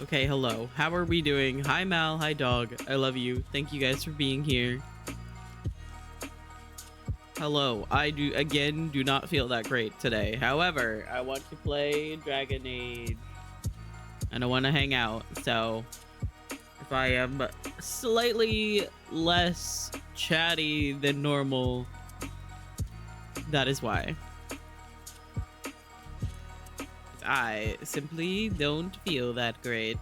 Okay, hello. How are we doing? Hi, Mal. Hi, dog. I love you. Thank you guys for being here. Hello. I do not feel that great today. However, I want to play Dragon Age. And I want to hang out. So, if I am slightly less chatty than normal, that is why. I simply don't feel that great.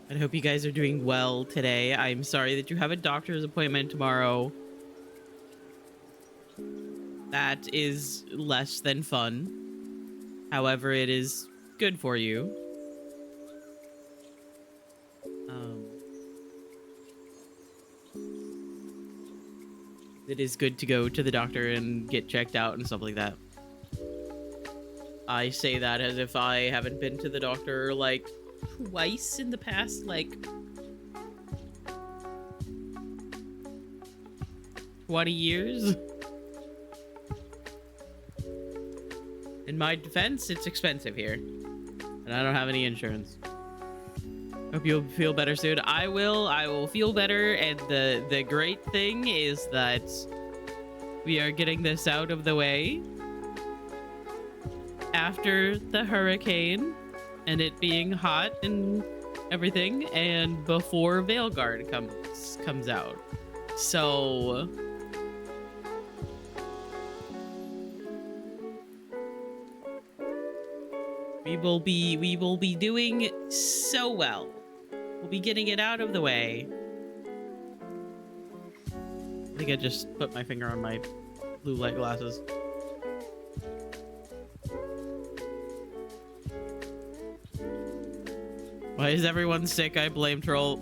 I hope you guys are doing well today. I'm sorry that you have a doctor's appointment tomorrow. That is less than fun. However, it is good for you. It is good to go to the doctor and get checked out and stuff like that. I say that as if I haven't been to the doctor like twice in the past, like 20 years. In my defense, it's expensive here, and I don't have any insurance. Hope you'll feel better soon. I will feel better, and the great thing is that we are getting this out of the way after the hurricane and it being hot and everything, and before Veilguard comes out. So we will be doing so well. We'll be getting it out of the way. I think I just put my finger on my blue light glasses. Why is everyone sick? I blame Troll.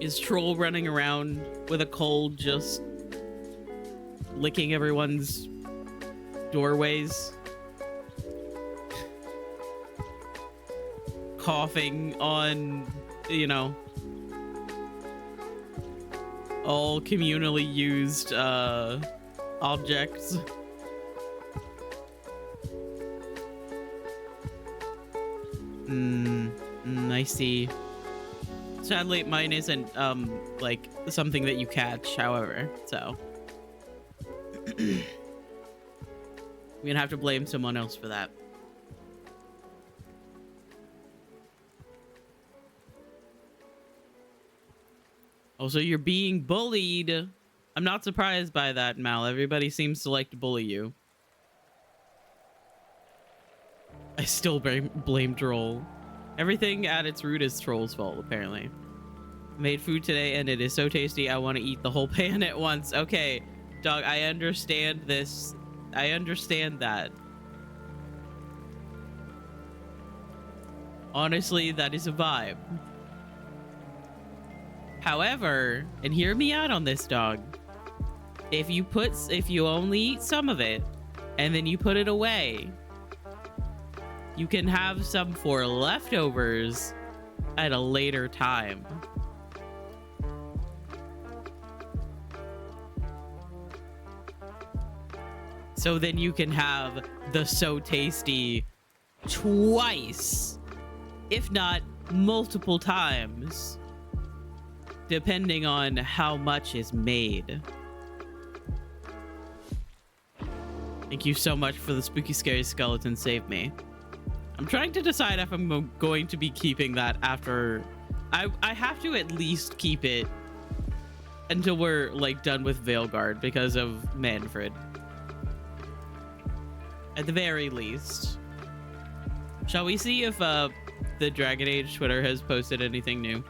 Is Troll running around with a cold just licking everyone's doorways? Coughing on, you know, all communally used objects. I see. Sadly, mine isn't like something that you catch, however, so we're gonna have to blame someone else for that. Also, you're being bullied. I'm not surprised by that, Mal. Everybody seems to like to bully you. I still blame Troll. Everything at its root is Troll's fault, apparently. Made food today and it is so tasty, I want to eat the whole pan at once. Okay, dog, I understand this. I understand that. Honestly, that is a vibe. However, and hear me out on this, dog. If you only eat some of it and then you put it away, you can have some for leftovers at a later time. So then you can have the so tasty twice, if not multiple times, depending on how much is made. Thank you so much for the spooky scary skeleton save me. I'm trying to decide if I'm going to be keeping that after. I have to at least keep it until we're like done with Veilguard because of Manfred. At the very least. Shall we see if the Dragon Age Twitter has posted anything new?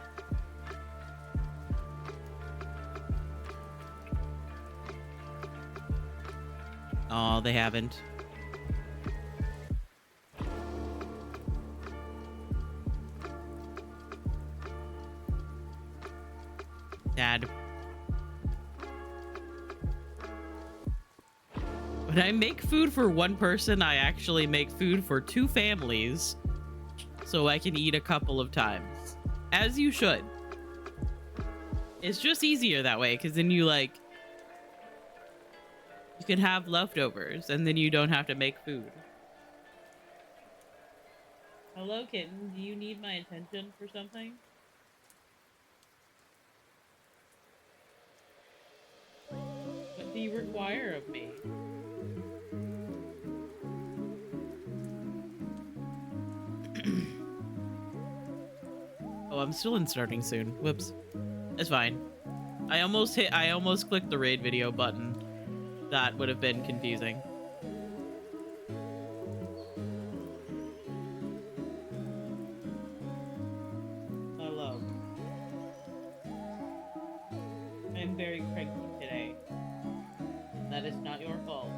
Oh, they haven't. Dad. When I make food for one person, I actually make food for 2 families so I can eat a couple of times. As you should. It's just easier that way, because then you like You can have leftovers, and then you don't have to make food. Hello, kitten. Do you need my attention for something? What do you require of me? Oh, I'm still in starting soon. Whoops. It's fine. I almost clicked the raid video button. That would have been confusing. Hello. I'm very cranky today. That is not your fault.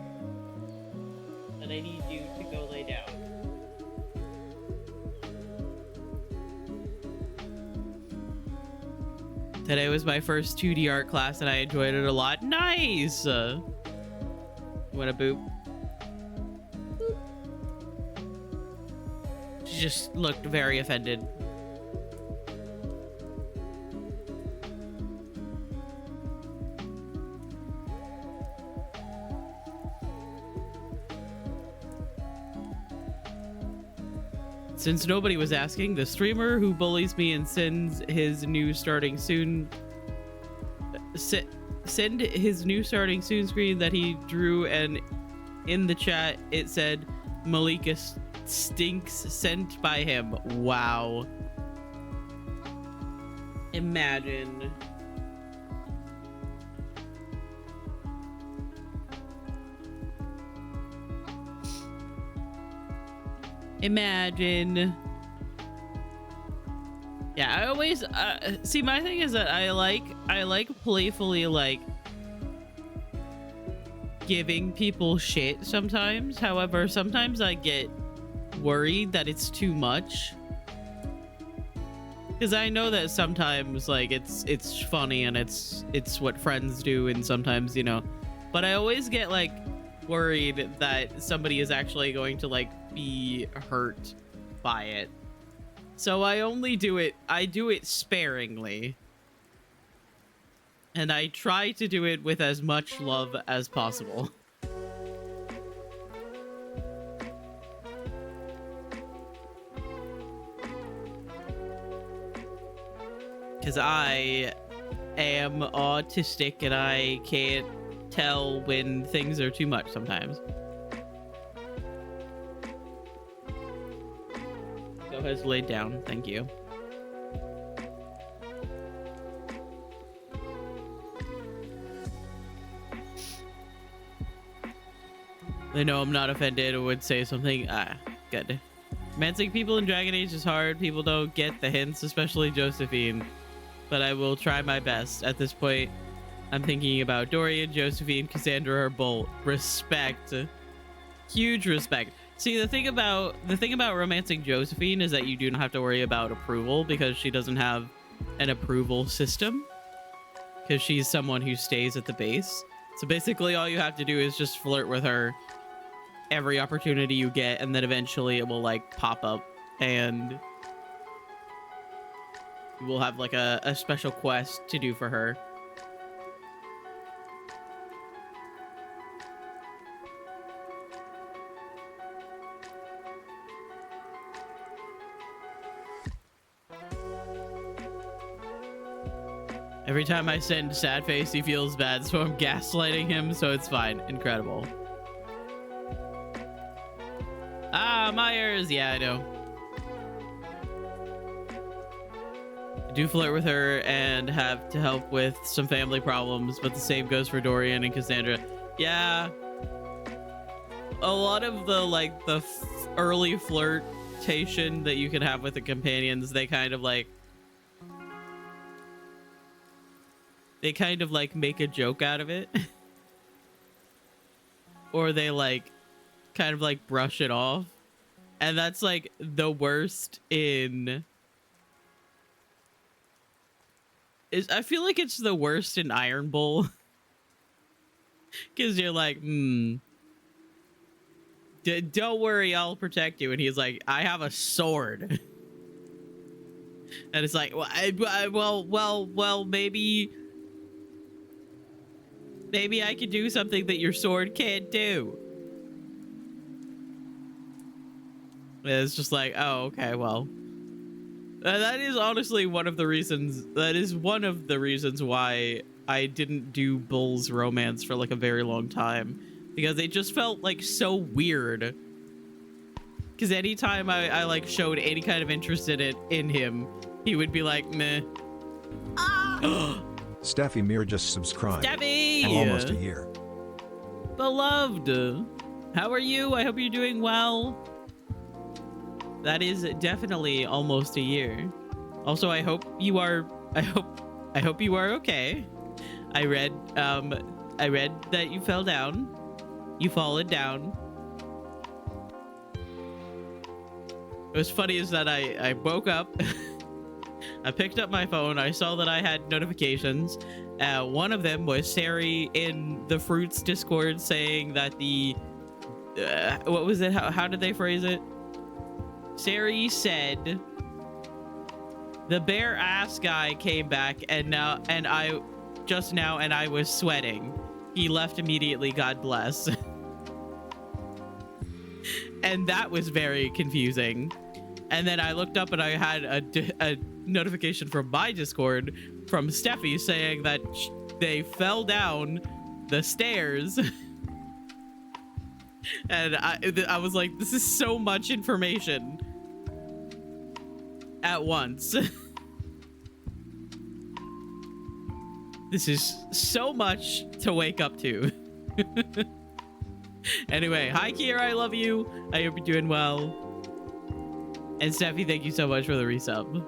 But I need you to go lay down. Today was my first 2D art class and I enjoyed it a lot. Nice! What a boop. Boop. She just looked very offended. Since nobody was asking, the streamer who bullies me and sends his new starting soon send his new starting soon screen that he drew, and in the chat it said Malika stinks sent by him. Wow. Imagine. Imagine. Yeah, I always see, my thing is that I like playfully like giving people shit sometimes. However, sometimes I get worried that it's too much, because I know that sometimes like it's funny and it's what friends do, and sometimes, you know, but I always get like worried that somebody is actually going to like be hurt by it. So I do it sparingly. And I try to do it with as much love as possible. Because I am autistic and I can't tell when things are too much sometimes. Go has laid down, thank you. They know I'm not offended or would say something. Good. Romancing people in Dragon Age is hard. People don't get the hints, especially Josephine. But I will try my best. At this point, I'm thinking about Dorian, Josephine, Cassandra, or Bolt. Respect. Huge respect. See, the thing about romancing Josephine is that you do not have to worry about approval, because she doesn't have an approval system. Because she's someone who stays at the base. So basically all you have to do is just flirt with her every opportunity you get, and then eventually it will like pop up and we'll have like a special quest to do for her. Every time I send sad face, he feels bad, so I'm gaslighting him, so it's fine. Incredible. Ah, Myers. Yeah, I know. I do flirt with her and have to help with some family problems, but the same goes for Dorian and Cassandra. Yeah. A lot of the, like, the early flirtation that you can have with the companions, they kind of like make a joke out of it. Or they like kind of like brush it off. And that's like the worst I feel like it's the worst in Iron Bull. Because you're like, don't worry, I'll protect you. And he's like, I have a sword. And it's like, well, maybe Maybe I could do something that your sword can't do. It's just like, oh, okay, well. That is honestly one of the reasons. That is one of the reasons why I didn't do Bull's romance for like a very long time. Because it just felt like so weird. Because anytime I like showed any kind of interest in him, he would be like, meh. Ah! Steffi Mir just subscribed. Steffi! Almost a year. Beloved, how are you? I hope you're doing well. That is definitely almost a year. Also, I hope you are. I hope you are okay. I read that you fell down. You fallen down. What's funny is that I woke up. I picked up my phone. I saw that I had notifications. One of them was Sari in the Fruits Discord saying that the what was it? How did they phrase it? Sari said the bare ass guy came back and I was sweating. He left immediately, God bless. And that was very confusing. And then I looked up and I had a notification from my Discord from Steffi saying that they fell down the stairs. And I was like, this is so much information at once. This is so much to wake up to. Anyway, hi Kiera, I love you. I hope you're doing well. And Steffi, thank you so much for the resub.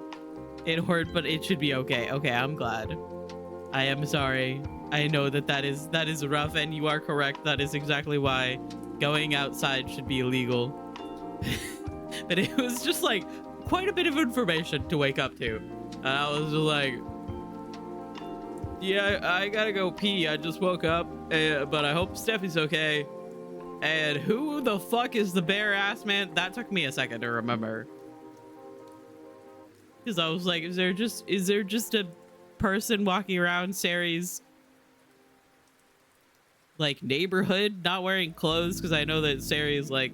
It hurt, but it should be okay. Okay, I'm glad. I am sorry. I know that is rough, and you are correct. That is exactly why going outside should be illegal. But it was just like quite a bit of information to wake up to. And I was just like, yeah, I gotta go pee. I just woke up, but I hope Steffi's okay. And who the fuck is the bare ass man? That took me a second to remember. Because I was like, is there just a person walking around Sari's like neighborhood not wearing clothes? Because I know that Sari is like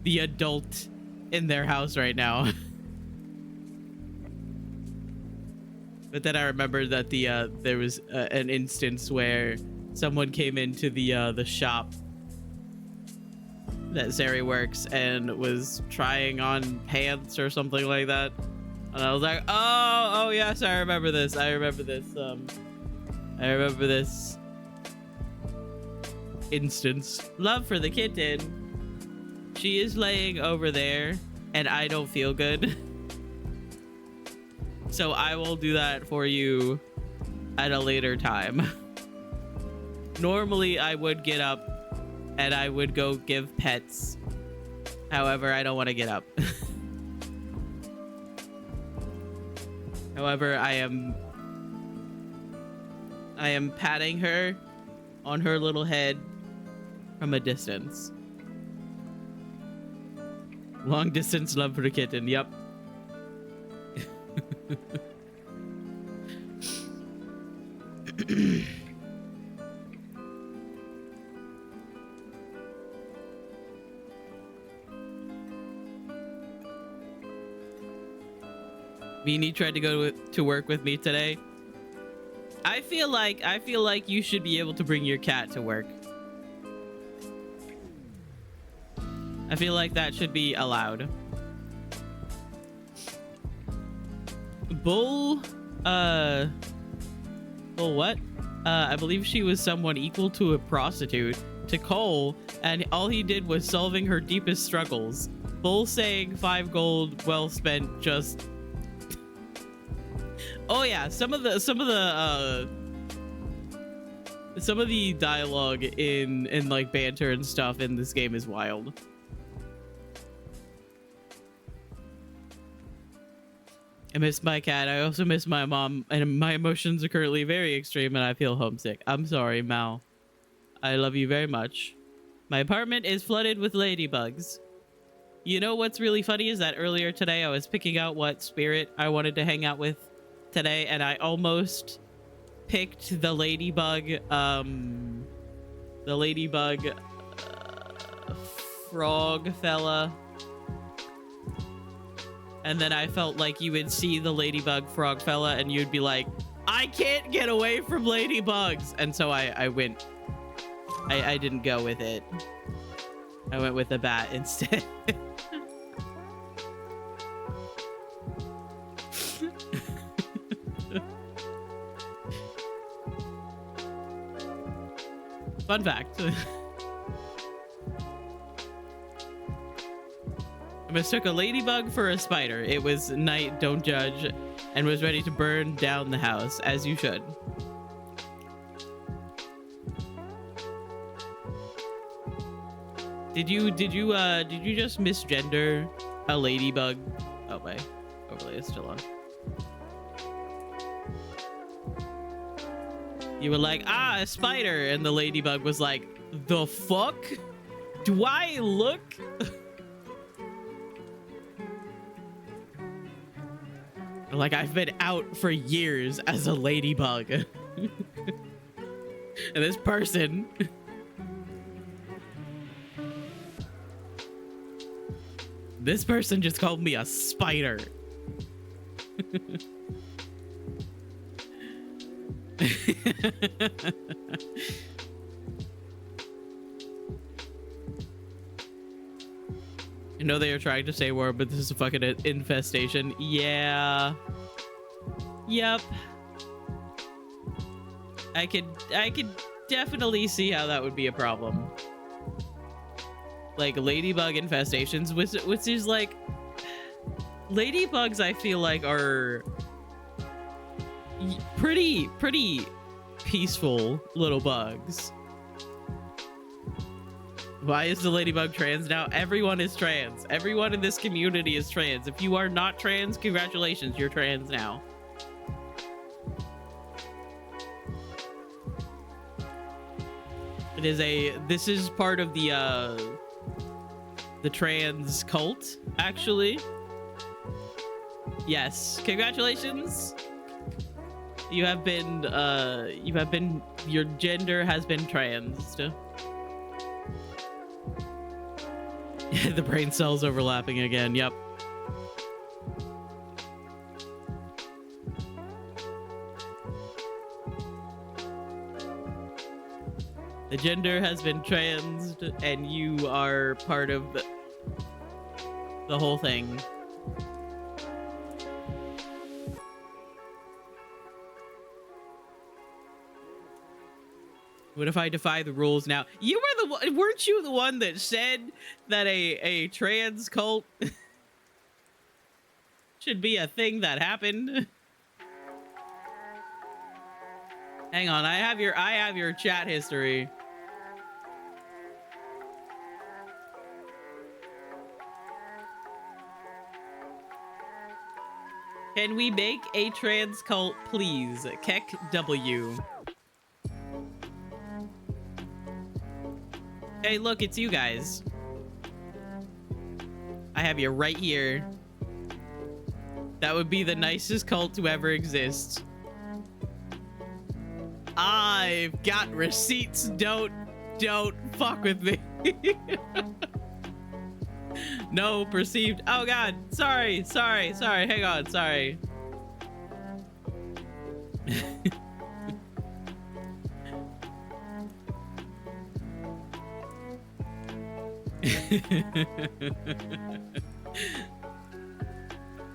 the adult in their house right now. But then I remembered that there was an instance where someone came into the shop that Sari works and was trying on pants or something like that, and I was like, oh yes, I remember this. I remember this instance. Love for the kitten. She is laying over there, and I don't feel good. So I will do that for you at a later time. Normally, I would get up and I would go give pets. However, I don't want to get up. However, I am patting her on her little head from a distance. Long distance love for the kitten. Yep. Beanie tried to go to work with me today. I feel like you should be able to bring your cat to work. I feel like that should be allowed. Bull what? I believe she was someone equal to a prostitute to Cole, and all he did was solving her deepest struggles. Bull saying 5 gold well spent just... Oh yeah, some of the dialogue in like banter and stuff in this game is wild. I miss my cat. I also miss my mom, and my emotions are currently very extreme and I feel homesick. I'm sorry, Mal. I love you very much. My apartment is flooded with ladybugs. You know what's really funny is that earlier today I was picking out what spirit I wanted to hang out with today, and I almost picked the ladybug frog fella, and then I felt like you would see the ladybug frog fella and you'd be like, I can't get away from ladybugs, and so I went, I didn't go with it. I went with the bat instead. Fun fact. I mistook a ladybug for a spider. It was night, don't judge, and was ready to burn down the house, as you should. Did you just misgender a ladybug? Oh, my overlay is still on. You were like, ah, a spider, and the ladybug was like, the fuck? Do I look? Like, I've been out for years as a ladybug. And this person... This person just called me a spider. You know they are trying to say war, but this is a fucking infestation. Yeah. Yep. I could definitely see how that would be a problem. Like ladybug infestations, which is like, ladybugs I feel like are pretty peaceful little bugs. Why is the ladybug trans now? Everyone is trans. Everyone in this community is trans. If you are not trans, congratulations, you're trans now. This is part of the trans cult, actually. Yes, congratulations. You have been, your gender has been transed. The brain cells overlapping again, yep. The gender has been transed, and you are part of the whole thing. What if I defy the rules now? You were the one, weren't you the one that said that a trans cult should be a thing that happened? Hang on, I have your chat history. Can we make a trans cult, please? Keck W. Hey, look, it's you guys. I have you right here. That would be the nicest cult to ever exist. I've got receipts. Don't fuck with me. No perceived. Oh God, sorry. Hang on, sorry.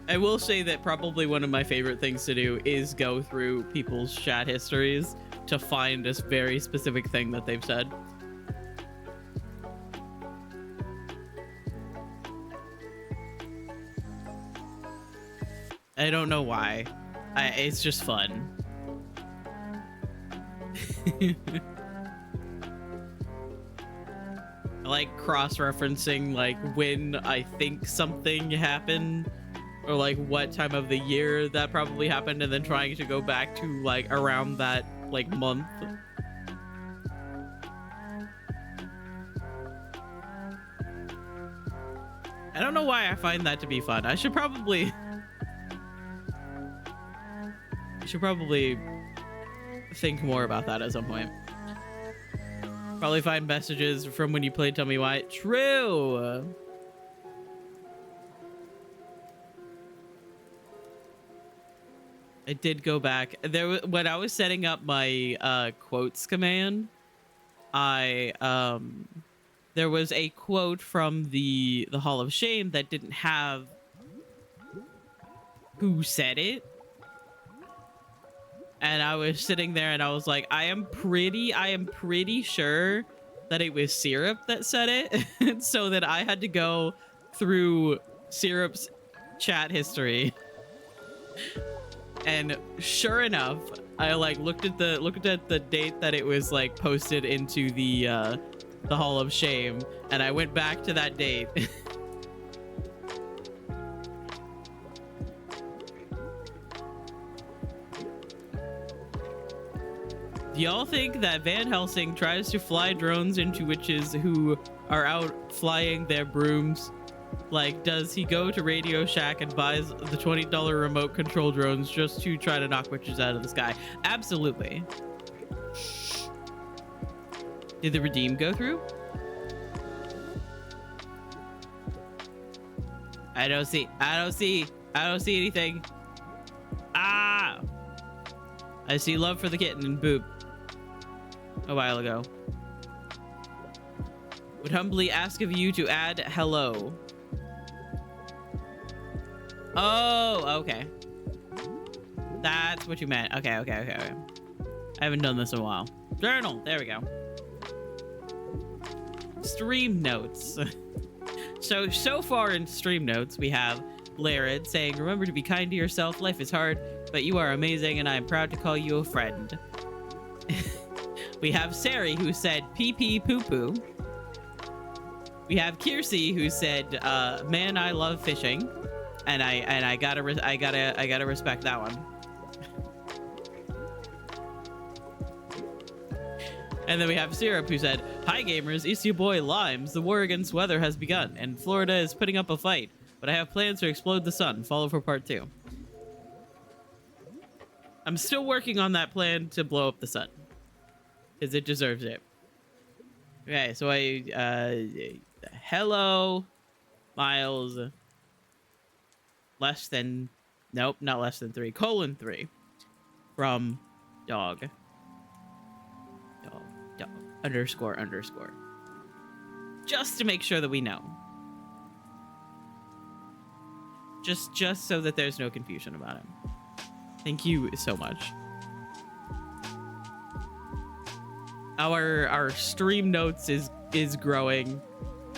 I will say that probably one of my favorite things to do is go through people's chat histories to find this very specific thing that they've said. I don't know why. It's just fun. I like cross-referencing like when I think something happened or like what time of the year that probably happened and then trying to go back to like around that like month. I don't know why I find that to be fun. I should probably think more about that at some point. Probably find messages from when you played Tell Me Why. True. I did go back there when I was setting up my quotes command. There was a quote from the Hall of Shame that didn't have who said it. And I was sitting there and I was like, I am pretty sure that it was Syrup that said it. So that I had to go through Syrup's chat history. And sure enough, I like looked at the date that it was like posted into the Hall of Shame, and I went back to that date. Do y'all think that Van Helsing tries to fly drones into witches who are out flying their brooms? Like, does he go to Radio Shack and buys the $20 remote control drones just to try to knock witches out of the sky? Absolutely. Did the redeem go through? I don't see anything. Ah! I see love for the kitten and boop. A while ago. Would humbly ask of you to add hello. Oh, okay. That's what you meant. Okay. I haven't done this in a while. Journal. There we go. Stream notes. So far in stream notes, we have Larid saying, remember to be kind to yourself. Life is hard, but you are amazing, and I am proud to call you a friend. We have Sari, who said pee pee poo poo. We have Kiersey, who said, man, I love fishing. And I gotta respect that one. And then we have Syrup, who said, hi gamers, it's your boy Limes. The war against weather has begun, and Florida is putting up a fight. But I have plans to explode the sun. Follow for part 2. I'm still working on that plan to blow up the sun. Because it deserves it. Okay, so hello, Miles. Less than, nope, not less than 3, :3 from dog __. Just to make sure that we know. Just so that there's no confusion about him. Thank you so much. Our stream notes is growing.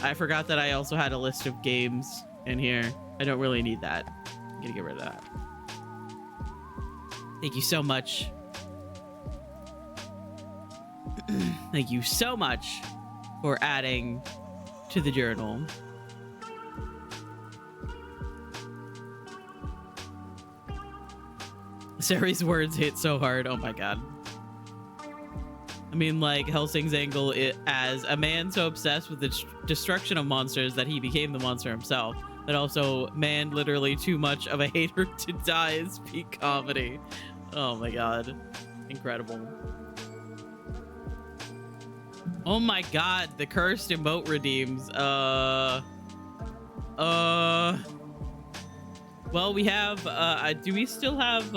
I forgot that I also had a list of games in here. I don't really need that. I'm gonna get rid of that. Thank you so much. Thank you so much for adding to the journal. Sari's words hit so hard. Oh my god. I mean, like, Helsing's angle as a man so obsessed with the destruction of monsters that he became the monster himself, but also man literally too much of a hater to die is peak comedy. Oh my god. Incredible. Oh my god, the cursed emote redeems. Well, we have, do we still have,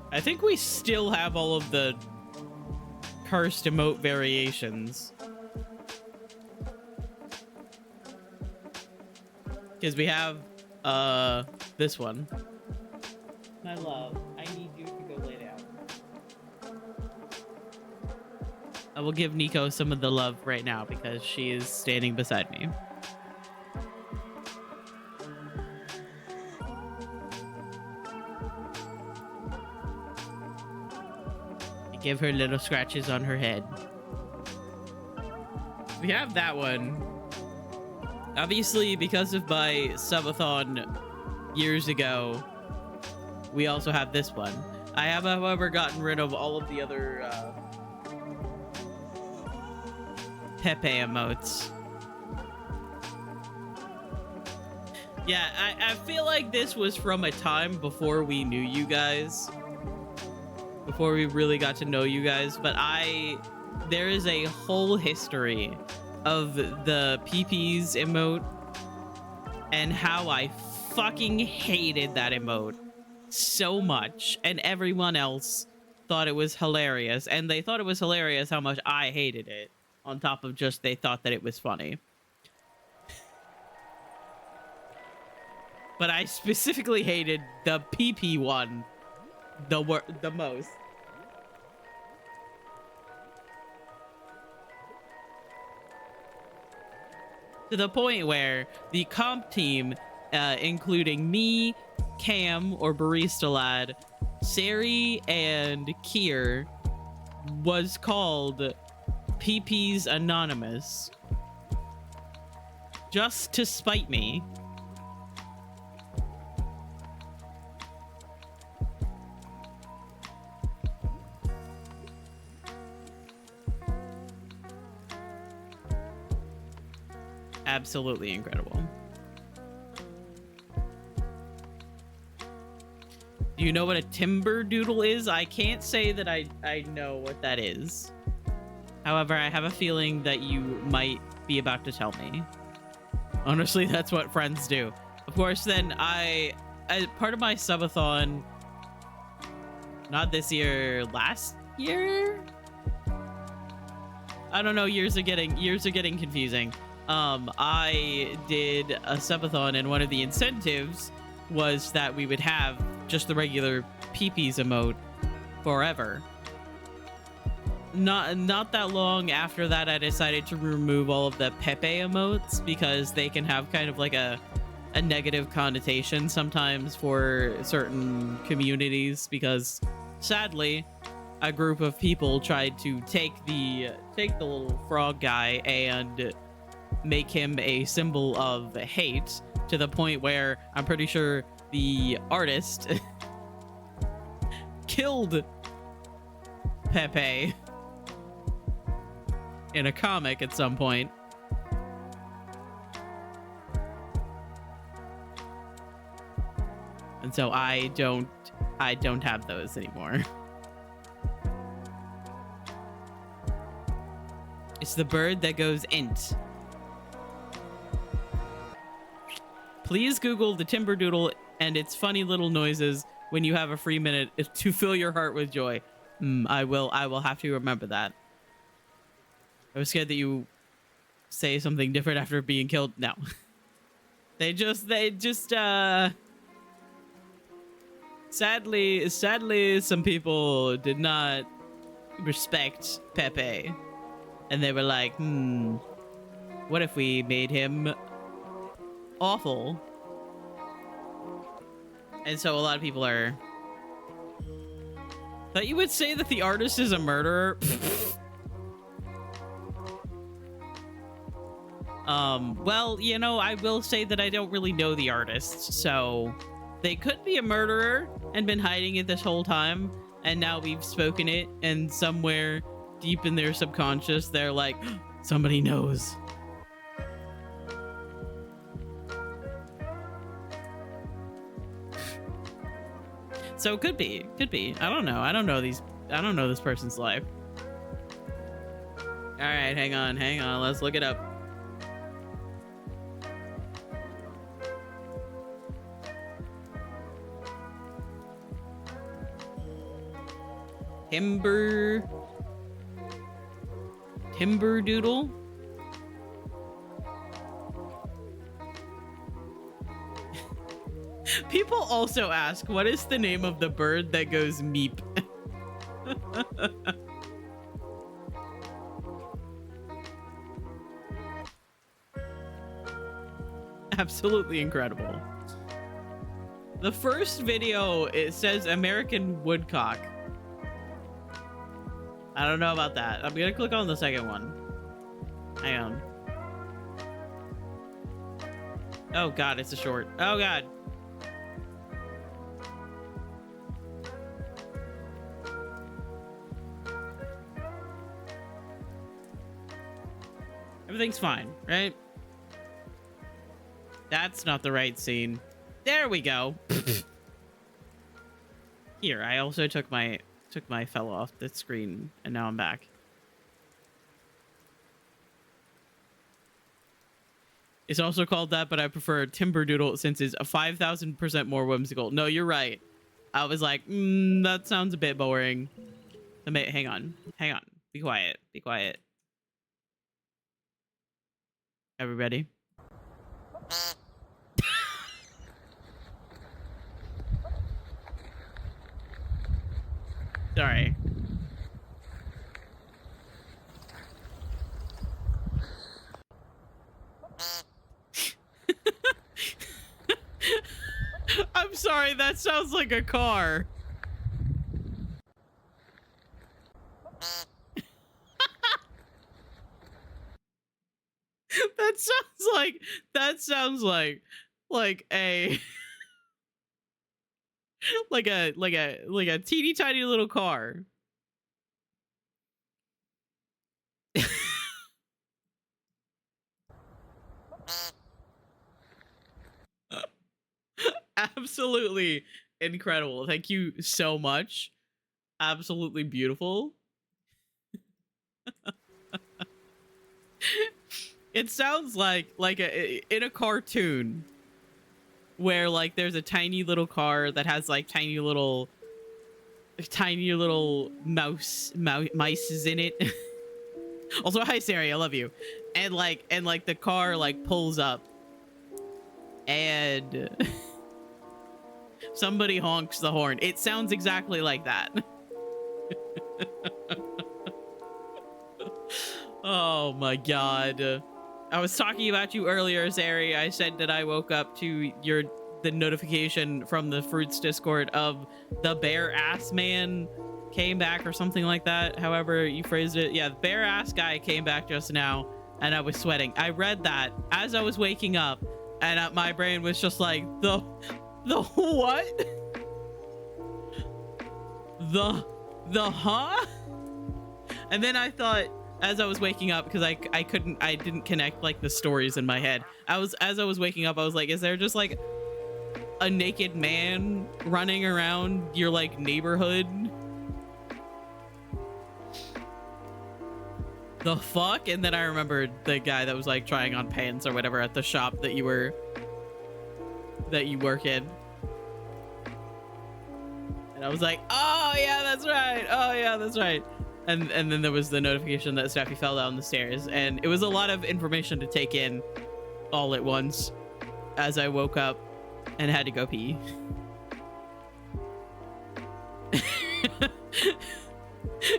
I think we still have all of the cursed emote variations. Because we have, this one. My love, I need you to go lay down. I will give Nico some of the love right now because she is standing beside me. I give her little scratches on her head. We have that one. Obviously, because of my subathon years ago, we also have this one. I have, however, gotten rid of all of the other Pepe emotes. Yeah, I feel like this was from a time before we knew you guys. Before we really got to know you guys. But there is a whole history of the PP's emote and how I fucking hated that emote so much. And everyone else thought it was hilarious. And they thought it was hilarious how much I hated it. On top of just they thought that it was funny. But I specifically hated the PP one the most. To the point where the comp team, including me, Cam, or Barista Lad, Sari, and Kier, was called PP's Anonymous. Just to spite me. Absolutely incredible. Do you know what a timber doodle is? I can't say that I know what that is. However, I have a feeling that you might be about to tell me. Honestly, that's what friends do. Of course, then as part of my subathon, not this year, last year? I don't know, years are getting confusing. I did a subathon, and one of the incentives was that we would have just the regular PP's emote forever. Not that long after that, I decided to remove all of the Pepe emotes because they can have kind of like a negative connotation sometimes for certain communities, because sadly a group of people tried to take the little frog guy and make him a symbol of hate, to the point where I'm pretty sure the artist killed Pepe in a comic at some point. And so I don't have those anymore. It's the bird that goes int. Please Google the timber doodle and its funny little noises when you have a free minute to fill your heart with joy. I will have to remember that. I was scared that you say something different after being killed. No. They just sadly some people did not respect Pepe. And they were like, what if we made him awful? And so a lot of people are... Thought you would say that the artist is a murderer. Well, you know, I will say that I don't really know the artists, so they could be a murderer and been hiding it this whole time, and now we've spoken it, and somewhere deep in their subconscious, they're like, somebody knows. So it could be. I don't know. I don't know this person's life. All right, hang on. Let's look it up. Timber doodle. People also ask, what is the name of the bird that goes meep? Absolutely incredible. The first video, it says American woodcock. I don't know about that. I'm gonna click on the second one. Hang on. Oh god, it's a short. Oh god. Everything's fine, right? That's not the right scene. There we go. Here, I also took my fellow off the screen, and now I'm back. It's also called that, but I prefer Timberdoodle since it's a 5,000% more whimsical. No, you're right. I was like, that sounds a bit boring. Hang on. Be quiet. Be quiet. Everybody. Sorry. I'm sorry, that sounds like a car. That sounds like a like a teeny tiny little car. Absolutely incredible. Thank you so much. Absolutely beautiful. It sounds like in a cartoon where like there's a tiny little car that has like tiny little mice in it. Also, hi Sari, I love you. And like the car like pulls up and somebody honks the horn. It sounds exactly like that. Oh my god. I was talking about you earlier, Sari. I said that I woke up to the notification from the Fruits Discord of the bare ass man came back or something like that. However you phrased it. Yeah, the bare ass guy came back just now and I was sweating. I read that as I was waking up and my brain was just like, the what? The huh? And then I thought, as I was waking up, because I didn't connect like the stories in my head. As I was waking up, I was like, is there just like a naked man running around your like neighborhood? The fuck? And then I remembered the guy that was like trying on pants or whatever at the shop that you work in. And I was like, oh yeah, that's right. Oh yeah, that's right. And then there was the notification that Steffi fell down the stairs, and it was a lot of information to take in all at once as I woke up and had to go pee.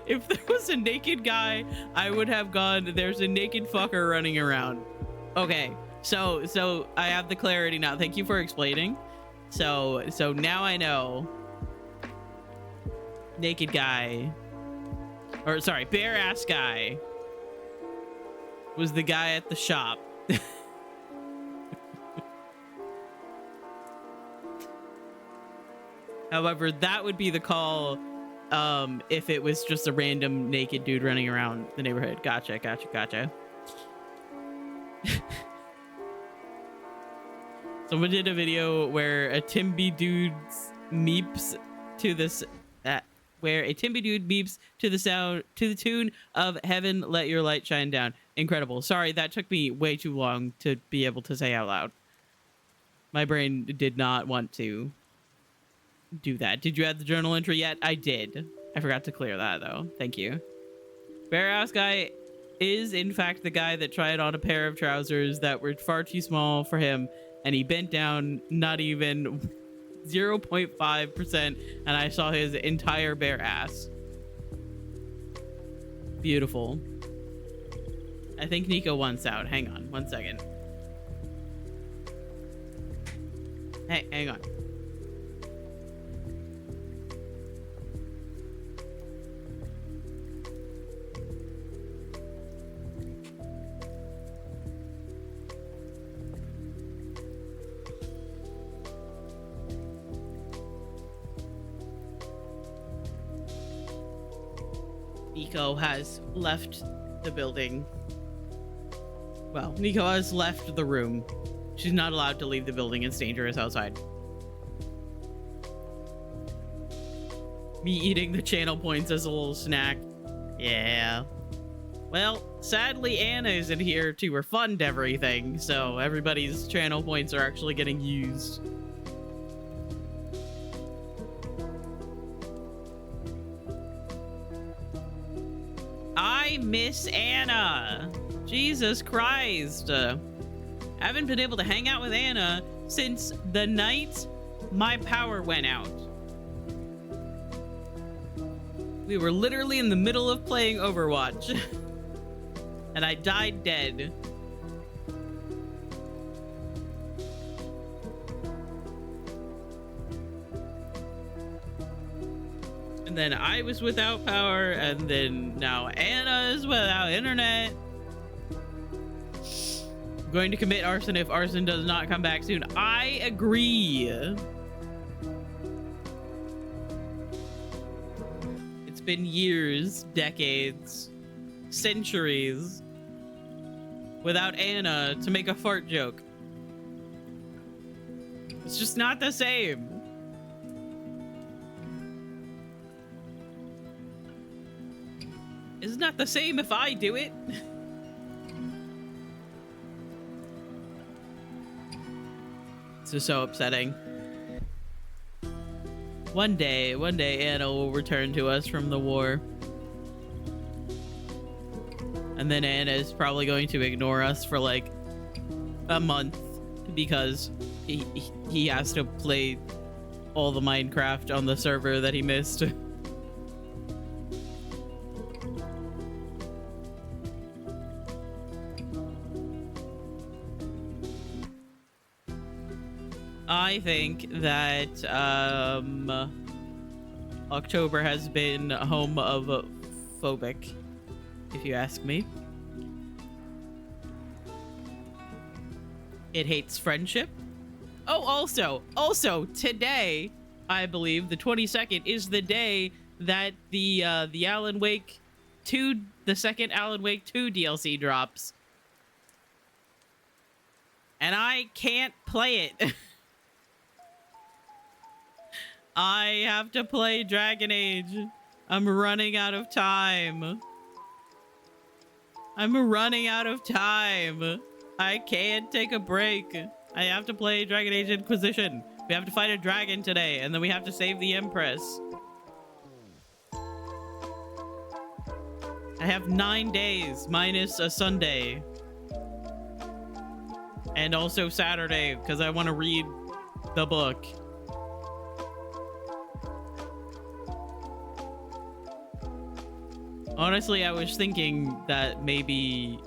If there was a naked guy, I would have gone, there's a naked fucker running around. Okay, so I have the clarity now. Thank you for explaining. So now I know. Naked guy. Or sorry, bare ass guy was the guy at the shop. However, that would be the call if it was just a random naked dude running around the neighborhood. Gotcha. Someone did a video where a Timby dude meeps to this where a Timby dude beeps to the tune of Heaven Let Your Light Shine Down. Incredible. Sorry, that took me way too long to be able to say out loud. My brain did not want to do that. Did you add the journal entry yet? I did. I forgot to clear that though. Thank you. Bare ass guy is in fact the guy that tried on a pair of trousers that were far too small for him, and he bent down not even 0.5%, and I saw his entire bare ass. Beautiful. I think Nico wants out. Hang on 1 second. Hey, hang on. Nico has left the building. Well, Nico has left the room. She's not allowed to leave the building. It's dangerous outside. Me eating the channel points as a little snack. Yeah. Well, sadly, Anna isn't here to refund everything, so everybody's channel points are actually getting used. I miss Anna. Jesus Christ. Haven't been able to hang out with Anna since the night my power went out. We were literally in the middle of playing Overwatch. And I died dead. And then I was without power, and then now Anna is without internet. I'm going to commit arson if arson does not come back soon. I agree. It's been years, decades, centuries without Anna to make a fart joke. It's just not the same. It's not the same if I do it. This is so upsetting. One day Anna will return to us from the war. And then Anna is probably going to ignore us for like a month because he has to play all the Minecraft on the server that he missed. I think that October has been homophobic, if you ask me. It hates friendship. Oh, also today, I believe the 22nd is the day that the Alan Wake 2, the second Alan Wake 2 DLC drops. And I can't play it. I have to play Dragon Age. I'm running out of time. I can't take a break. I have to play Dragon Age Inquisition. We have to fight a dragon today, and then we have to save the Empress. I have 9 days, minus a Sunday. And also Saturday, because I want to read the book. Honestly, I was thinking that maybe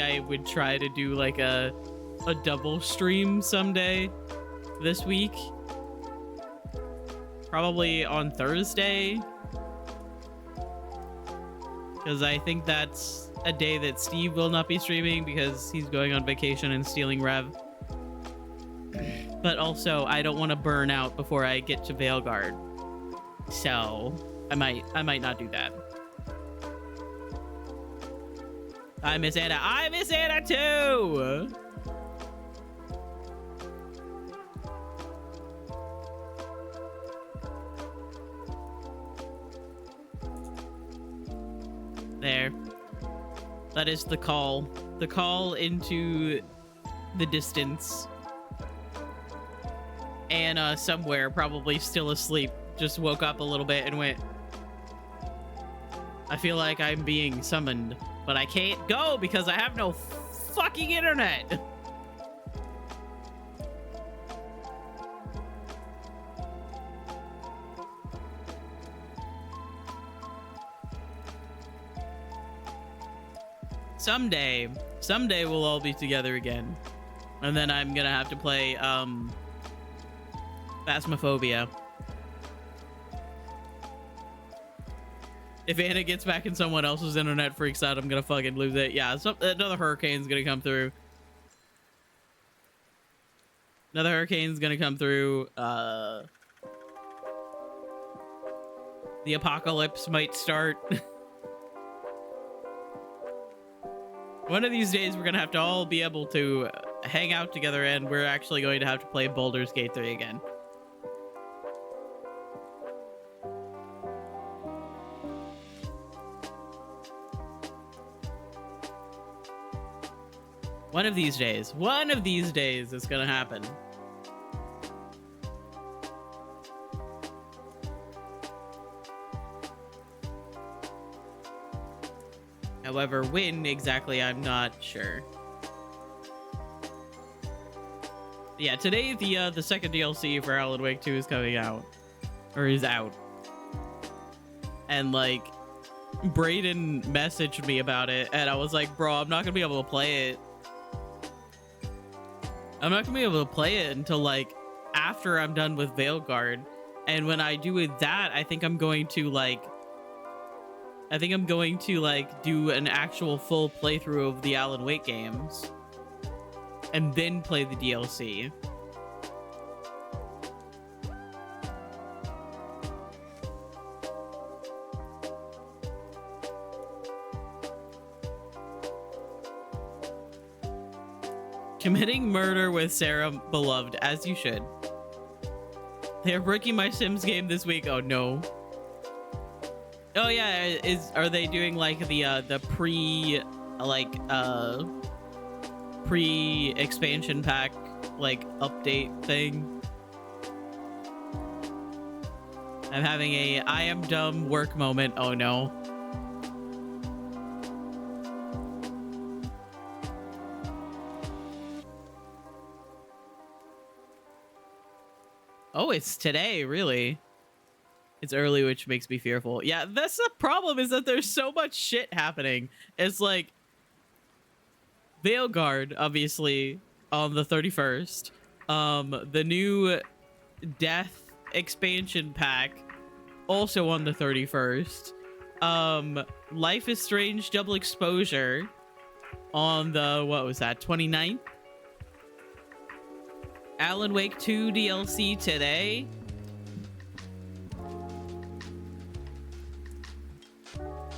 I would try to do like a double stream someday this week. Probably on Thursday. Because I think that's a day that Steve will not be streaming because he's going on vacation and stealing Rev. But also, I don't want to burn out before I get to Veilguard. So, I might not do that. I miss Anna. I miss Anna too! There. That is the call. The call into the distance. Anna somewhere, probably still asleep, just woke up a little bit and went, I feel like I'm being summoned. But I can't go because I have no fucking internet. Someday we'll all be together again. And then I'm gonna have to play, Phasmophobia. If Anna gets back and someone else's internet freaks out, I'm gonna fucking lose it. Yeah, another hurricane's gonna come through. Another hurricane's gonna come through. The apocalypse might start. One of these days, we're gonna have to all be able to hang out together, and we're actually going to have to play Baldur's Gate 3 again. One of these days it's gonna happen. However, when exactly, I'm not sure. Yeah, today the second DLC for Alan Wake 2 is coming out. Or is out. And like, Brayden messaged me about it, and I was like, bro, I'm not gonna be able to play it. I'm not gonna be able to play it until like after I'm done with Veilguard. And when I do that, I think I'm going to do an actual full playthrough of the Alan Wake games and then play the DLC. Committing murder with Sarah Beloved, as you should. They're breaking my Sims game this week. Oh no. Oh yeah, are they doing like the pre expansion pack like update thing? I'm having a I am dumb work moment. Oh no. Oh, it's today, really? It's early, which makes me fearful. Yeah, that's the problem, is that there's so much shit happening. It's like Veilguard, obviously, on the 31st. The new Death expansion pack, also on the 31st. Life is Strange Double Exposure on the, what was that, 29th? Alan Wake 2 DLC today.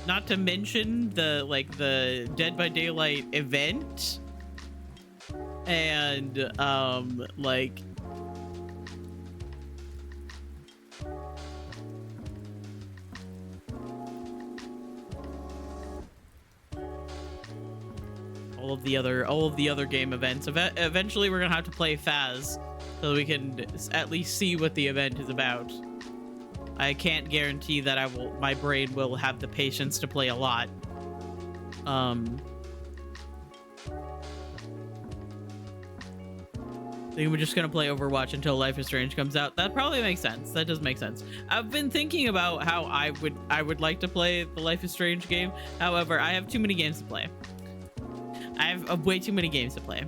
Not to mention the Dead by Daylight event. And like all of the other game events. Eventually we're gonna have to play Faz so we can at least see what the event is about. I can't guarantee that my brain will have the patience to play a lot. I think we're just gonna play Overwatch until Life is Strange comes out. That probably makes sense. That does make sense. I've been thinking about how I would like to play the Life is Strange game. However, I have too many games to play. I have way too many games to play.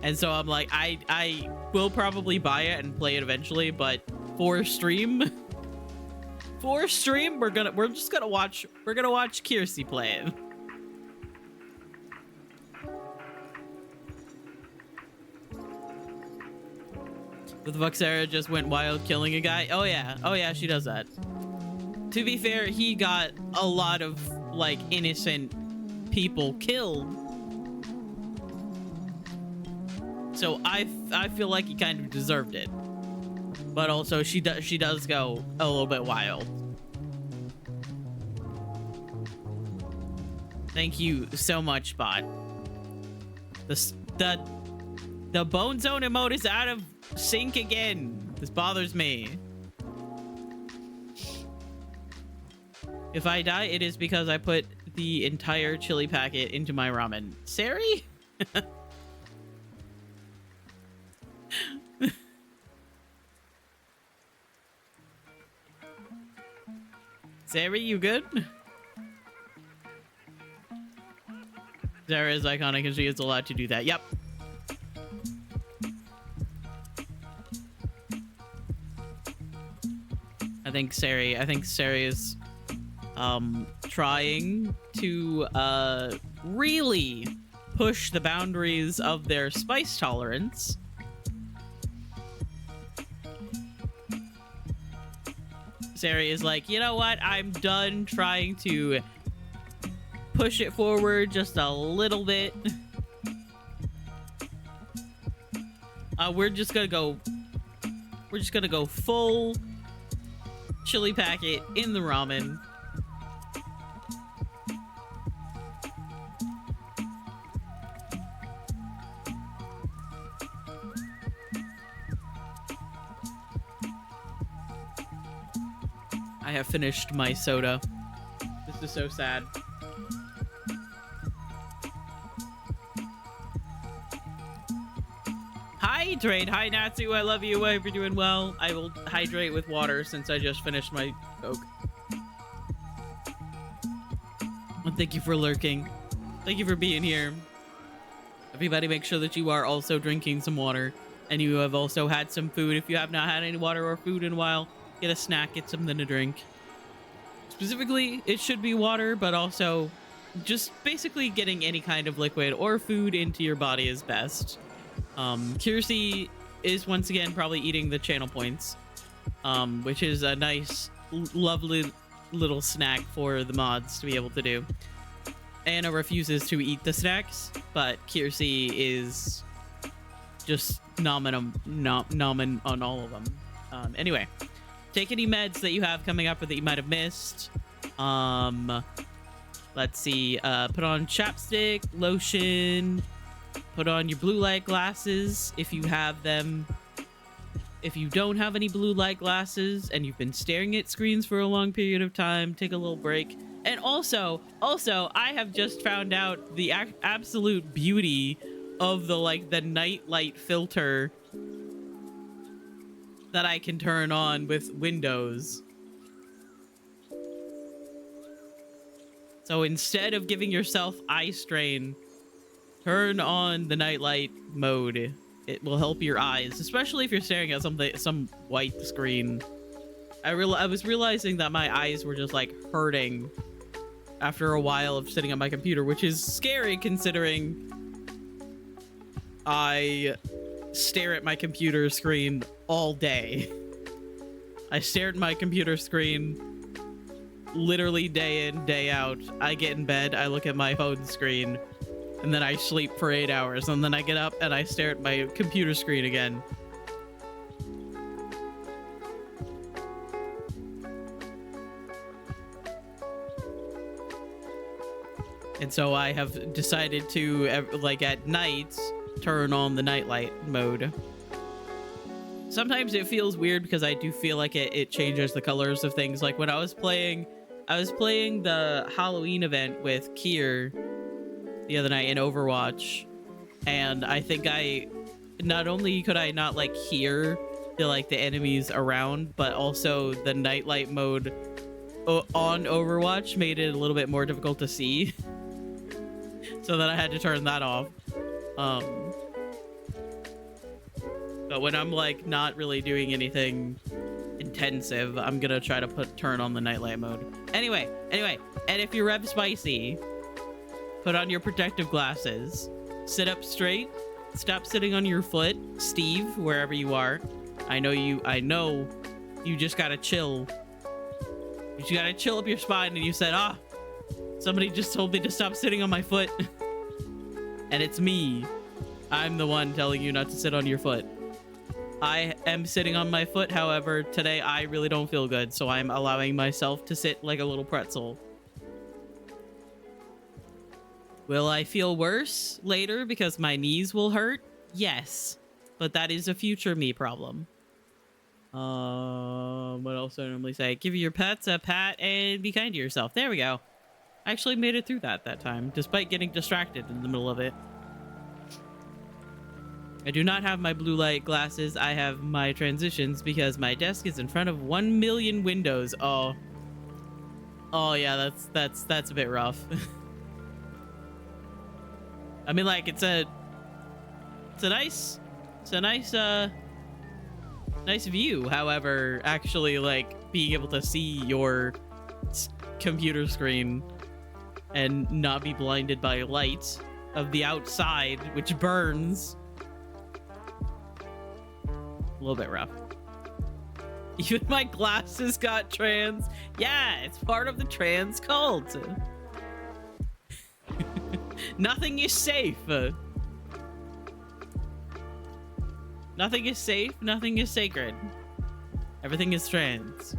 And so I'm like, I will probably buy it and play it eventually, but for stream, we're gonna watch Kiersey play it. The fuck, Sarah just went wild killing a guy. Oh yeah, she does that. To be fair, he got a lot of like innocent people killed. So I feel like he kind of deserved it. But also she does go a little bit wild. Thank you so much, bot. The Bone Zone emote is out of sync again. This bothers me. If I die, it is because I put the entire chili packet into my ramen. Sari? Sari, you good? Sarah is iconic and she is allowed to do that. Yep. I think Sari is trying to really push the boundaries of their spice tolerance. Sari is like, you know what? I'm done trying to push it forward just a little bit. We're just gonna go full chili packet in the ramen. I have finished my soda. This is so sad. Hydrate. Hi, Natsu. I love you. I hope you're doing well. I will hydrate with water since I just finished my Coke. And thank you for lurking. Thank you for being here. Everybody, make sure that you are also drinking some water. And you have also had some food. If you have not had any water or food in a while, get a snack, get something to drink. Specifically, it should be water, but also just basically getting any kind of liquid or food into your body is best. Kiersey is once again probably eating the channel points, which is a nice, lovely little snack for the mods to be able to do. Anna refuses to eat the snacks, but Kiersey is just nomin on all of them. Anyway, take any meds that you have coming up or that you might have missed. Let's see, put on chapstick, lotion, put on your blue light glasses if you have them. If you don't have any blue light glasses and you've been staring at screens for a long period of time, take a little break. And also, I have just found out the absolute beauty of the night light filter that I can turn on with Windows. So instead of giving yourself eye strain, turn on the nightlight mode. It will help your eyes, especially if you're staring at some white screen. I was realizing that my eyes were just like hurting after a while of sitting on my computer, which is scary considering I stare at my computer screen all day. I stare at my computer screen literally day in, day out. I get in bed, I look at my phone screen, and then I sleep for 8 hours, and then I get up and I stare at my computer screen again. And so I have decided to, at night, turn on the nightlight mode. Sometimes it feels weird because I do feel like it changes the colors of things. Like when I was playing the Halloween event with Kier the other night in Overwatch, and I think not only could I not hear the enemies around, but also the nightlight mode on Overwatch made it a little bit more difficult to see. So then I had to turn that off. But when I'm not really doing anything intensive, I'm gonna try to turn on the nightlight mode. Anyway, and if you're Rev Spicy, put on your protective glasses, sit up straight, stop sitting on your foot. Steve, wherever you are, I know you just gotta chill. You just gotta chill up your spine, and you said, somebody just told me to stop sitting on my foot. And it's me. I'm the one telling you not to sit on your foot. I am sitting on my foot, however, today I really don't feel good, so I'm allowing myself to sit like a little pretzel. Will I feel worse later because my knees will hurt? Yes, but that is a future me problem. What else do I normally say? Give your pets a pat and be kind to yourself. There we go. I actually made it through that time, despite getting distracted in the middle of it. I do not have my blue light glasses. I have my transitions because my desk is in front of 1 million windows. Oh yeah, that's a bit rough. I mean, it's a nice view. However, actually being able to see your computer screen and not be blinded by light of the outside, which burns. A little bit rough. Even my glasses got trans. Yeah, it's part of the trans cult. Nothing is safe. Nothing is safe. Nothing is sacred. Everything is trans.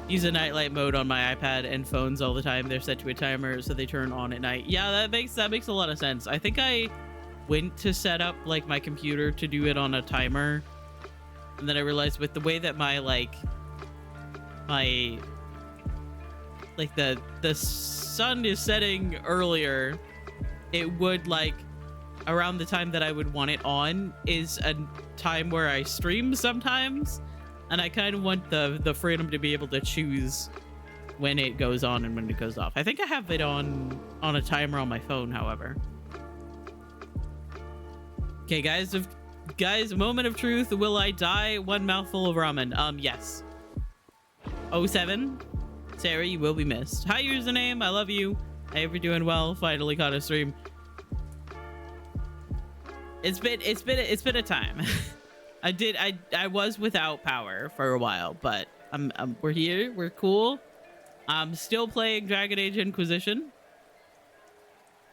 Use a nightlight mode on my iPad and phones all the time. They're set to a timer so they turn on at night. Yeah, that makes a lot of sense. I think I went to set up like my computer to do it on a timer, and then I realized with the way that the sun is setting earlier, it would like around the time that I would want it on is a time where I stream sometimes. And I kind of want the freedom to be able to choose when it goes on and when it goes off. I think I have it on a timer on my phone, however. Okay, guys, moment of truth. Will I die? One mouthful of ramen. Yes. 07. Sarah, you will be missed. Hi, username. I love you. I hope you're doing well. Finally caught a stream. It's been a time. I was without power for a while, but we're here. We're cool. I'm still playing Dragon Age Inquisition.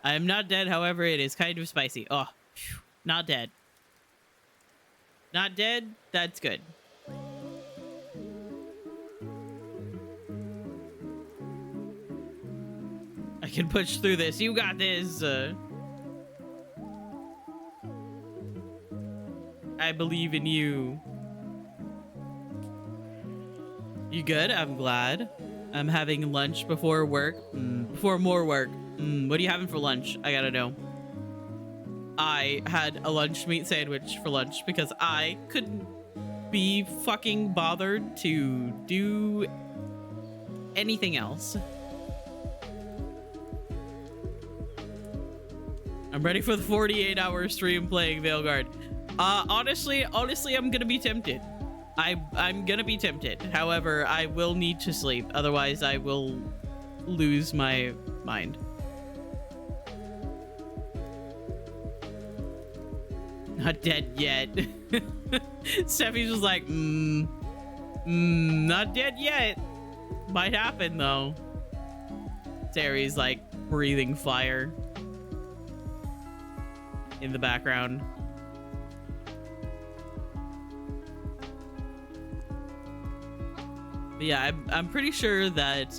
I am not dead, however, it is kind of spicy. Oh, phew, not dead. Not dead? That's good. I can push through this. You got this. I believe in you. You good? I'm glad. I'm having lunch before work. Before more work. What are you having for lunch? I gotta know. I had a lunch meat sandwich for lunch because I couldn't be fucking bothered to do anything else. I'm ready for the 48-hour stream playing Veilguard. Honestly, I'm gonna be tempted. I'm gonna be tempted. However, I will need to sleep. Otherwise, I will lose my mind. Not dead yet. Steffi's just like, not dead yet. Might happen, though. Terry's like breathing fire in the background. But yeah, I'm pretty sure that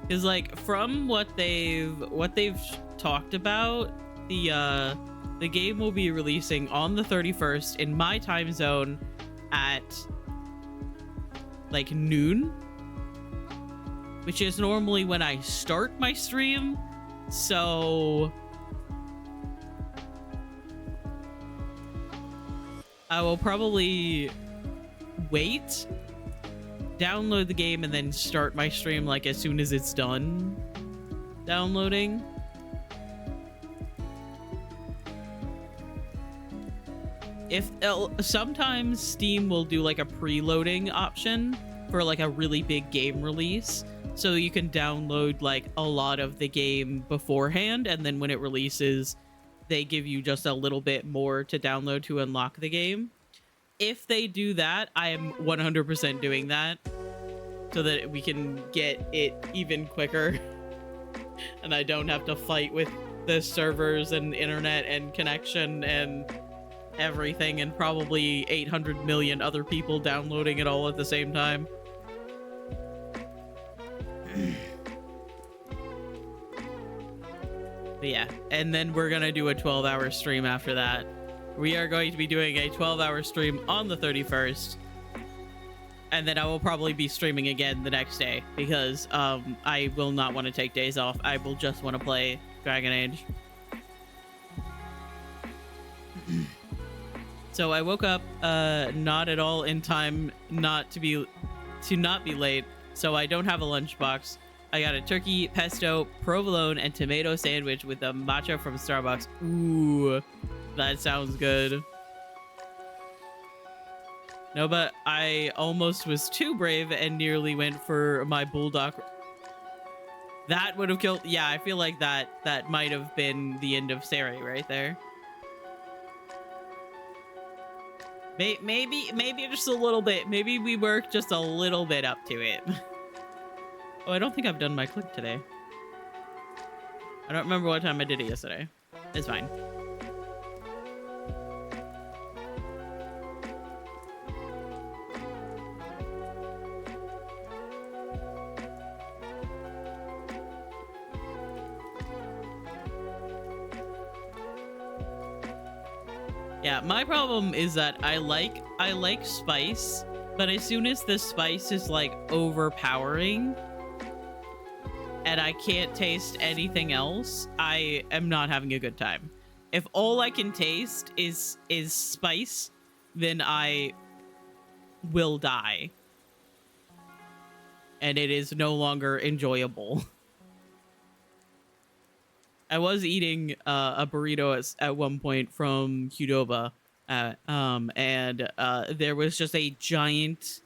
because like from what they've talked about, the game will be releasing on the 31st in my time zone at like noon, which is normally when I start my stream. So I will probably wait, download the game, and then start my stream like as soon as it's done downloading. If sometimes Steam will do like a preloading option for like a really big game release, so you can download like a lot of the game beforehand, and then when it releases they give you just a little bit more to download to unlock the game. If they do that, I am 100% doing that so that we can get it even quicker and I don't have to fight with the servers and internet and connection and everything and probably 800 million other people downloading it all at the same time. But yeah, and then we're gonna do a 12-hour stream after that. We are going to be doing a 12-hour stream on the 31st, and then I will probably be streaming again the next day because I will not want to take days off. I will just want to play Dragon Age. So I woke up not at all in time not to be late, so I don't have a lunchbox. I got a turkey, pesto, provolone, and tomato sandwich with a matcha from Starbucks. Ooh, that sounds good. No, but I almost was too brave and nearly went for my bulldog. That would have killed. Yeah, I feel like that might have been the end of Sari right there. Maybe just a little bit. Maybe we work just a little bit up to it. Oh, I don't think I've done my click today. I don't remember what time I did it yesterday. It's fine. Yeah, my problem is that I like spice, but as soon as the spice is like overpowering and I can't taste anything else, I am not having a good time. If all I can taste is spice, then I will die. And it is no longer enjoyable. I was eating a burrito at one point from Qdoba, and there was just a giant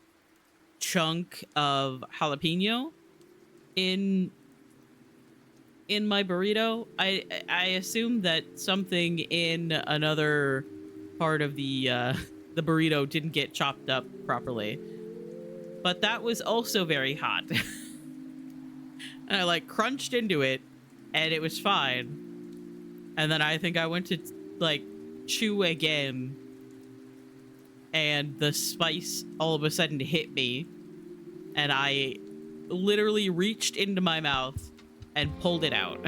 chunk of jalapeno in my burrito. I assume that something in another part of the the burrito didn't get chopped up properly, but that was also very hot. And I like crunched into it, and it was fine. And then I think I went to like chew again, and the spice all of a sudden hit me, and I literally reached into my mouth and pulled it out.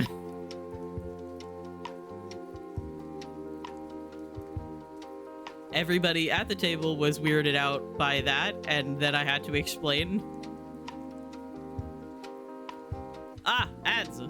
Everybody at the table was weirded out by that, and then I had to explain. Ah, ads.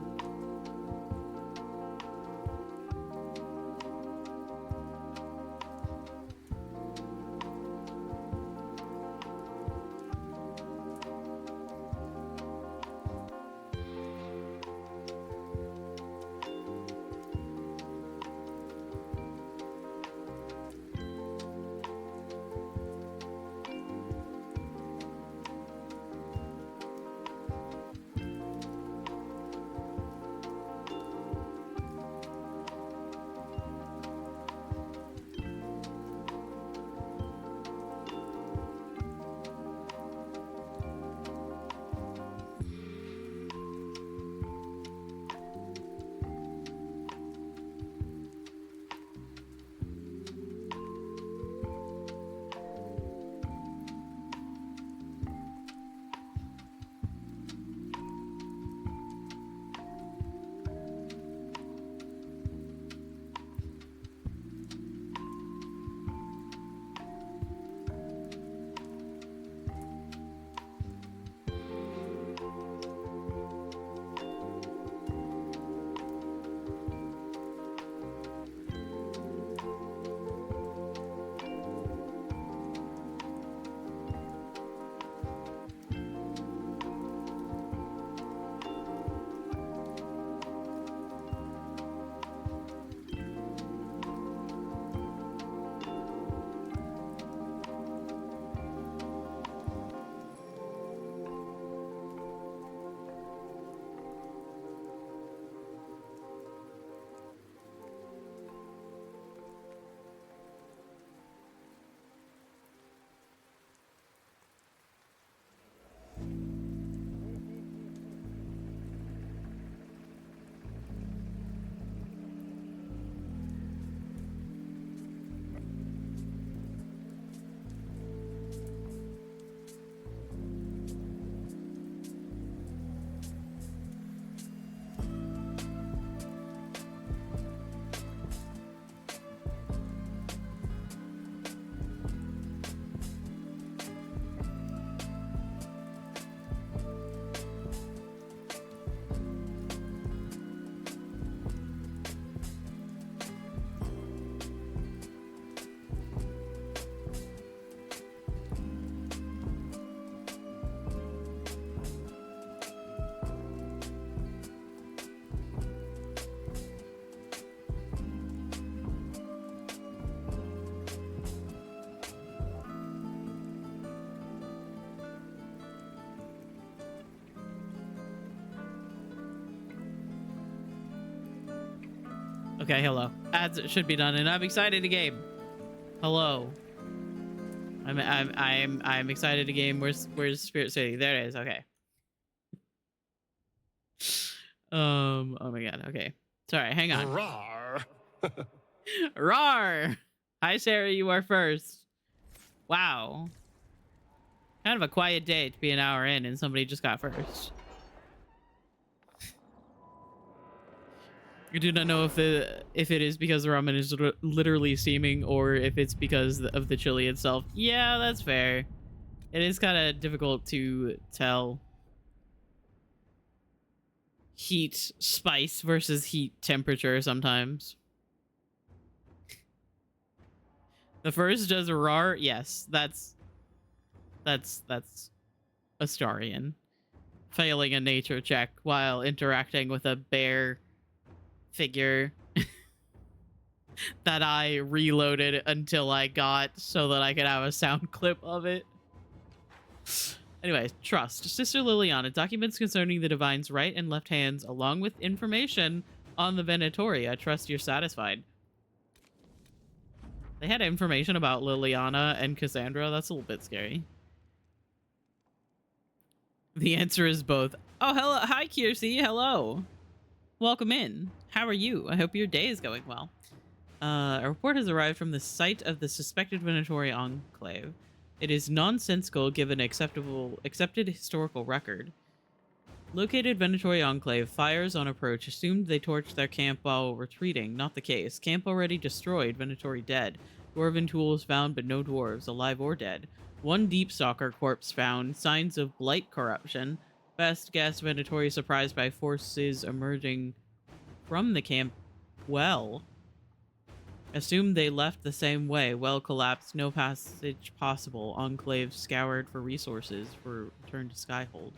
Okay, hello. Ads should be done, and I'm excited to game. Hello. I'm excited to game. Where's Spirit City? There it is. Okay. Oh my god. Okay. Sorry. Hang on. Rawr. Rar. Hi, Sarah. You are first. Wow. Kind of a quiet day to be an hour in and somebody just got first. I do not know if it is because the ramen is literally steaming or if it's because of the chili itself. Yeah, that's fair. It is kind of difficult to tell heat spice versus heat temperature sometimes. The first does a rar. Yes, that's Astarian failing a nature check while interacting with a bear figure that I reloaded until I got so that I could have a sound clip of it. Anyways, trust. Sister Liliana, documents concerning the Divine's right and left hands, along with information on the Venatori. I trust you're satisfied. They had information about Liliana and Cassandra. That's a little bit scary. The answer is both. Oh, hello. Hi, Kiersey. Hello. Welcome in. How are you? I hope your day is going well. A report has arrived from the site of the suspected Venatori enclave. It is nonsensical given accepted historical record. Located Venatori enclave, fires on approach, assumed they torched their camp while retreating. Not the case. Camp already destroyed, Venatori dead. Dwarven tools found, but no dwarves, alive or dead. One deep stalker corpse found, signs of blight corruption. Best guess, Venatori surprised by forces emerging from the camp. Well, assumed they left the same way. Well collapsed, no passage possible. Enclave scoured for resources for return to Skyhold.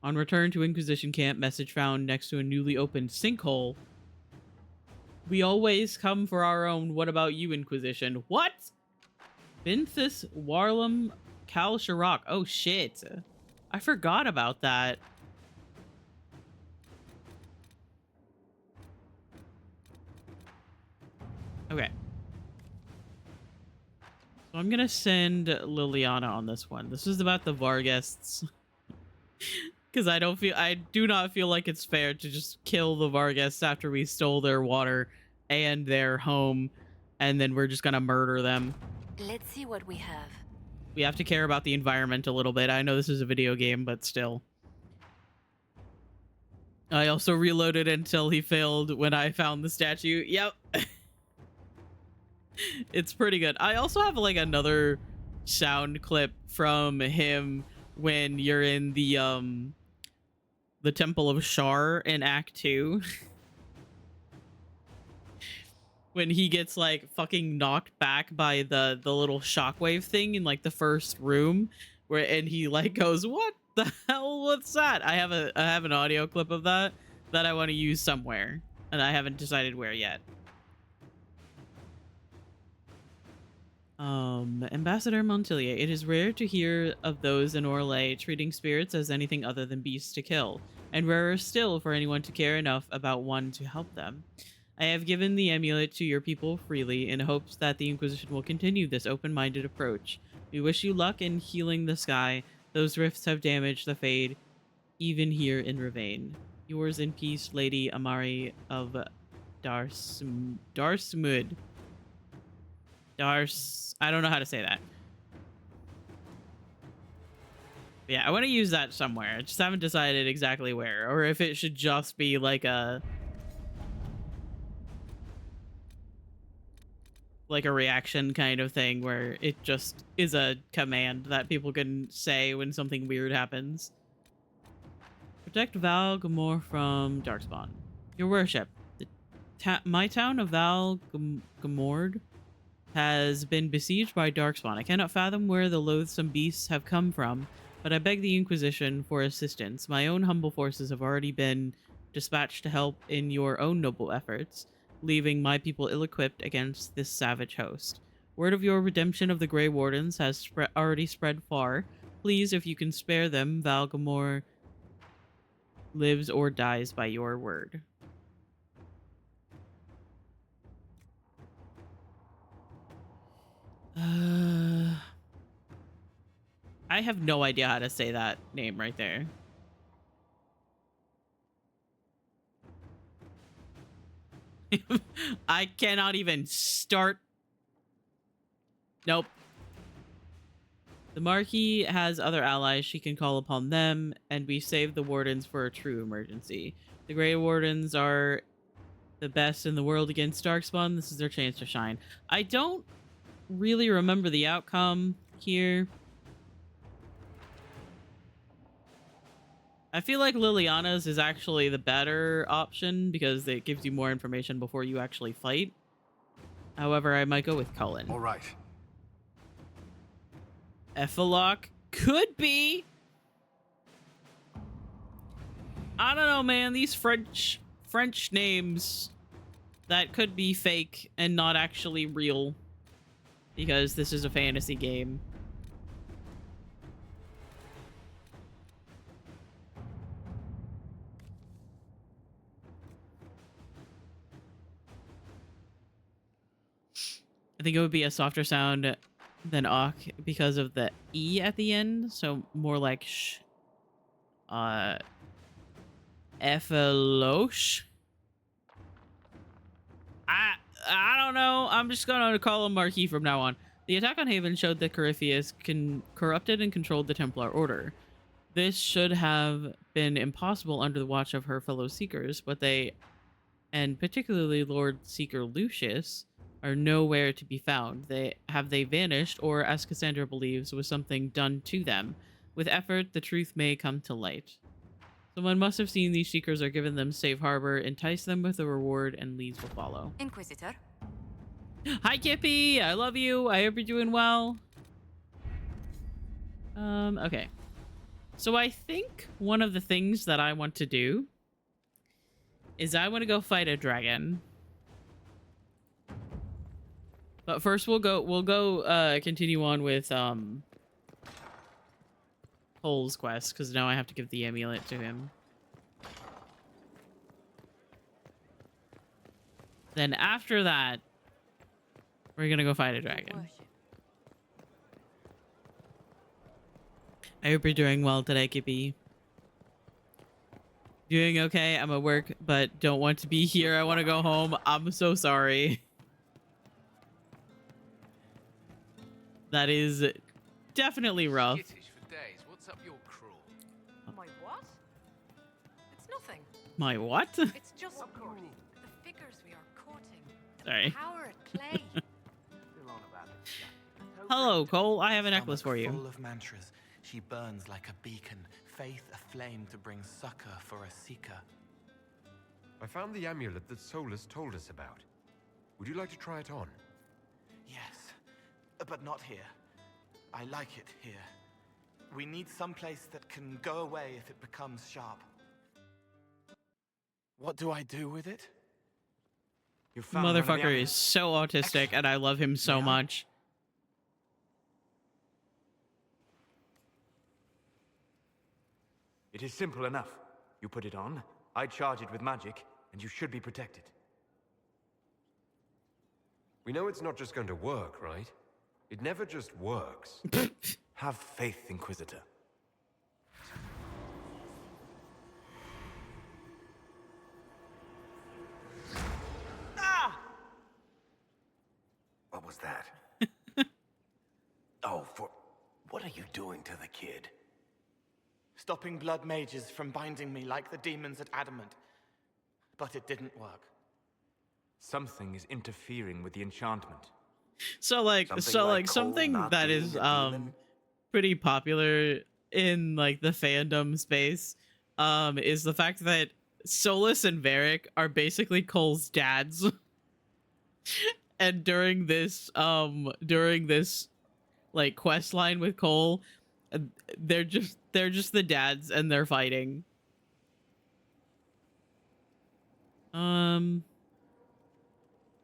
On return to Inquisition camp, message found next to a newly opened sinkhole. We always come for our own. What about you, Inquisition? What? Binthus Warlam Kal Shirak. Oh shit. I forgot about that. Okay. So I'm gonna send Liliana on this one. This is about the Varguests. Because I do not feel like it's fair to just kill the Varguests after we stole their water and their home, and then we're just gonna murder them. Let's see what we have. We have to care about the environment a little bit. I know this is a video game, but still. I also reloaded until he failed when I found the statue. Yep. It's pretty good. I also have like another sound clip from him when you're in the Temple of Shar in Act 2. When he gets like fucking knocked back by the little shockwave thing in like the first room, and he like goes, "What the hell? What's that?" I have an audio clip of that I want to use somewhere, and I haven't decided where yet. Ambassador Montilier, it is rare to hear of those in Orlais treating spirits as anything other than beasts to kill, and rarer still for anyone to care enough about one to help them. I have given the amulet to your people freely in hopes that the Inquisition will continue this open-minded approach. We wish you luck in healing the sky. Those rifts have damaged the Fade, even here in Ravane. Yours in peace, Lady Amari of Darsmud. I don't know how to say that. But yeah, I want to use that somewhere. I just haven't decided exactly where, or if it should just be like a reaction kind of thing where it just is a command that people can say when something weird happens. Protect Val Gamor from Darkspawn. Your worship, my town of Val Gamord has been besieged by Darkspawn. I cannot fathom where the loathsome beasts have come from, but I beg the Inquisition for assistance. My own humble forces have already been dispatched to help in your own noble efforts, leaving my people ill-equipped against this savage host. Word of your redemption of the Grey Wardens has already spread far. Please, if you can spare them, Val Gamor lives or dies by your word. I have no idea how to say that name right there. I cannot even start. Nope. The Marquis has other allies. She can call upon them, and we save the Wardens for a true emergency. The Grey Wardens are the best in the world against Darkspawn. This is their chance to shine. I don't really remember the outcome here. I feel like Liliana's is actually the better option because it gives you more information before you actually fight. However, I might go with Cullen. All right. Ephiloc could be. I don't know, man. These French names that could be fake and not actually real because this is a fantasy game. I think it would be a softer sound than Ock because of the E at the end, so more like sh. Ephiloche. I don't know. I'm just gonna call him Marquis from now on. The attack on Haven showed that Corypheus corrupted and controlled the Templar Order. This should have been impossible under the watch of her fellow Seekers, but they, and particularly Lord Seeker Lucius, are nowhere to be found. They vanished, or as Cassandra believes, was something done to them. With effort, the truth may come to light. Someone must have seen these Seekers or given them safe harbor, entice them with a reward, and leads will follow. Inquisitor. Hi, Kippy! I love you. I hope you're doing well. Okay. So I think one of the things that I want to do is I want to go fight a dragon. But first we'll go continue on with Cole's quest, because now I have to give the amulet to him. Then after that, we're gonna go fight a dragon. I hope you're doing well today, Kippy. Doing okay. I'm at work, but don't want to be here. I want to go home. I'm so sorry. That is definitely rough. Skittish for days. What's up your crawl? My what? It's nothing. My what? It's just the figures we are courting. Sorry. Power at play. Hello, Cole. I have a necklace for you. Full of mantras, she burns like a beacon, faith aflame to bring succor for a seeker. I found the amulet that Solus told us about. Would you like to try it on? Yes, but not here. I like it here. We need some place that can go away if it becomes sharp. What do I do with it? You found one of the Motherfucker is amulets. so autistic, and I love him so Yeah. much. It is simple enough. You put it on, I charge it with magic, and you should be protected. We know it's not just going to work, right? It never just works. Have faith, Inquisitor. What was that? What are you doing to the kid? Stopping blood mages from binding me like the demons at Adamant. But it didn't work. Something is interfering with the enchantment. So like Something something Cole not that being is a demon? pretty popular in like the fandom space is the fact that Solus and Varric are basically Cole's dads. And during this like quest line with Cole, they're just the dads and they're fighting.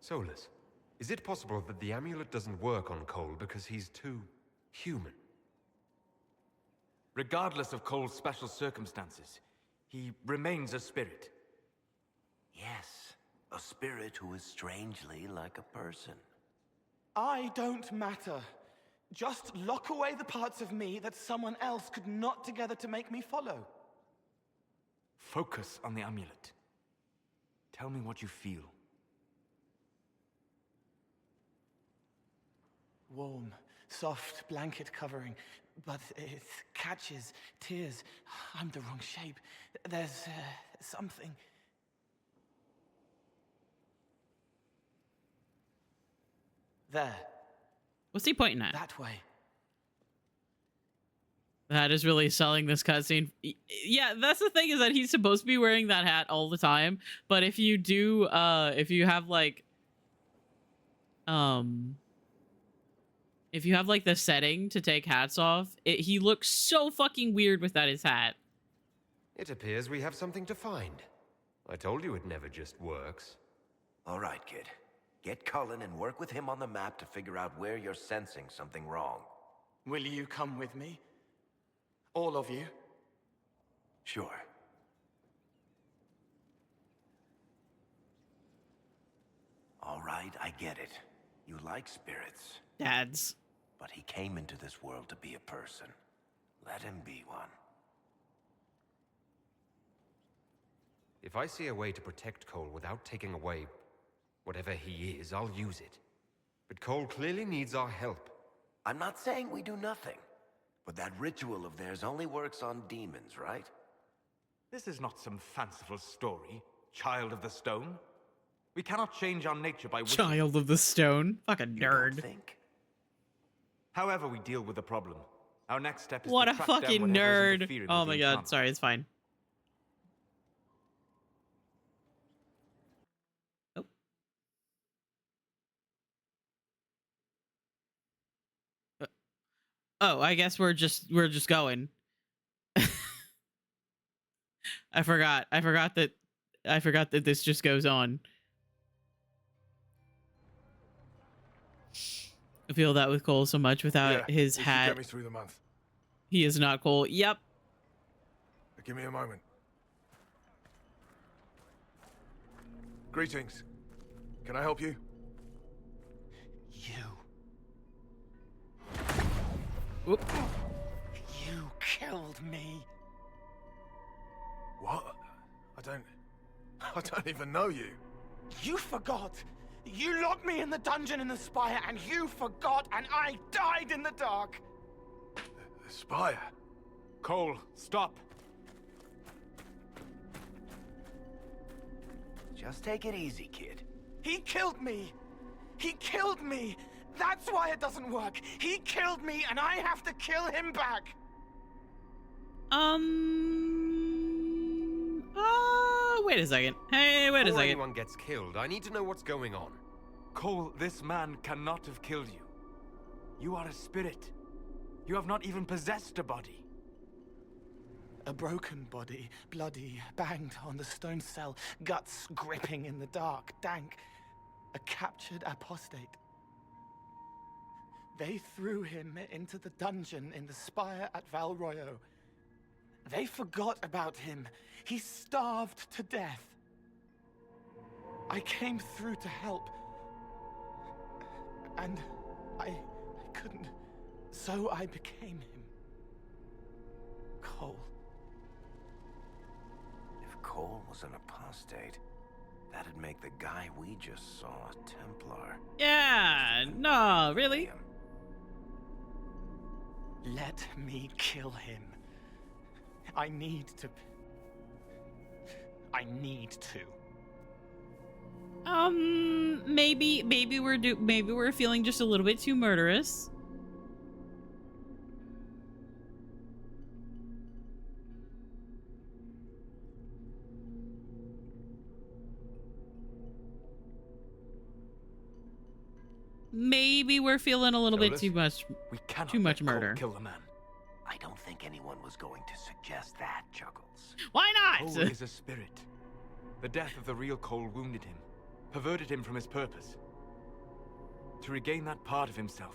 Solus, is it possible that the amulet doesn't work on Cole because he's too human? Regardless of Cole's special circumstances, he remains a spirit. Yes, a spirit who is strangely like a person. I don't matter. Just lock away the parts of me that someone else could knot together to make me follow. Focus on the amulet. Tell me what you feel. warm, soft blanket covering, but it catches tears. I'm the wrong shape. There's something. There, What's he pointing at? that way. That is really selling this cutscene. Yeah, that's the thing, is that he's supposed to be wearing that hat all the time. But if you do, if you have like the setting to take hats off, he looks so fucking weird without his hat. It appears we have something to find. I told you it never just works. All right, kid. Get Cullen and work with him on the map to figure out where you're sensing something wrong. Will you come with me? All of you? Sure. All right, I get it. You like spirits. Dads. But he came into this world to be a person. Let him be one. If I see a way to protect Cole without taking away whatever he is, I'll use it. But Cole clearly needs our help. I'm not saying we do nothing. But that ritual of theirs only works on demons, right? This is not some fanciful story, child of the stone. We cannot change our nature by wishing. Child of the stone. Fucking You don't nerd. think? However we deal with the problem, our next step is What to a track down fucking whatever is nerd. interfering Oh with my the god, enchantment. sorry, it's fine. Oh, I guess we're just going. I forgot that this just goes on. I feel that with Cole so much without his this should hat. Get me through the month. He is not Cole. Yep. Give me a moment. Greetings. Can I help you? You. Whoop. You killed me. What? I don't even know you. You forgot. You locked me in the dungeon in the spire, and you forgot, and I died in the dark. The spire. Cole, stop. Just take it easy, kid. He killed me. He killed me. That's why it doesn't work. He killed me, and I have to kill him back. Wait a second. Hey, wait a Before second. anyone gets killed, I need to know what's going on. Cole, this man cannot have killed you. You are a spirit. You have not even possessed a body. A broken body, bloody, banged on the stone cell, guts gripping in the dark, dank. A captured apostate. They threw him into the dungeon in the spire at Val Royo. They forgot about him. He starved to death. I came through to help. And I couldn't. So I became him. Cole. If Cole was an apostate, that'd make the guy we just saw a Templar. Yeah, no, really? Let me kill him. I need to. Maybe we're feeling just a little bit too murderous. Maybe we're feeling a little bit too much. We cannot Too much let Cole murder. kill the man. I don't think anyone was going to suggest that, Chuckles. Why not? Cole is a spirit. The death of the real Cole wounded him, perverted him from his purpose. To regain that part of himself,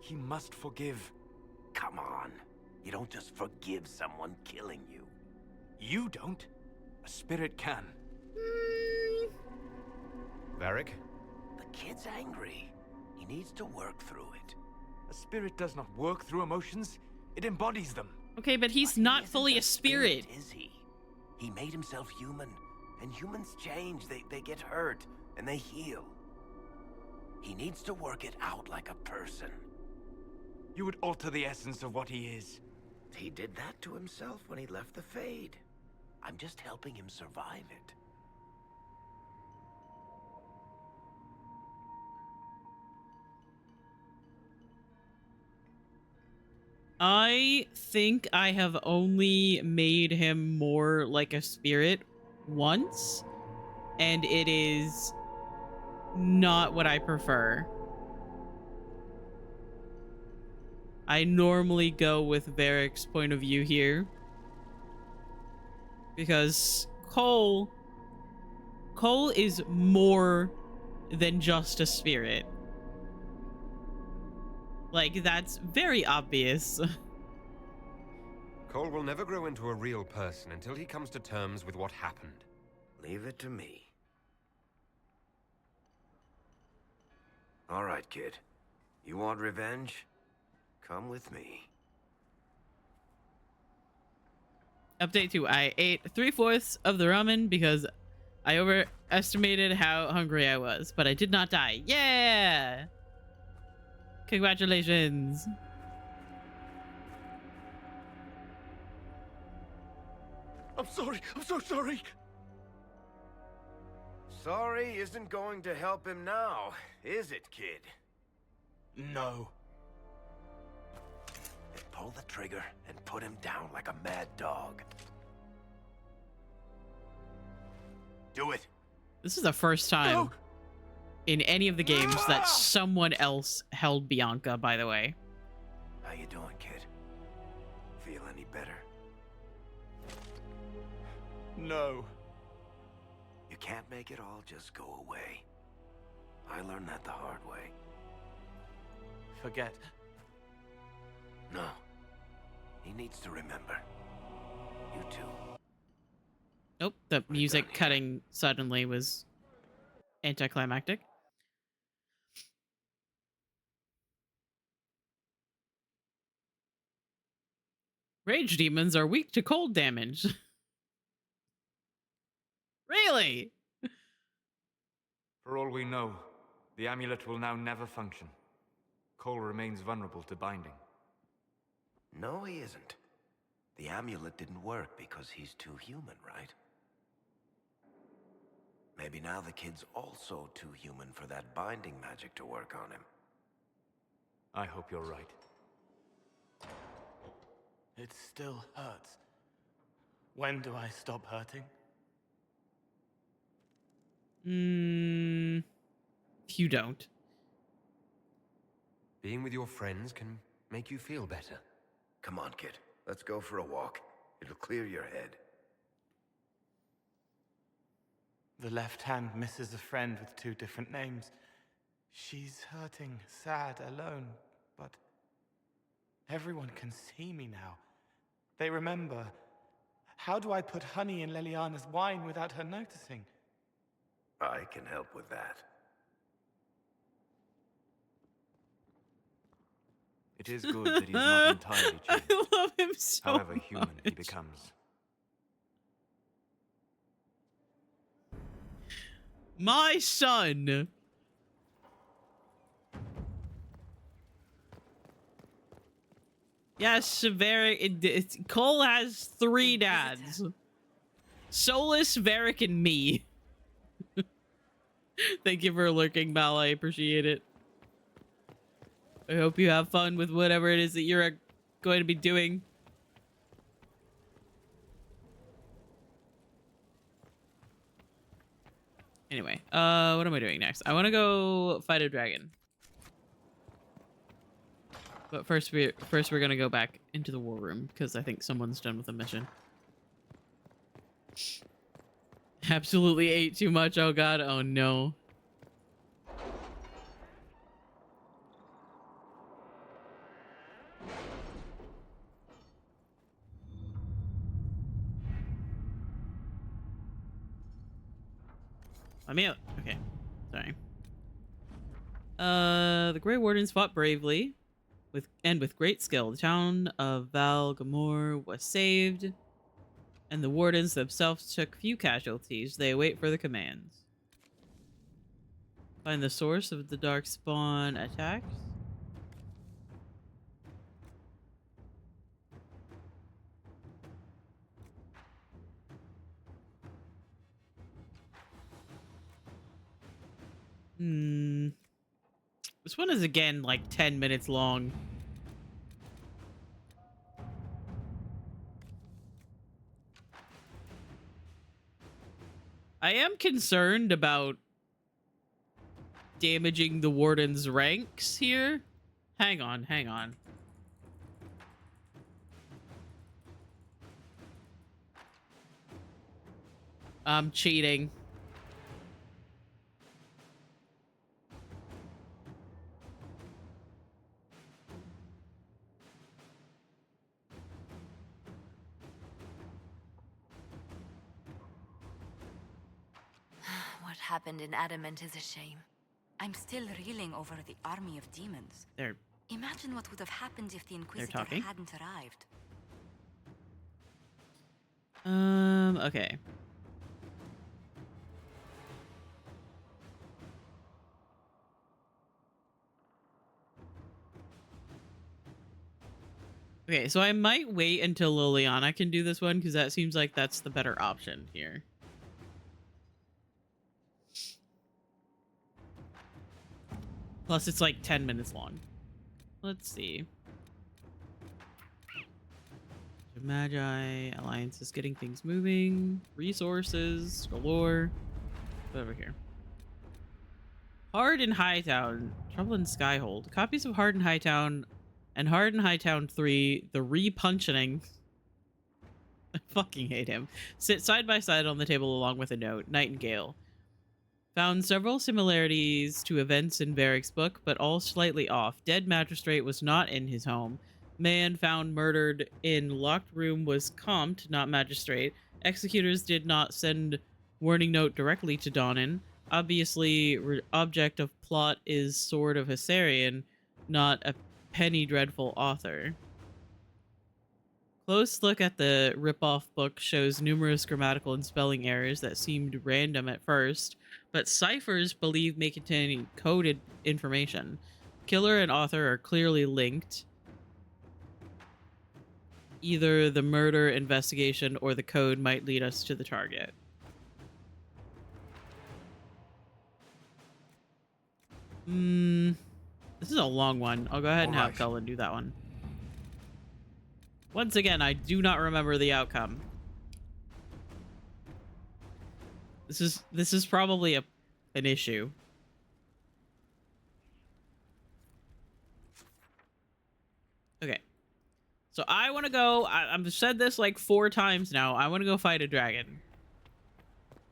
he must forgive. Come on. You don't just forgive someone killing you. You don't. A spirit can. Varric? The kid's angry. He needs to work through it. A spirit does not work through emotions. It embodies them. Okay, but he's But he not isn't fully a spirit. Is he? He made himself human. And humans change. They get hurt. And they heal. He needs to work it out like a person. You would alter the essence of what he is. He did that to himself when he left the Fade. I'm just helping him survive it. I think I have only made him more like a spirit once, and it is not what I prefer. I normally go with Varric's point of view here, because Cole is more than just a spirit. Like, that's very obvious. Cole will never grow into a real person until he comes to terms with what happened. Leave it to me. All right, kid. You want revenge? Come with me. Update 2. I ate 3/4 of the ramen because I overestimated how hungry I was, but I did not die. Yeah! Congratulations. I'm sorry. I'm so sorry. Sorry isn't going to help him now, is it, kid? No. Then pull the trigger and put him down like a mad dog. Do it. This is the first time No. in any of the games that someone else held Bianca, by the way. How you doing, kid? Feel any better? No. You can't make it all just go away. I learned that the hard way. Forget. No. He needs to remember. You too. Nope, the music done here. cutting suddenly was anticlimactic. Rage demons are weak to cold damage. Really? For all we know, the amulet will now never function. Cole remains vulnerable to binding. No, he isn't. The amulet didn't work because he's too human, right? Maybe now the kid's also too human for that binding magic to work on him. I hope you're right. It still hurts. When do I stop hurting? You don't. Being with your friends can make you feel better. Come on, kid. Let's go for a walk. It'll clear your head. The left hand misses a friend with 2 different names. She's hurting, sad, alone, but everyone can see me now. They remember. How do I put honey in Leliana's wine without her noticing? I can help with that. It is good that he's not entirely changed, I love him so however human he much. becomes. My son. Yes, Varric. Cole has 3 dads. Solus, Varric, and me. Thank you for lurking, Mal. I appreciate it. I hope you have fun with whatever it is that you're going to be doing. Anyway, what am I doing next? I want to go fight a dragon. But first we're gonna go back into the war room because I think someone's done with the mission. Absolutely ate too much. Oh god. Oh no. Let me out. Okay. Sorry. The Grey Wardens fought bravely with great skill. The town of Val Gamor was saved, and the Wardens themselves took few casualties. They await further commands. Find the source of the Dark Spawn attacks. Hmm. This one is again like 10 minutes long. I am concerned about damaging the warden's ranks here. Hang on, hang on. I'm cheating. What happened in Adamant is a shame. I'm still reeling over the army of demons. They're Imagine what would have happened if the Inquisitor talking? hadn't arrived. Okay. Okay, so I might wait until Liliana can do this one because that seems like that's the better option here. Plus, it's like 10 minutes long. Let's see. Magi, Alliance is getting things moving. Resources, galore. Over here. Hard in Hightown. Trouble in Skyhold. Copies of Hard in Hightown and Hard in Hightown 3, the repuncheoning. I fucking hate him. Sit side by side on the table along with a note. Nightingale. Found several similarities to events in Varric's book, but all slightly off. Dead magistrate was not in his home. Man found murdered in locked room was comped, not magistrate. Executors did not send warning note directly to Donnan. Obviously, object of plot is Sword of Hessarian, not a penny dreadful author. Close look at the ripoff book shows numerous grammatical and spelling errors that seemed random at first, but ciphers believed may contain coded information. Killer and author are clearly linked. Either the murder investigation or the code might lead us to the target. This is a long one. I'll go ahead and have Cullen do that one. Once again, I do not remember the outcome. This is probably an issue. Okay. So I want to go, I've said this like 4 times now. I want to go fight a dragon.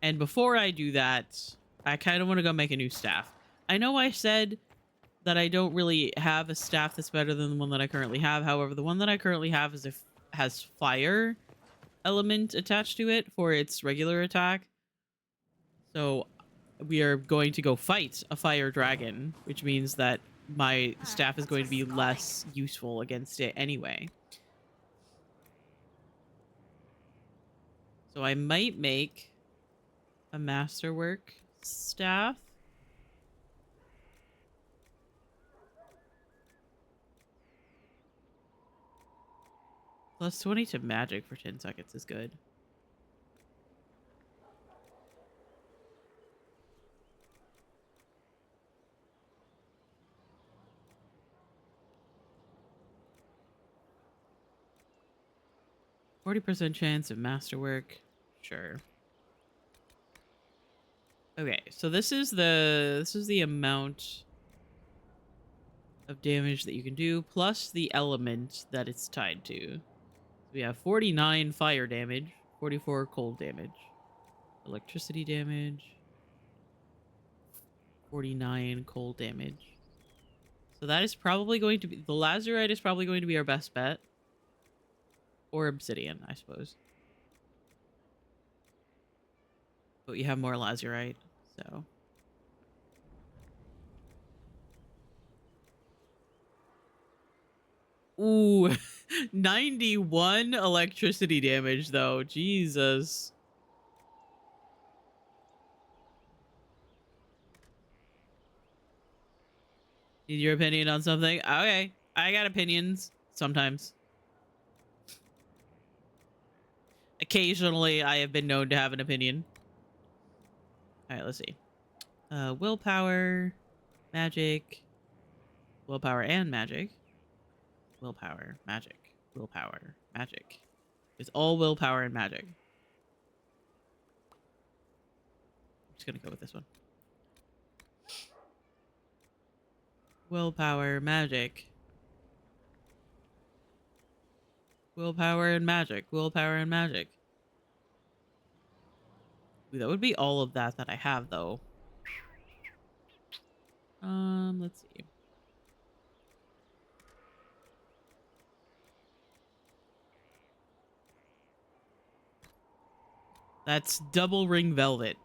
And before I do that, I kind of want to go make a new staff. I know I said that I don't really have a staff that's better than the one that I currently have. However, the one that I currently have has fire element attached to it for its regular attack. So we are going to go fight a fire dragon, which means that my staff is going to be less useful against it anyway. So I might make a masterwork staff. Plus 20 to magic for 10 seconds is good. %40 chance of masterwork. Sure. Okay, so this is the amount of damage that you can do plus the element that it's tied to. We have 49 fire damage, 44 cold damage, electricity damage, 49 cold damage. So that is probably going to be, the lazurite is probably going to be our best bet. Or obsidian, I suppose. But you have more lazurite, so. Ooh, 91 electricity damage, though. Jesus. Need your opinion on something? Okay, I got opinions sometimes. Occasionally, I have been known to have an opinion. All right, let's see. Willpower, magic, willpower and magic. Willpower, magic, willpower, magic. It's all willpower and magic. I'm just gonna go with this one. Willpower, magic. Willpower and magic. Willpower and magic. Ooh, that would be all of that I have, though. Let's see. That's double ring velvet.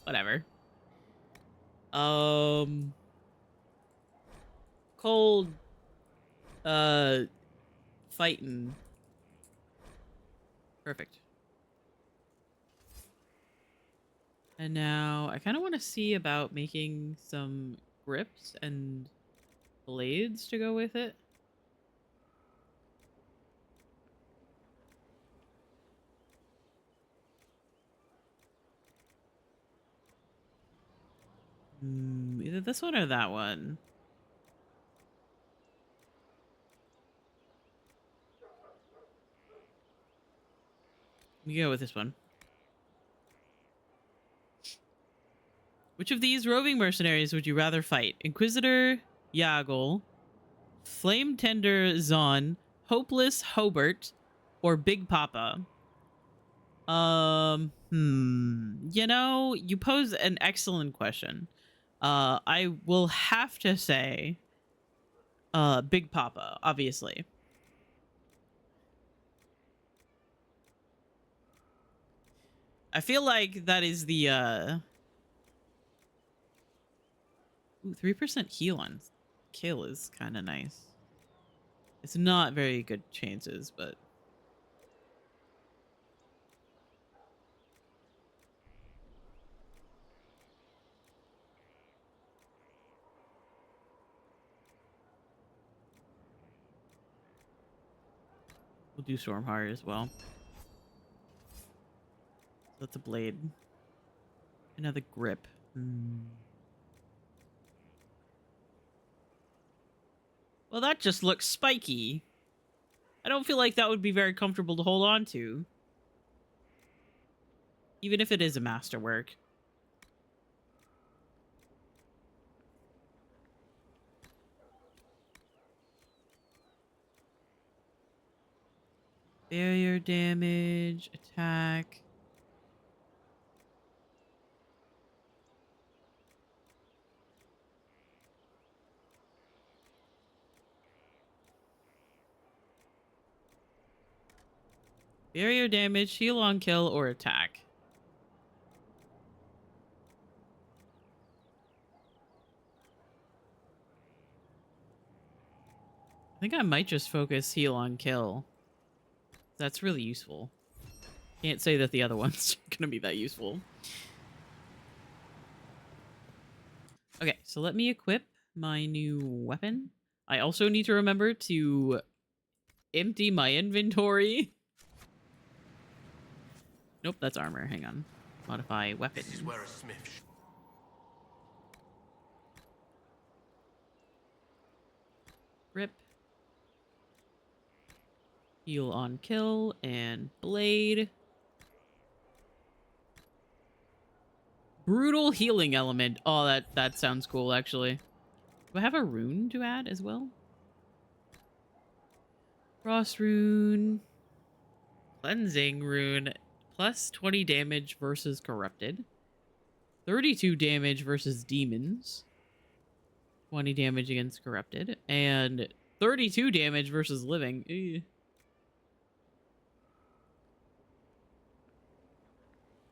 Whatever. Cold. Fighting. Perfect. And now I kind of want to see about making some grips and blades to go with it. Either this one or that one. We go with this one. Which of these roving mercenaries would you rather fight? Inquisitor Yagle, Flame Tender Zon, Hopeless Hobart, or Big Papa? You know, you pose an excellent question. I will have to say, Big Papa, obviously. I feel like that is the, Ooh, 3% heal on kill is kind of nice. It's not very good chances, but... We'll do Stormheart as well. So that's a blade. Another grip. Well, that just looks spiky. I don't feel like that would be very comfortable to hold on to. Even if it is a masterwork. Barrier damage, attack. Barrier damage, heal on kill, or attack. I think I might just focus heal on kill. That's really useful. Can't say that the other ones are gonna be that useful. Okay, so let me equip my new weapon. I also need to remember to empty my inventory. Nope, that's armor. Hang on. Modify weapon. This is where a smith. Grip. Heal on kill and blade. Brutal healing element. Oh, that sounds cool, actually. Do I have a rune to add as well? Frost rune. Cleansing rune. Plus 20 damage versus corrupted. 32 damage versus demons. 20 damage against corrupted. And 32 damage versus living. Ew.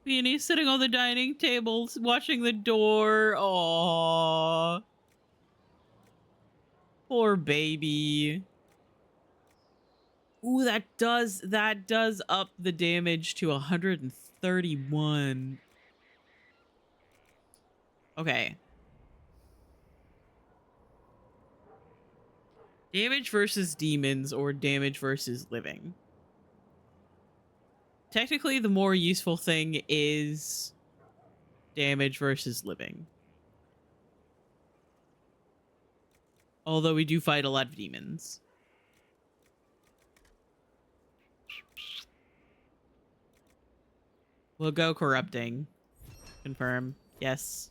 Beanie's sitting on the dining table, watching the door. Aww. Poor baby. Ooh, that does up the damage to 131. Okay. Damage versus demons or damage versus living. Technically, the more useful thing is damage versus living. Although we do fight a lot of demons. We'll go corrupting. Confirm. Yes.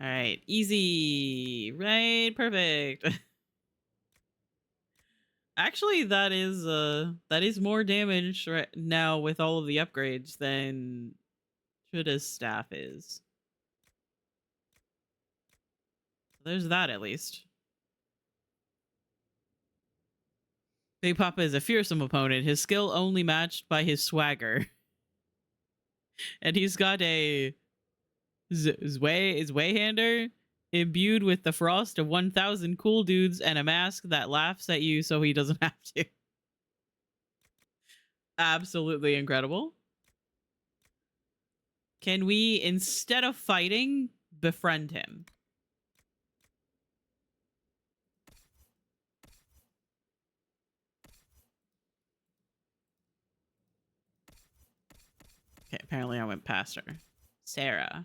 All right. Easy. Right. Perfect. Actually, that is more damage right now with all of the upgrades than Truda's staff is. There's that at least. Big Papa is a fearsome opponent. His skill only matched by his swagger. And he's got a Zweihander imbued with the frost of 1,000 cool dudes and a mask that laughs at you so he doesn't have to. Absolutely incredible. Can we, instead of fighting, befriend him? Okay, apparently I went past her. Sarah.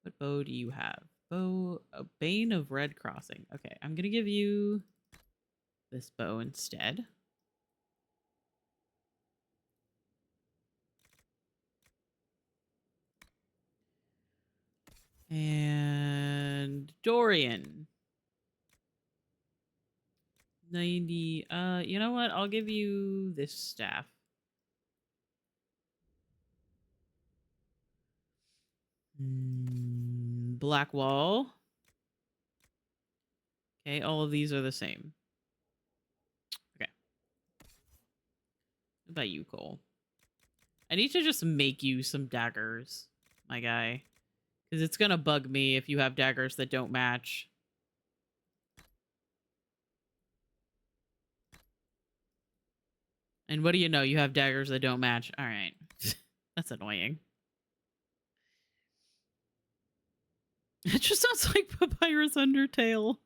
What bow do you have? Bow, a Bane of Red Crossing. Okay, I'm gonna give you this bow instead. And Dorian. 90. You know what? I'll give you this staff. Black Wall. Okay, all of these are the same. Okay. What about you, Cole? I need to just make you some daggers, my guy. Because it's gonna bug me if you have daggers that don't match. And what do you know? You have daggers that don't match. Alright. That's annoying. It just sounds like Papyrus Undertale.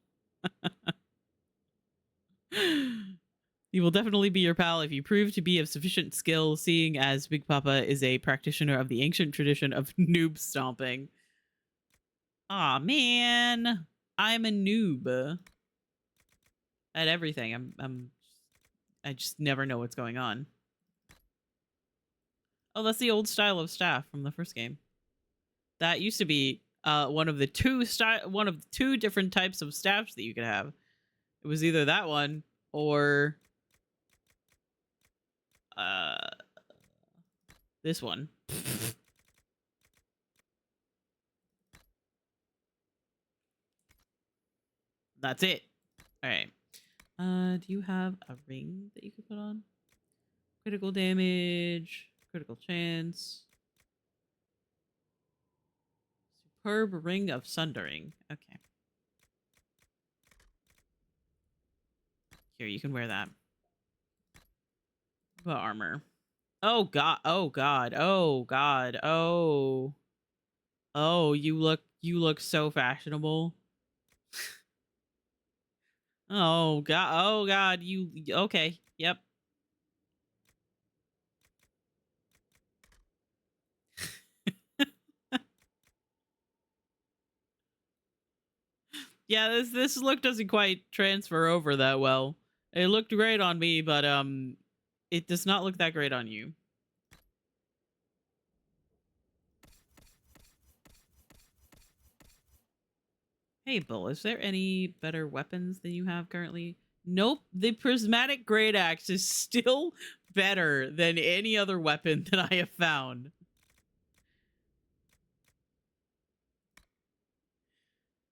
He will definitely be your pal if you prove to be of sufficient skill, seeing as Big Papa is a practitioner of the ancient tradition of noob stomping. Aw, man. I'm a noob at everything. I just never know what's going on. Oh, that's the old style of staff from the first game. That used to be one of the two different types of staffs that you could have. It was either that one or this one. That's it. All right. Do you have a ring that you could put on? Critical damage, critical chance. Superb Ring of Sundering. Okay. Here, you can wear that. What about armor? Oh god. Oh god. Oh god. Oh. Oh, you look so fashionable. Oh god. Oh god, you okay. Yep. Yeah, this look doesn't quite transfer over that well. It looked great on me, but it does not look that great on you. Hey, Bull, is there any better weapons than you have currently? Nope. The prismatic great axe is still better than any other weapon that I have found.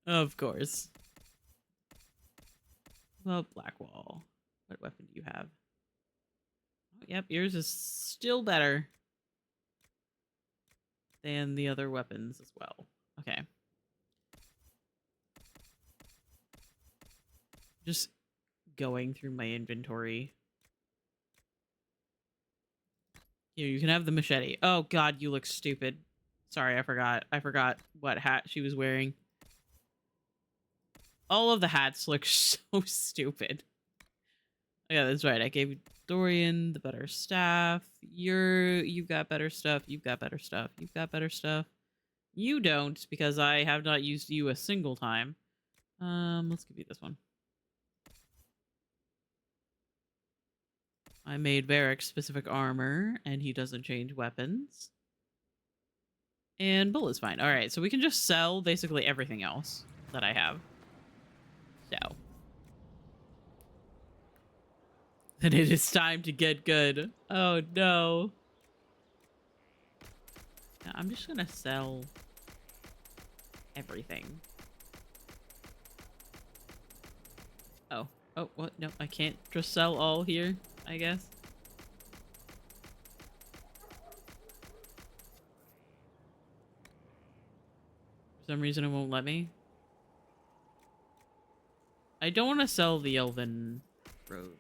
Of course. Well, Blackwall. What weapon do you have? Oh, yep, yours is still better than the other weapons as well. Okay. Just going through my inventory. Here, you can have the machete. Oh god, you look stupid. Sorry, I forgot. I forgot what hat she was wearing. All of the hats look so stupid. Yeah, that's right. I gave Dorian, the better staff. You've got better stuff. You've got better stuff. You've got better stuff. You don't, because I have not used you a single time. Let's give you this one. I made Varric specific armor, and he doesn't change weapons. And Bull is fine. All right, so we can just sell basically everything else that I have. So. Then it is time to get good. Oh, no. Now, I'm just gonna sell everything. Oh. Oh, what? No, I can't just sell all here, I guess. For some reason it won't let me. I don't want to sell the elven robes.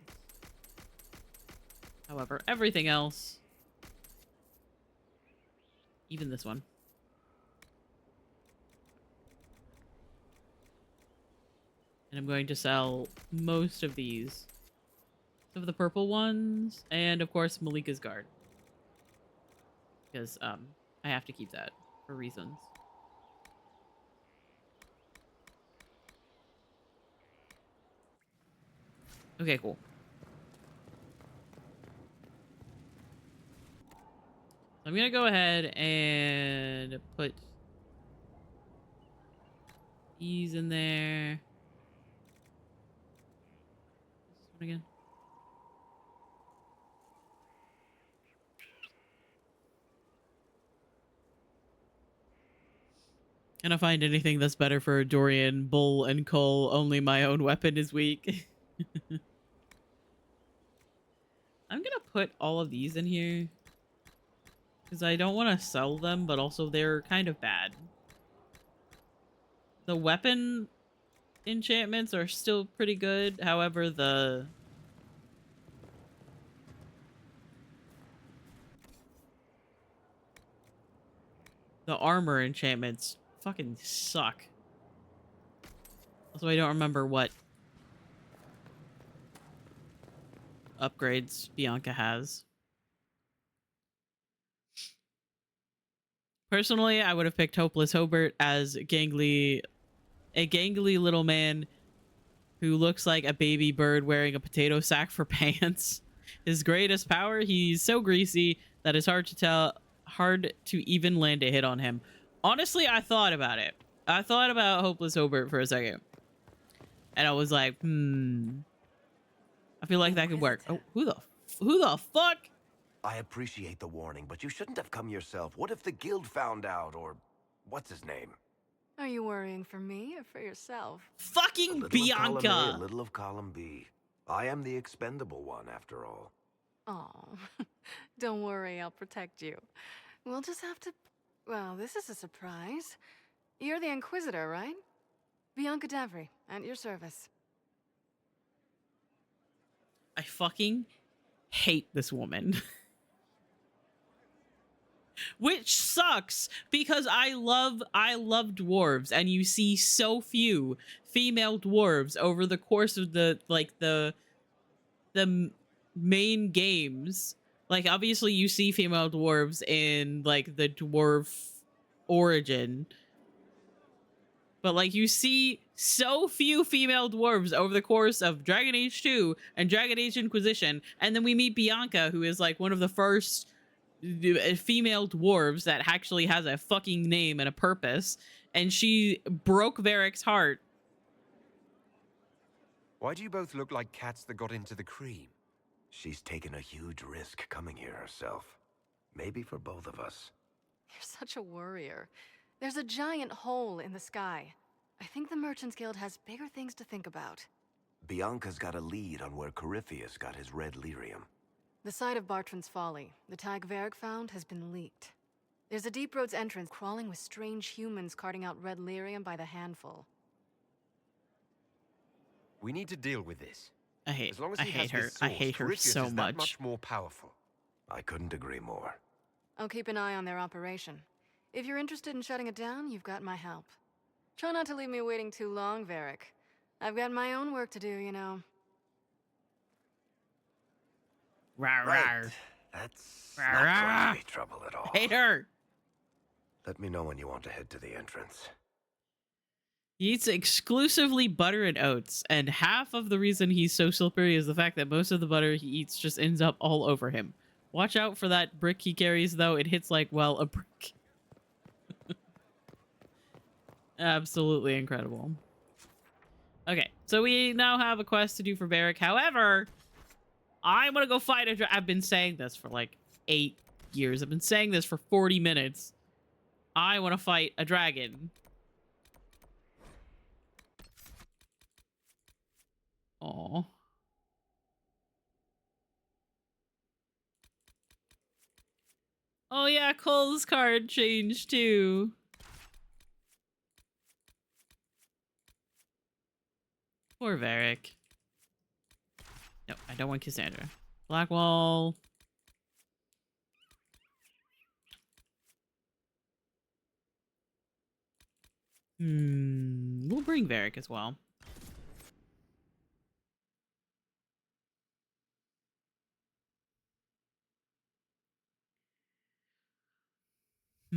However, everything else, even this one. And I'm going to sell most of these. Some of the purple ones, and of course Malika's guard. Because I have to keep that for reasons. Okay, cool. I'm gonna go ahead and put these in there. This one again. Can I find anything that's better for Dorian, Bull, and Cole? Only my own weapon is weak. I'm gonna put all of these in here. Because I don't want to sell them, but also they're kind of bad. The weapon enchantments are still pretty good. However, the armor enchantments fucking suck. Also, I don't remember what upgrades Bianca has. Personally, I would have picked Hopeless Hobart as a gangly little man who looks like a baby bird wearing a potato sack for pants. His greatest power, he's so greasy that it's hard to even land a hit on him. Honestly, I thought about it. I thought about Hopeless Hobart for a second. And I was like, I feel like that could work. Oh, who the fuck? I appreciate the warning, but you shouldn't have come yourself. What if the guild found out, or what's his name? Are you worrying for me or for yourself? Fucking Bianca! A little of column B. I am the expendable one, after all. Oh, don't worry, I'll protect you. We'll just have to... Well, this is a surprise. You're the Inquisitor, right? Bianca Davry, at your service. I fucking hate this woman. Which sucks because I love dwarves, and you see so few female dwarves over the course of the main games. Like, obviously you see female dwarves in like the dwarf origin, but like you see so few female dwarves over the course of Dragon Age 2 and Dragon Age Inquisition, and then we meet Bianca, who is like one of the first female dwarves that actually has a fucking name and a purpose, and she broke Varric's heart. Why do you both look like cats that got into the cream? She's taken a huge risk coming here herself. Maybe for both of us. You're such a worrier. There's a giant hole in the sky. I think the Merchants Guild has bigger things to think about. Bianca's got a lead on where Corypheus got his red lyrium. The site of Bartran's Folly, the tag Varric found, has been leaked. There's a deep roads entrance crawling with strange humans carting out red lyrium by the handful. We need to deal with this. I hate As long as her. he has this I source, hate her Corypheus so is that much. much more powerful. I couldn't agree more. I'll keep an eye on their operation. If you're interested in shutting it down, you've got my help. Try not to leave me waiting too long, Varric. I've got my own work to do, you know. Rawr, Right. rawr. That's Rawr, not rawr. going to be trouble at all. Hater! Let me know when you want to head to the entrance. He eats exclusively butter and oats, and half of the reason he's so slippery is the fact that most of the butter he eats just ends up all over him. Watch out for that brick he carries, though. It hits like, well, a brick. Absolutely incredible. Okay, so we now have a quest to do for Varric. However, I want to go fight a I've been saying this for like 8 years. I've been saying this for 40 minutes. I want to fight a dragon. Oh. Oh yeah, Cole's card changed too. Poor Varric. No, I don't want Cassandra. Blackwall. We'll bring Varric as well. I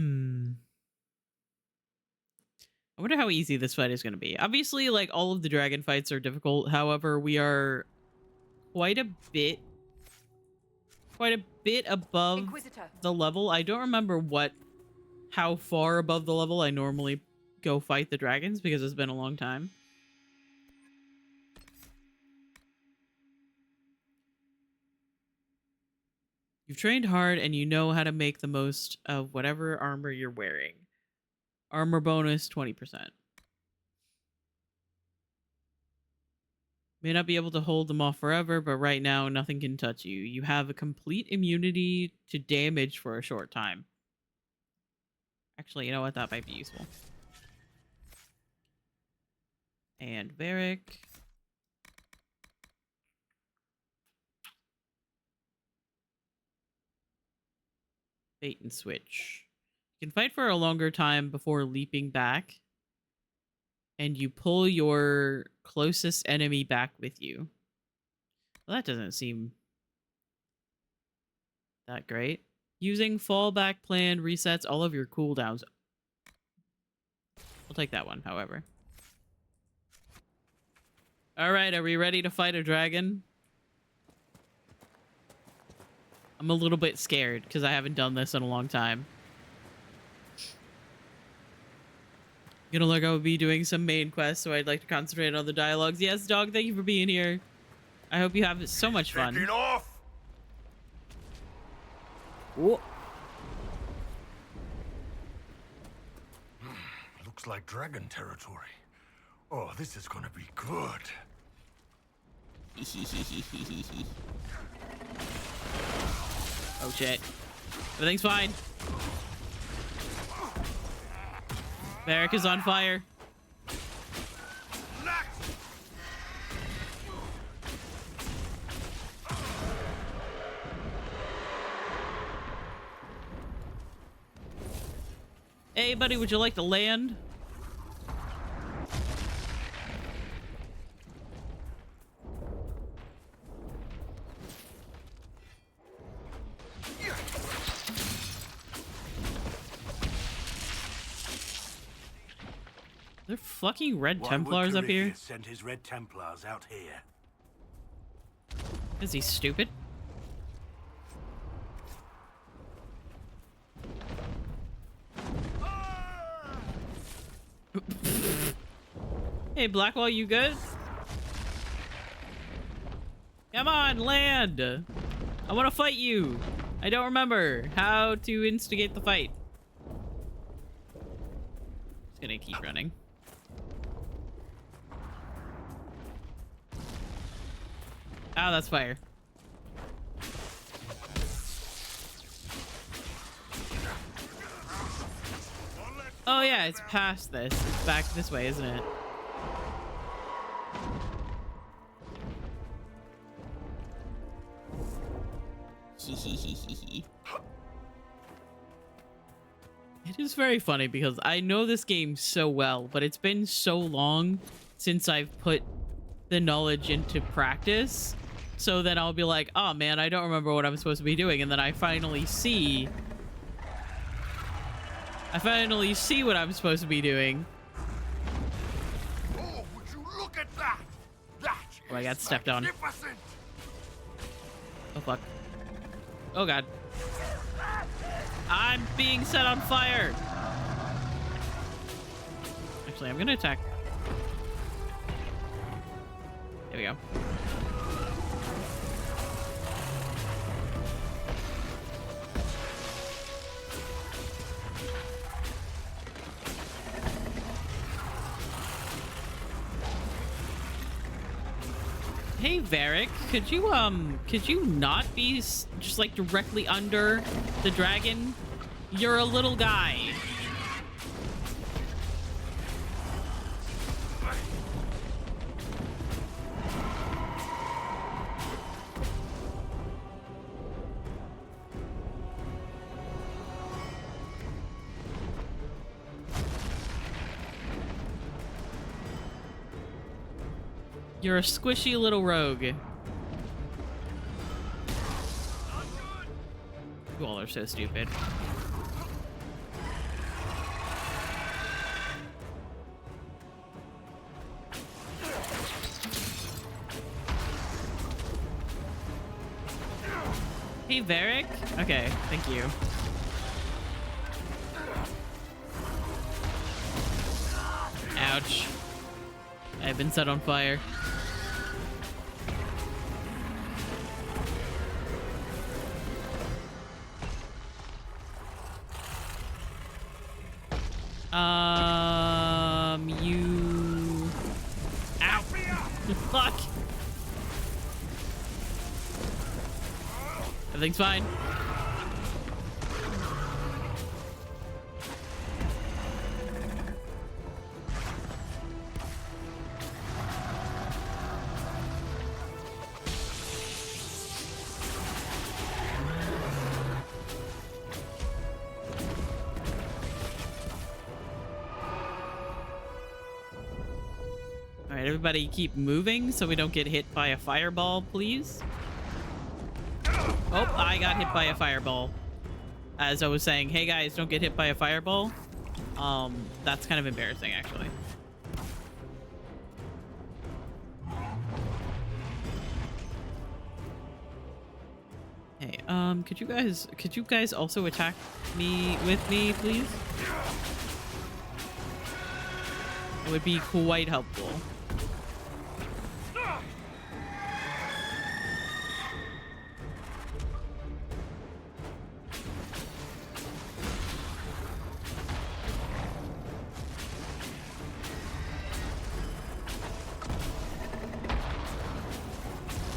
wonder how easy this fight is going to be. Obviously, like, all of the dragon fights are difficult. However, we are quite a bit above Inquisitor. the level. I don't remember how far above the level I normally go fight the dragons because it's been a long time. You've trained hard and you know how to make the most of whatever armor you're wearing. Armor bonus 20%. May not be able to hold them off forever, but right now nothing can touch you. You have a complete immunity to damage for a short time. Actually, you know what? That might be useful. And Varric. Bait and switch. You can fight for a longer time before leaping back. And you pull your closest enemy back with you. Well, that doesn't seem that great. Using fallback plan resets all of your cooldowns. I'll take that one, however. Alright, are we ready to fight a dragon? I'm a little bit scared because I haven't done this in a long time. Gonna look, I will be doing some main quests, so I'd like to concentrate on the dialogues. Yes, dog, thank you for being here. I hope you have so much fun. Taking off. Whoa. Looks like dragon territory. Oh, this is gonna be good. Oh shit. Everything's fine. Varric is on fire. Hey buddy, would you like to land? They're fucking red Templars up here. Send his red Templars out here. Is he stupid? Hey Blackwall, you good? Come on, land! I want to fight you. I don't remember how to instigate the fight. Just gonna keep running. Oh, that's fire. Oh yeah, it's past this. It's back this way, isn't it? It is very funny because I know this game so well, but it's been so long since I've put the knowledge into practice. So then I'll be like, oh man, I don't remember what I'm supposed to be doing. And then I finally see what I'm supposed to be doing. Oh, would you look at that? That Oh, I got is stepped on. magnificent. Oh fuck. Oh god. I'm being set on fire. Actually, I'm gonna attack. There we go. Hey Varric, could you not be just like directly under the dragon? You're a little guy. You're a squishy little rogue. You all are so stupid. Hey, Varric? Okay, thank you. Ouch. I've been set on fire. You... Ow! Fuck! Everything's fine. Alright, everybody keep moving so we don't get hit by a fireball, please. Oh, I got hit by a fireball. As I was saying, hey guys, don't get hit by a fireball. That's kind of embarrassing, actually. Hey, could you guys also attack me with me, please? It would be quite helpful.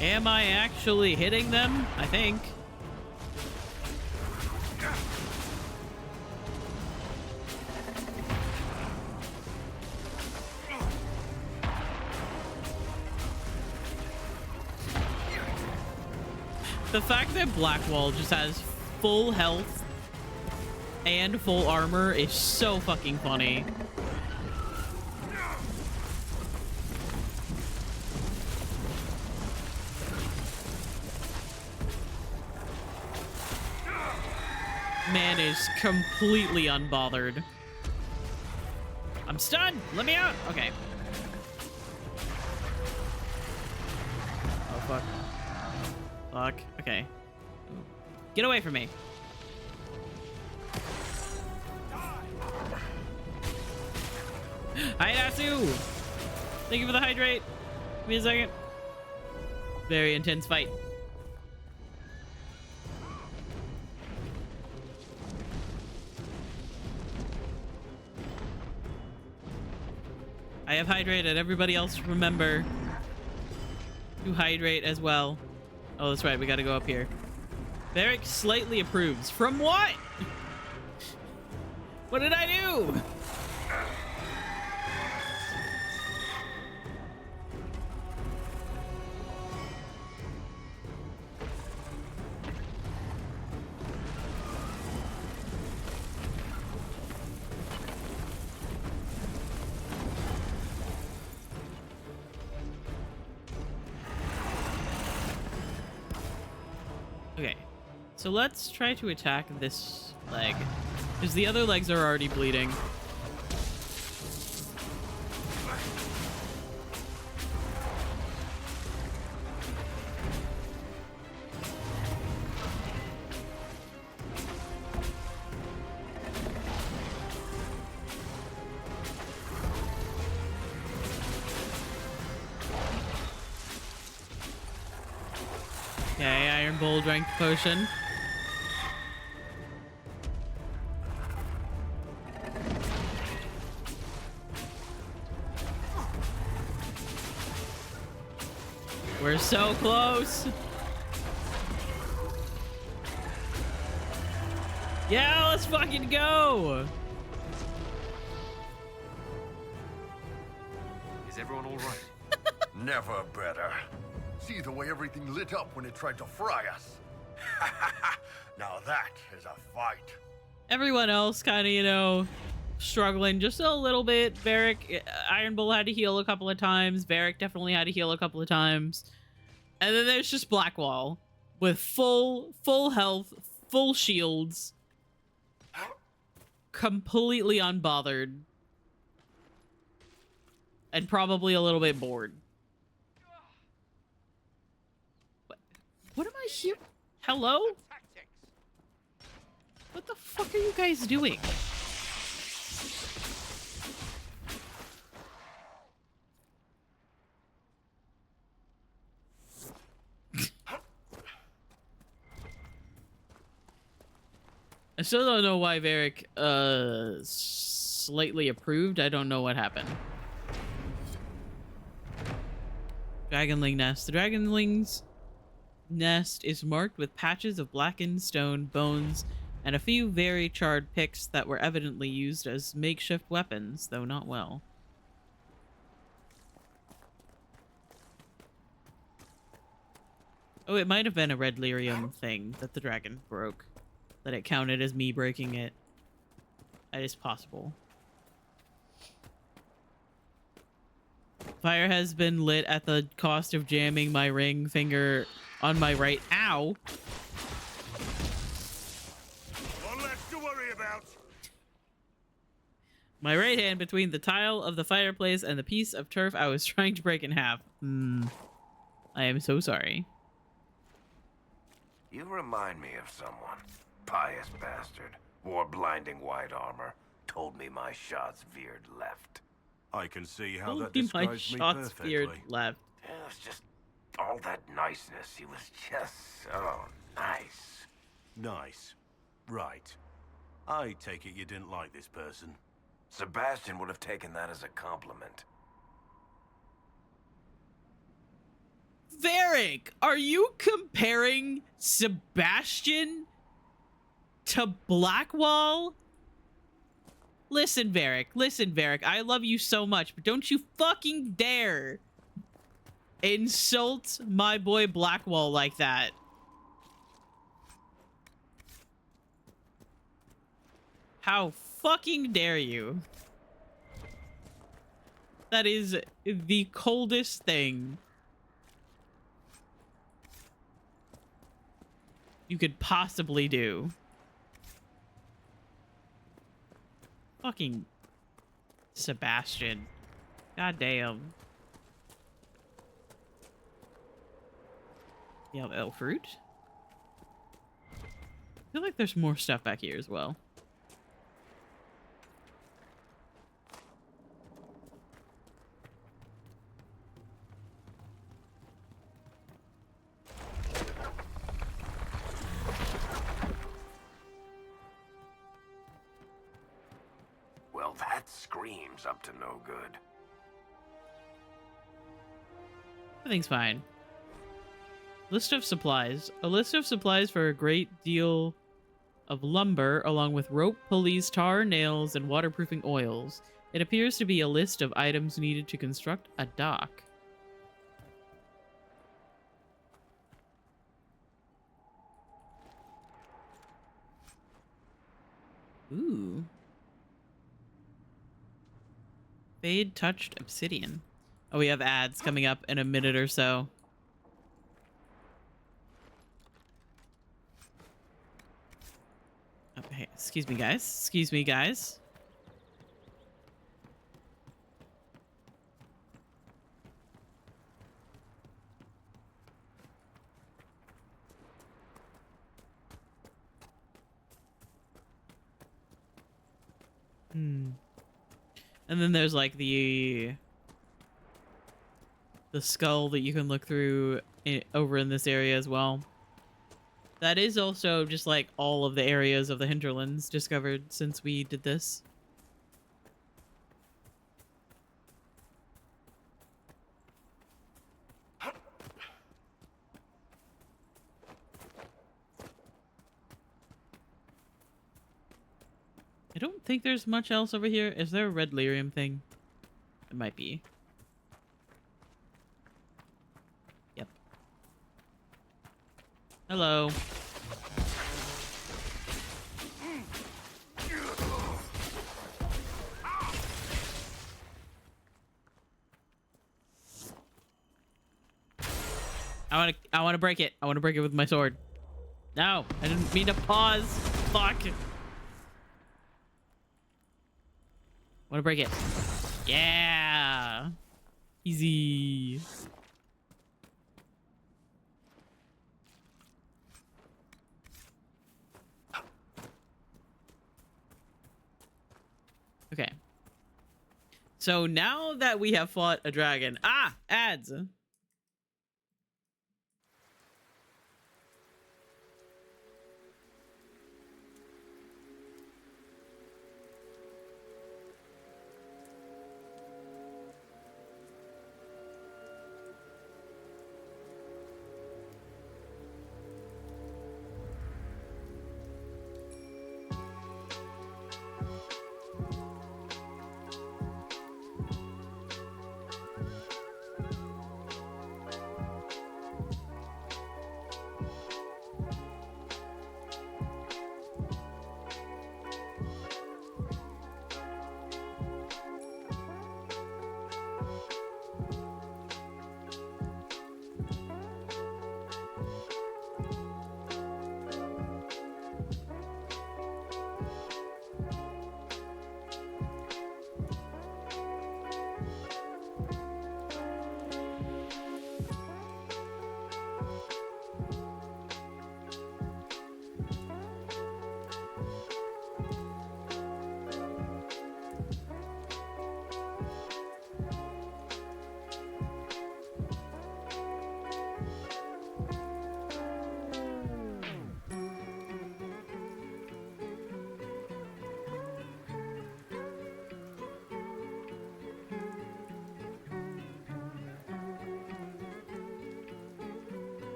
Am I actually hitting them? I think. The fact that Blackwall just has full health and full armor is so fucking funny. Man is completely unbothered. I'm stunned! Let me out! Okay. Oh, fuck. Fuck. Okay. Get away from me. Hi, Nasu! Thank you for the hydrate. Give me a second. Very intense fight. I have hydrated. Everybody else remember to hydrate as well. Oh, that's right. We got to go up here. Varric slightly approves. From what? What did I do? So let's try to attack this leg, because the other legs are already bleeding. Okay, Iron Bowl drank the potion. We're so close. Yeah, let's fucking go. Is everyone all right? Never better. See the way everything lit up when it tried to fry us. Now that is a fight. Everyone else kind of, you know, struggling just a little bit. Varric, Iron Bull had to heal a couple of times. Varric definitely had to heal a couple of times. And then there's just Blackwall with full health, full shields, completely unbothered, and probably a little bit bored. What am I here? Hello? What the fuck are you guys doing? I still don't know why Varric slightly approved. I don't know what happened. Dragonling nest. The dragonling's nest is marked with patches of blackened stone, bones, and a few very charred picks that were evidently used as makeshift weapons, though not well. Oh, it might have been a red lyrium thing that the dragon broke. That it counted as me breaking it. That is possible. Fire has been lit at the cost of jamming my ring finger on my right. Ow! One less to worry about. My right hand between the tile of the fireplace and the piece of turf I was trying to break in half. I am so sorry. You remind me of someone. Pious bastard. Wore blinding white armor. Told me my shots veered left. I can see how Told that me my describes me shots veered perfectly. left. It was just all that niceness. He was just so nice. Nice. Right. I take it you didn't like this person. Sebastian would have taken that as a compliment. Varric, are you comparing Sebastian to Blackwall? Listen, Varric, I love you so much, but don't you fucking dare insult my boy Blackwall like that. How fucking dare you? That is the coldest thing you could possibly do. Fucking Sebastian. God damn. You have elf fruit. I feel like there's more stuff back here as well. Well, that screams up to no good. Everything's fine. List of supplies. A list of supplies for a great deal of lumber, along with rope, pulleys, tar, nails, and waterproofing oils. It appears to be a list of items needed to construct a dock. Ooh. Fade touched obsidian. Oh, we have ads coming up in a minute or so. Excuse me, guys. Excuse me, guys. And then there's like the skull that you can look through over in this area as well. That is also just like all of the areas of the hinterlands discovered since we did this. I don't think there's much else over here. Is there a red lyrium thing? It might be. Yep. Hello. I want to break it. I want to break it with my sword. No, I didn't mean to pause. Fuck. Want to break it? Yeah. Easy. Okay. So now that we have fought a dragon, ads.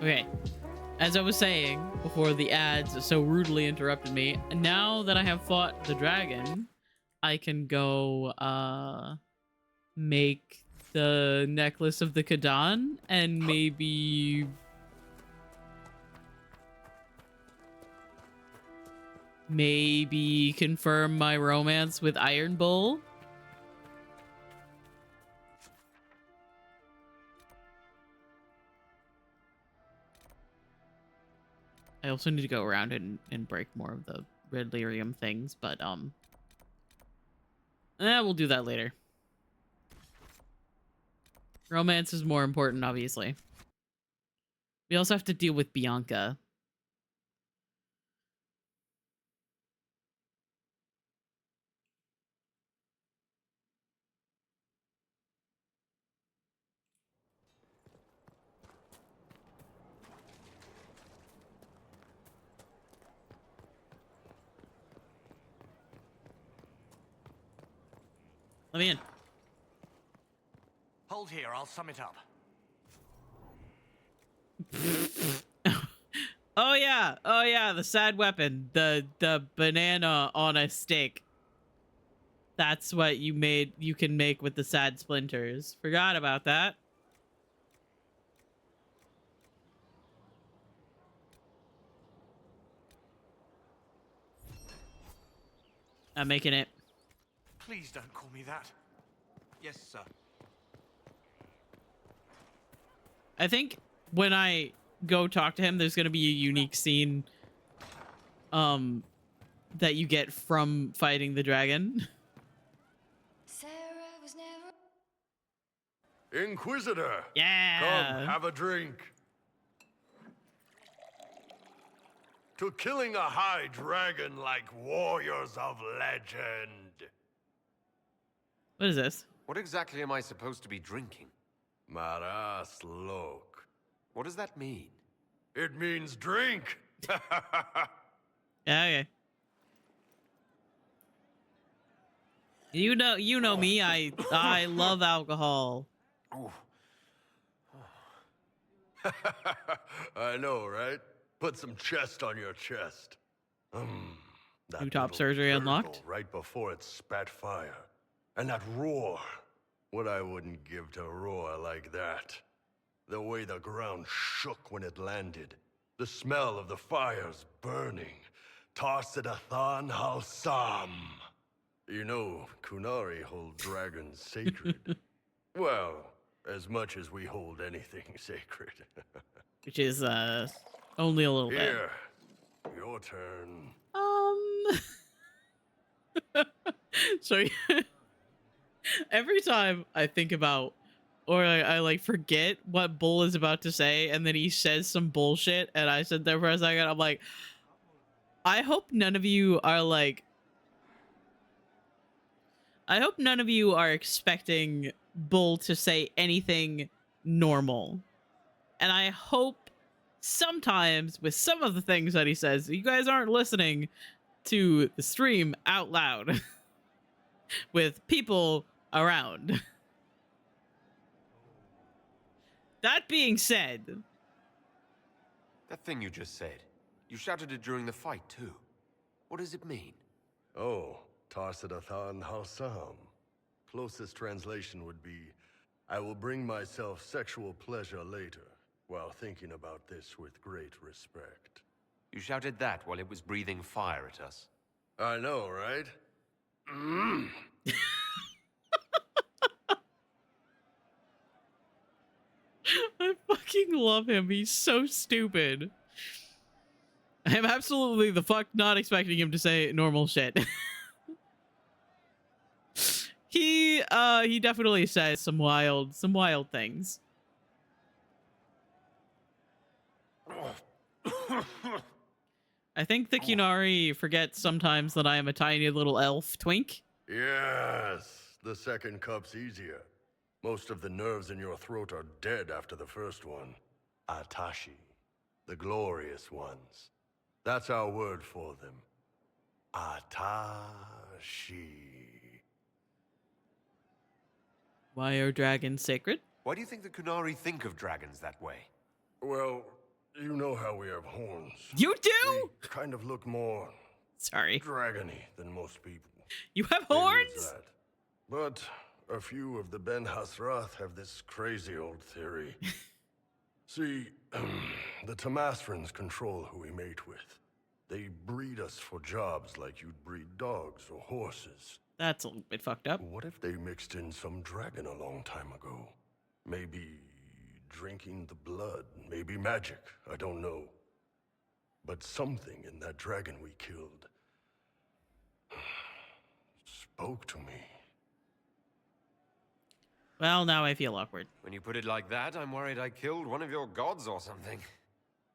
Okay, as I was saying before the ads so rudely interrupted me, now that I have fought the dragon, I can go make the necklace of the Kadan and maybe maybe confirm my romance with Iron Bull. I also need to go around and break more of the red lyrium things, but we'll do that later. Romance is more important, obviously. We also have to deal with Bianca. Let me in. Hold here, I'll sum it up. Oh yeah, the sad weapon, the banana on a stick. That's what you can make with the sad splinters. Forgot about that. I'm making it. Please don't call me that. Yes, sir. I think when I go talk to him, there's gonna be a unique scene that you get from fighting the dragon. Sarah was never... Inquisitor! Yeah! Come, have a drink. To killing a high dragon like warriors of legend. What is this? What exactly am I supposed to be drinking? Maras lok. What does that mean? It means drink. Yeah, okay. You know me. I love alcohol. I know, right? Put some chest on your chest. That New top little surgery gurgle unlocked. right before it spat fire. And that roar. What I wouldn't give to roar like that. The way the ground shook when it landed. The smell of the fires burning. Tarsidathan Halsam. You know, Kunari hold dragons sacred. Well, as much as we hold anything sacred. Which is only a little bit. Here, your turn. So every time I think about, or I like forget what Bull is about to say, and then he says some bullshit, and I sit there for a second, I'm like, I hope none of you are like, I hope none of you are expecting Bull to say anything normal. And I hope sometimes with some of the things that he says, you guys aren't listening to the stream out loud with people around. That being said, That thing you just said, you shouted it during the fight too. What does it mean? Oh, Tarsidathan Halsam. Closest translation would be, I will bring myself sexual pleasure later, while thinking about this with great respect. You shouted that while it was breathing fire at us. I know, right? I fucking love him. He's so stupid. I'm absolutely the fuck not expecting him to say normal shit. He definitely says some wild things. I think the Kunari forgets sometimes that I am a tiny little elf twink. Yes, the second cup's easier. Most of the nerves in your throat are dead after the first one. Atashi, the glorious ones. That's our word for them. Atashi. Why are dragons sacred? Why do you think the Kunari think of dragons that way? Well, you know how we have horns. You do? We kind of look more Sorry. dragony than most people. You have Maybe horns? it's that. But a few of the Ben Hasrath have this crazy old theory. See, the Tamasrans control who we mate with. They breed us for jobs like you'd breed dogs or horses. That's a little bit fucked up. What if they mixed in some dragon a long time ago? Maybe drinking the blood, maybe magic, I don't know. But something in that dragon we killed spoke to me. Well, now I feel awkward. When you put it like that, I'm worried I killed one of your gods or something.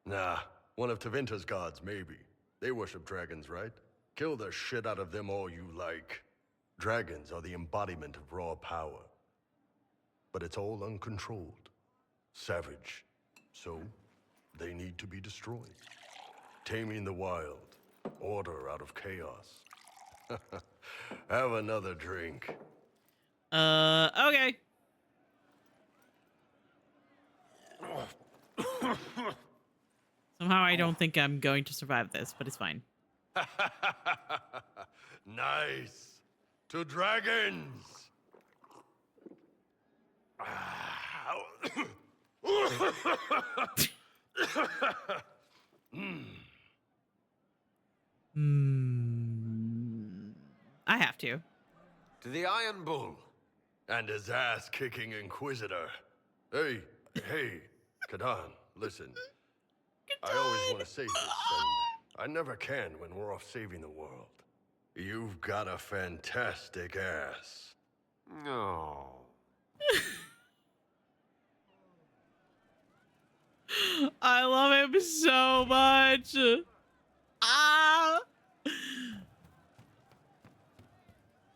Nah, one of Tevinter's gods, maybe. They worship dragons, right? Kill the shit out of them all you like. Dragons are the embodiment of raw power. But it's all uncontrolled. Savage. So, they need to be destroyed. Taming the wild. Order out of chaos. Have another drink. Okay. Somehow I don't think I'm going to survive this, but it's fine. Nice. To dragons. I have to. To the Iron Bull. And his ass-kicking Inquisitor. Hey, Kadan, listen. I always want to say this, and I never can when we're off saving the world. You've got a fantastic ass. No. I love him so much. Ah.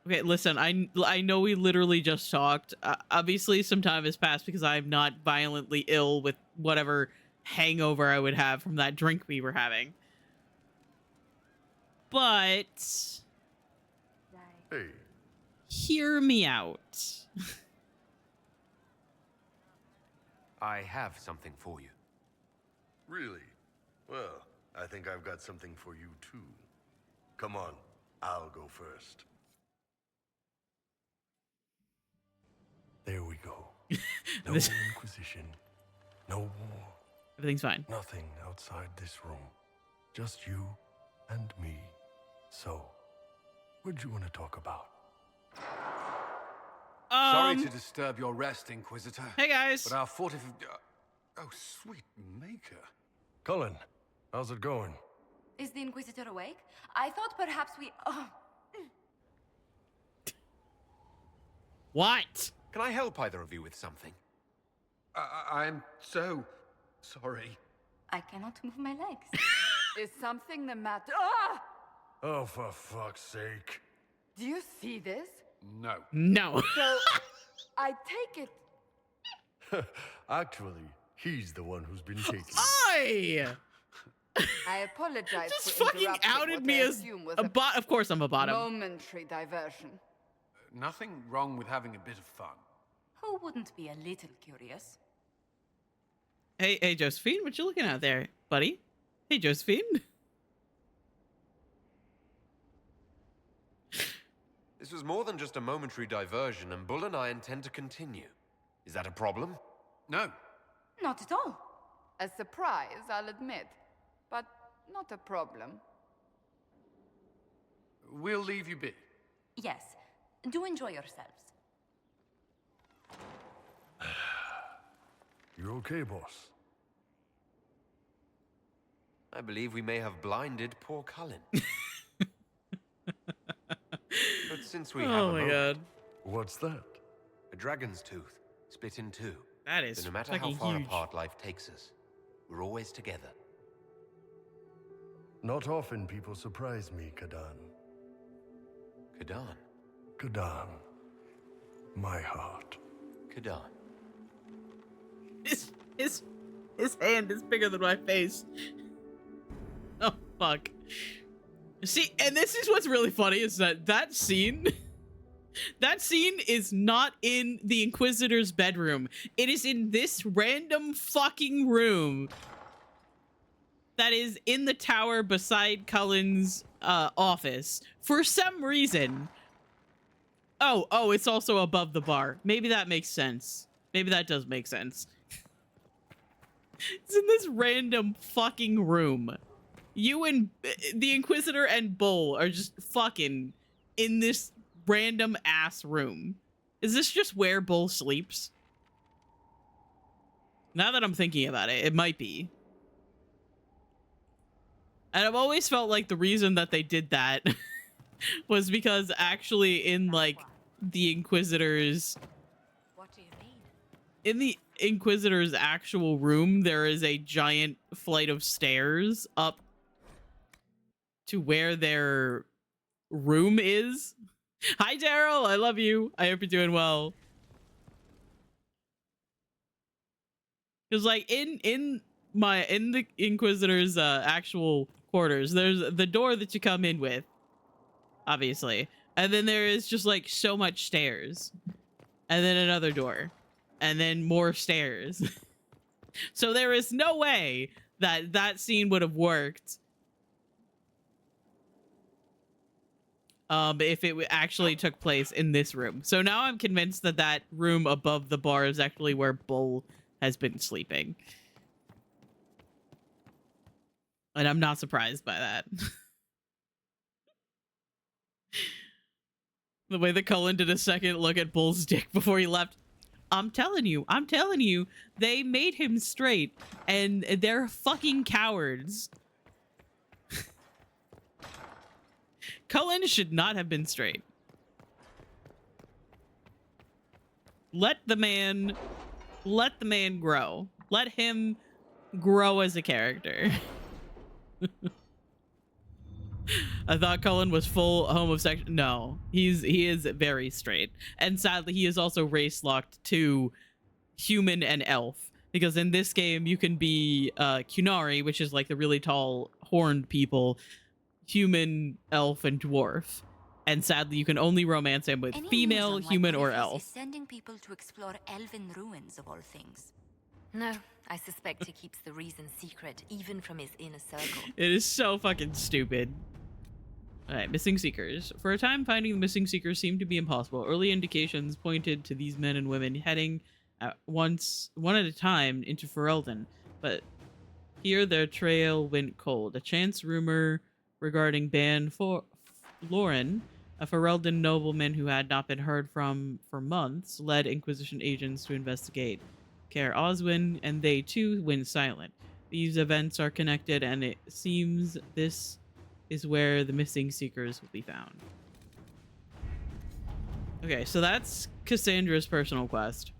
Okay, listen, I know we literally just talked. Obviously, some time has passed because I'm not violently ill with whatever hangover I would have from that drink we were having. But... Hey. Hear me out. I have something for you. Really? Well, I think I've got something for you, too. Come on, I'll go first. There we go. No Inquisition. No war. Everything's fine. Nothing outside this room. Just you and me. So, what'd you want to talk about? Sorry to disturb your rest, Inquisitor. Hey, guys. But our oh, sweet maker. Cullen, how's it going? Is the Inquisitor awake? I thought perhaps we... What? Can I help either of you with something? I'm so sorry. I cannot move my legs. Is something the matter? Oh, for fuck's sake. Do you see this? No. No. So, I take it... Actually, he's the one who's been taking. I apologize Just for fucking interrupting outed what me I as assume was a bot. Of course I'm a bottom. momentary diversion. Nothing wrong with having a bit of fun. Who wouldn't be a little curious? Hey, Josephine, what you looking at there, buddy? Hey, Josephine. This was more than just a momentary diversion, and Bull and I intend to continue. Is that a problem? No. Not at all. A surprise, I'll admit, but not a problem. We'll leave you be. Yes. Do enjoy yourselves. You okay, boss? I believe we may have blinded poor Cullen. But since we have a moment, God. What's that? a dragon's tooth, split in two. That is So no matter how fucking far huge. apart life takes us, we're always together. Not often people surprise me, Kadan. Kadan. Kadan. My heart. Kadan. His hand is bigger than my face. Oh, fuck. See, and this is what's really funny is that scene is not in the Inquisitor's bedroom. It is in this random fucking room that is in the tower beside Cullen's office for some reason. Oh, it's also above the bar. Maybe that makes sense. Maybe that does make sense. It's in this random fucking room. You and the Inquisitor and Bull are just fucking in this random ass room. Is this just where Bull sleeps? Now that I'm thinking about it, it might be. And I've always felt like the reason that they did that was because actually in like the Inquisitor's actual room, there is a giant flight of stairs up to where their room is. Hi, Daryl. I love you. I hope you're doing well. Because like in the Inquisitor's actual quarters, there's the door that you come in with, obviously, and then there is just like so much stairs, and then another door, and then more stairs. So there is no way that that scene would have worked if it actually took place in this room. So now I'm convinced that that room above the bar is actually where Bull has been sleeping. And I'm not surprised by that. The way that Cullen did a second look at Bull's dick before he left. I'm telling you, they made him straight, and they're fucking cowards. Cullen should not have been straight. Let the man grow. Let him grow as a character. I thought Cullen was full homosexual. No, he is very straight, and sadly he is also race locked to human and elf, because in this game you can be Kunari, which is like the really tall horned people, human, elf, and dwarf, and sadly you can only romance him with female, human, or elf. Sending people to explore elven ruins of all things. No, I suspect he keeps the reason secret, even from his inner circle. It is so fucking stupid. Alright, missing seekers. For a time, finding the missing seekers seemed to be impossible. Early indications pointed to these men and women heading one at a time into Ferelden, but here their trail went cold. A chance rumor regarding Ban Loren, a Ferelden nobleman who had not been heard from for months, led Inquisition agents to investigate. Kaer Oswin and they too went silent. These events are connected, and it seems this is where the missing seekers will be found. Okay, so that's Cassandra's personal quest.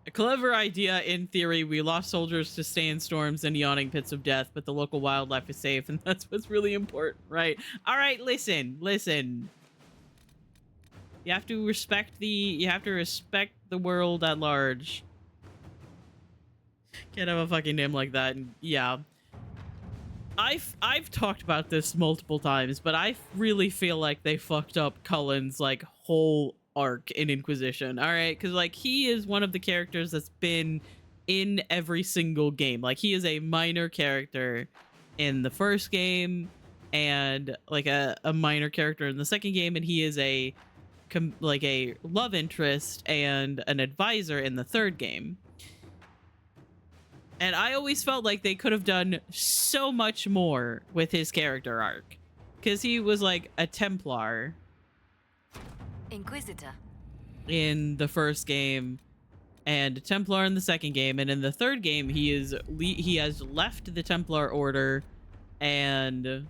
A clever idea in theory. We lost soldiers to sandstorms and yawning pits of death, but the local wildlife is safe, and that's what's really important, right? All right, listen. You have to respect the world at large. Can't have a fucking name like that. And yeah, I've talked about this multiple times, but I really feel like they fucked up Cullen's like whole arc in Inquisition. All right, because like he is one of the characters that's been in every single game. Like he is a minor character in the first game, and like a minor character in the second game, and he is a love interest and an advisor in the third game. And I always felt like they could have done so much more with his character arc, because he was like a Templar Inquisitor in the first game and a Templar in the second game, and in the third game he has left the Templar order and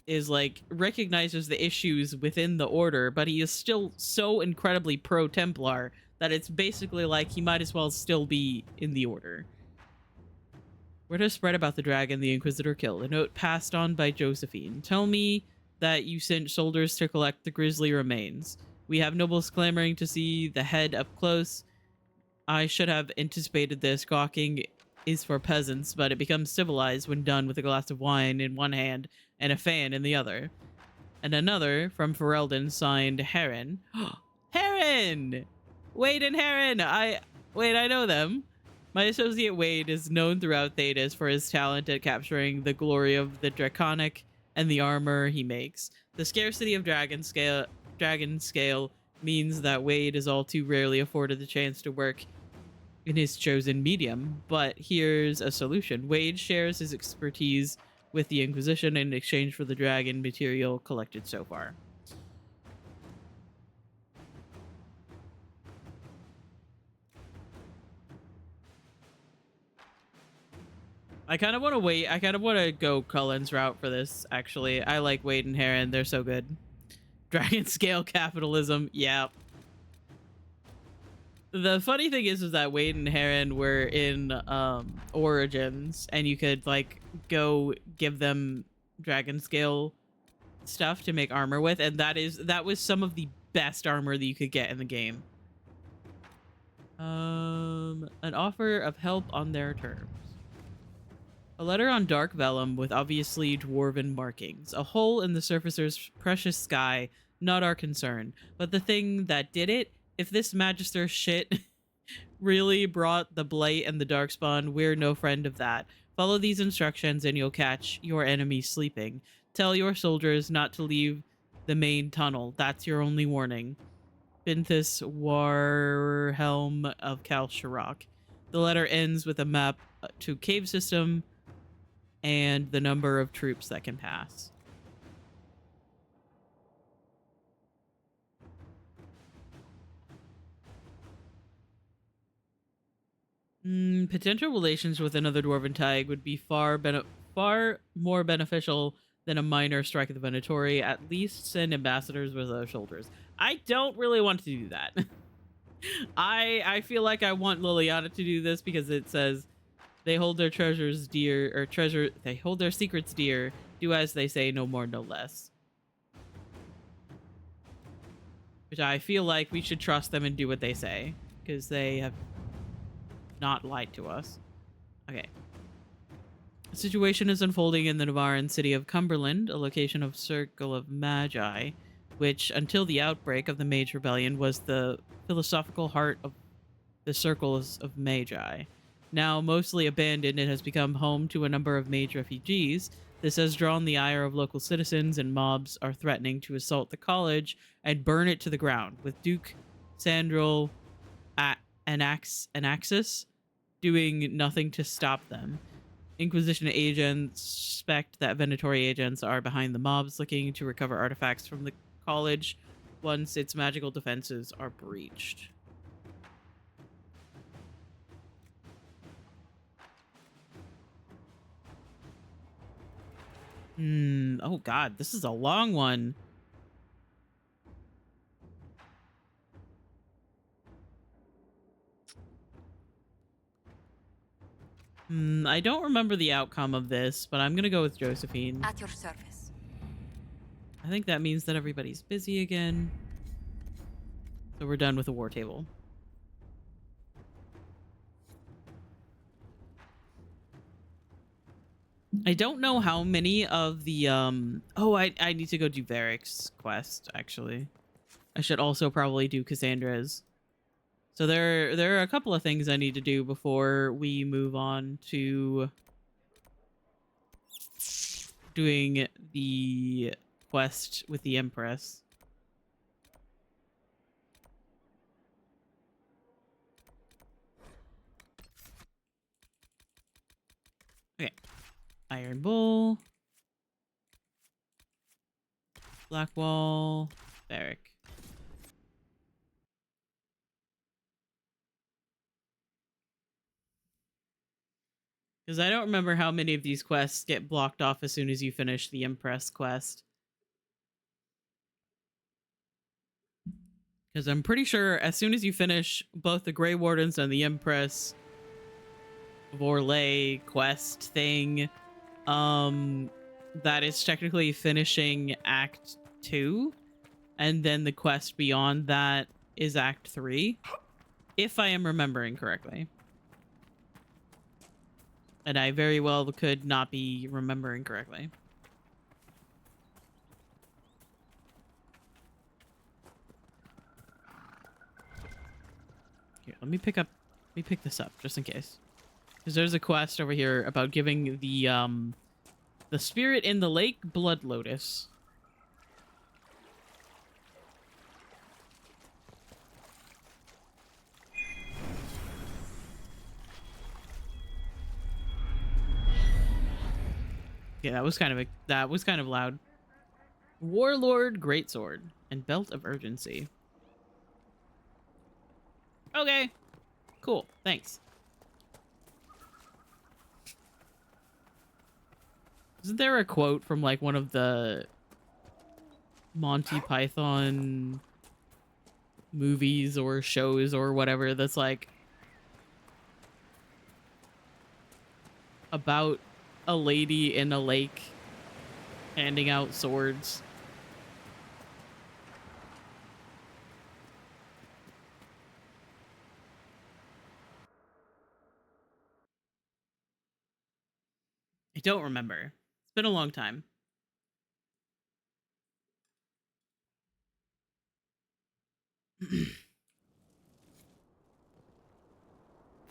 is like recognizes the issues within the order, but he is still so incredibly pro-Templar that it's basically like he might as well still be in the order. Word has spread about the dragon the Inquisitor killed. A note passed on by Josephine. Tell me that you sent soldiers to collect the grisly remains. We have nobles clamoring to see the head up close. I should have anticipated this. Gawking is for peasants, but it becomes civilized when done with a glass of wine in one hand and a fan in the other. And another from Ferelden, signed Heron. Heron! Wade and Heron! I know them. My associate Wade is known throughout Thedas for his talent at capturing the glory of the Draconic and the armor he makes. The scarcity of dragon scale means that Wade is all too rarely afforded the chance to work in his chosen medium. But here's a solution. Wade shares his expertise with the Inquisition in exchange for the dragon material collected so far. I kind of want to wait. I kind of want to go Cullen's route for this, actually. I like Wade and Heron. They're so good. Dragon scale capitalism. Yeah. The funny thing is that Wade and Heron were in Origins, and you could, like, go give them dragon scale stuff to make armor with, and that was some of the best armor that you could get in the game. An offer of help on their terms. A letter on dark vellum with obviously dwarven markings. A hole in the surfacer's precious sky, not our concern. But the thing that did it, if this magister shit really brought the blight and the darkspawn, we're no friend of that. Follow these instructions and you'll catch your enemy sleeping. Tell your soldiers not to leave the main tunnel. That's your only warning. Binthus Warhelm of Kal Sharok. The letter ends with a map to cave system and the number of troops that can pass. Potential relations with another dwarven tag would be far more beneficial than a minor strike of the Venatori. At least send ambassadors with their shoulders. I don't really want to do that. I feel like I want Liliana to do this because it says they hold their treasures dear, or they hold their secrets dear. Do as they say, no more, no less. Which I feel like we should trust them and do what they say, because they have not lied to us. Okay. The situation is unfolding in the Navaran city of Cumberland, a location of Circle of Magi, which, until the outbreak of the Mage Rebellion, was the philosophical heart of the Circles of Magi. Now mostly abandoned, it has become home to a number of mage refugees. This has drawn the ire of local citizens, and mobs are threatening to assault the college and burn it to the ground, with Duke Sandral Anaxis doing nothing to stop them. Inquisition agents suspect that Venatori agents are behind the mobs, looking to recover artifacts from the college once its magical defenses are breached. Oh god, this is a long one. I don't remember the outcome of this, but I'm gonna go with Josephine. At your service. I think that means that everybody's busy again. So we're done with the war table. I don't know how many of the oh, I need to go do Varric's quest, actually. I should also probably do Cassandra's. So there are a couple of things I need to do before we move on to doing the quest with the Empress. Okay. Iron Bull. Blackwall. Varric. Because I don't remember how many of these quests get blocked off as soon as you finish the Empress quest. Because I'm pretty sure as soon as you finish both the Grey Wardens and the Empress Vorlay quest thing, that is technically finishing Act 2. And then the quest beyond that is Act 3. If I am remembering correctly. And I very well could not be remembering correctly. Here, let me pick this up just in case. Because there's a quest over here about giving the spirit in the lake Blood Lotus. Yeah, that was kind of loud. Warlord Greatsword and Belt of Urgency. Okay. Cool. Thanks. Isn't there a quote from like one of the Monty Python movies or shows or whatever that's like about a lady in a lake handing out swords? I don't remember. It's been a long time.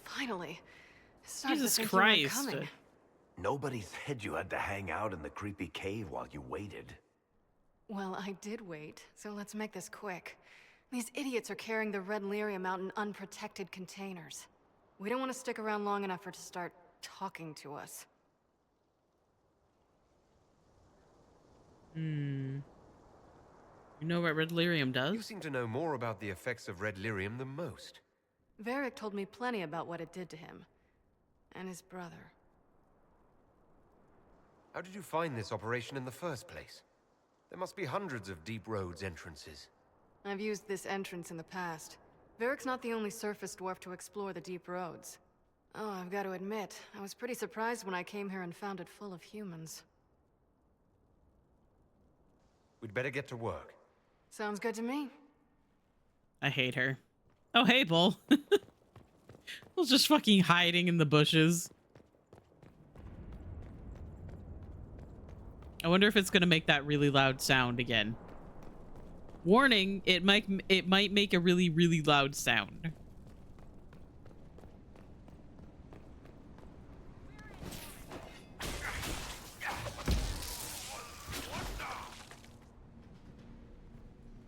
Finally. Jesus Christ. Nobody said you had to hang out in the creepy cave while you waited. Well, I did wait, so let's make this quick. These idiots are carrying the red lyrium out in unprotected containers. We don't want to stick around long enough for it to start talking to us. You know what red lyrium does? You seem to know more about the effects of red lyrium than most. Varric told me plenty about what it did to him. And his brother. How did you find this operation in the first place? There must be hundreds of deep roads entrances. I've used this entrance in the past. Varric's not the only surface dwarf to explore the deep roads. Oh, I've got to admit, I was pretty surprised when I came here and found it full of humans. We'd better get to work. Sounds good to me. I hate her. Oh, hey, Bull. Bull's just fucking hiding in the bushes. I wonder if it's gonna make that really loud sound again. Warning, it might make a really, really loud sound.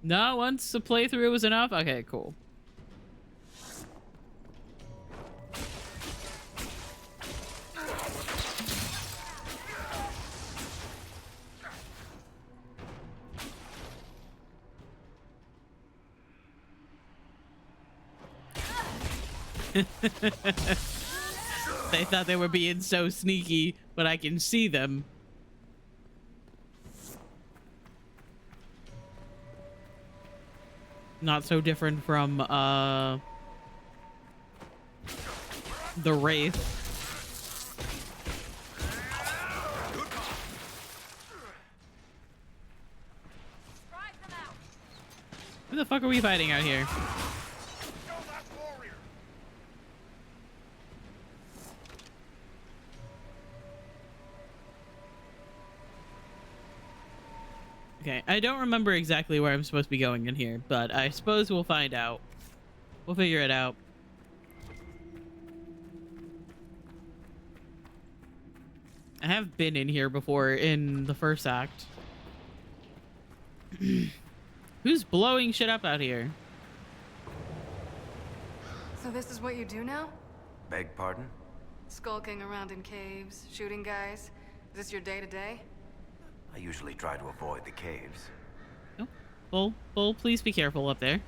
No, once the playthrough was enough? Okay, cool. They thought they were being so sneaky, but I can see them. Not so different from the Wraith. Who the fuck are we fighting out here? Okay, I don't remember exactly where I'm supposed to be going in here, but I suppose we'll find out. We'll figure it out. I have been in here before in the first act. Who's blowing shit up out here? So this is what you do now? Beg pardon? Skulking around in caves, shooting guys? Is this your day-to-day? I usually try to avoid the caves. Oh, Bull, please be careful up there.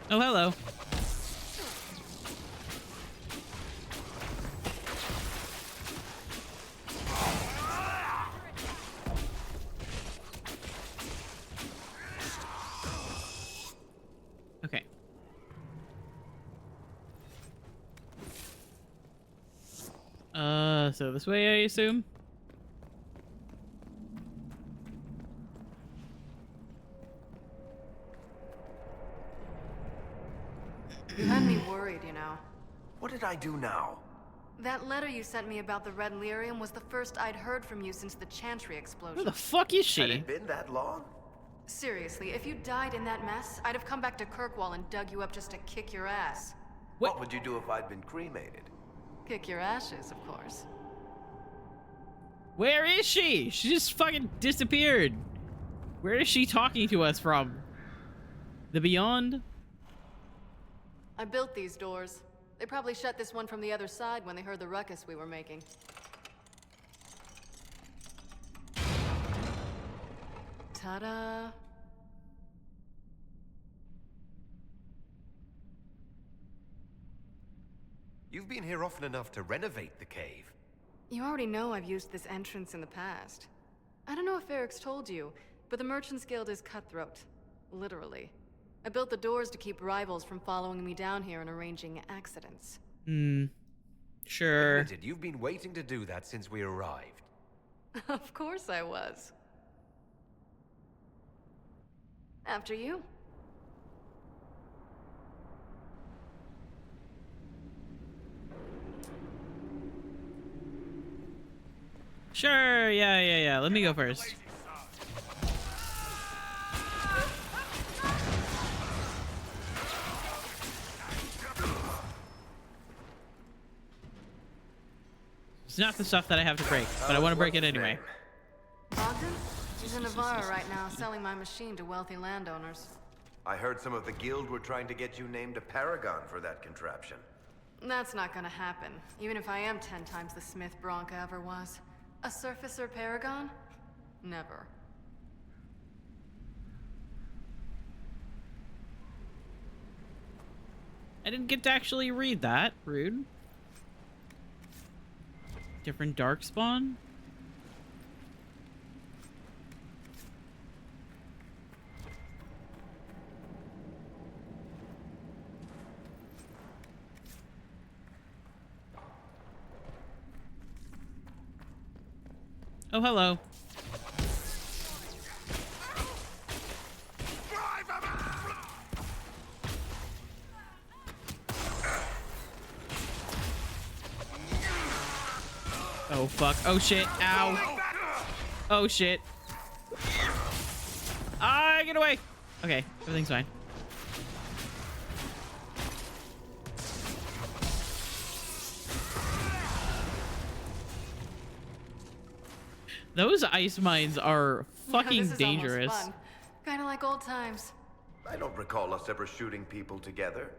Oh, hello. Okay. So this way, I assume? You had me worried, you know. What did I do now? That letter you sent me about the red lyrium was the first I'd heard from you since the Chantry explosion. Where the fuck is Had she? it been that long? Seriously, if you died in that mess, I'd have come back to Kirkwall and dug you up just to kick your ass. What would you do if I'd been cremated? Kick your ashes, of course. Where is she? She just fucking disappeared. Where is she talking to us from? The Beyond? I built these doors. They probably shut this one from the other side when they heard the ruckus we were making. Ta-da! You've been here often enough to renovate the cave. You already know I've used this entrance in the past. I don't know if Eric's told you, but the Merchants Guild is cutthroat. Literally. I built the doors to keep rivals from following me down here and arranging accidents. Sure. Admitted, you've been waiting to do that since we arrived. Of course I was. After you. Sure, yeah. Let me go first. It's not the stuff that I have to break, but I want to break it anyway. Ogden? She's in Navarra right now, selling my machine to wealthy landowners. I heard some of the guild were trying to get you named a paragon for that contraption. That's not gonna happen, even if I am 10 times the Smith Bronca ever was. A surfacer paragon? Never. I didn't get to actually read that. Rude. Different darkspawn? Oh, hello. Oh, fuck. Oh, shit. Ow. Oh, shit. Ah, get away. Okay, everything's fine. Those ice mines are fucking dangerous. Kind of like old times. I don't recall us ever shooting people together.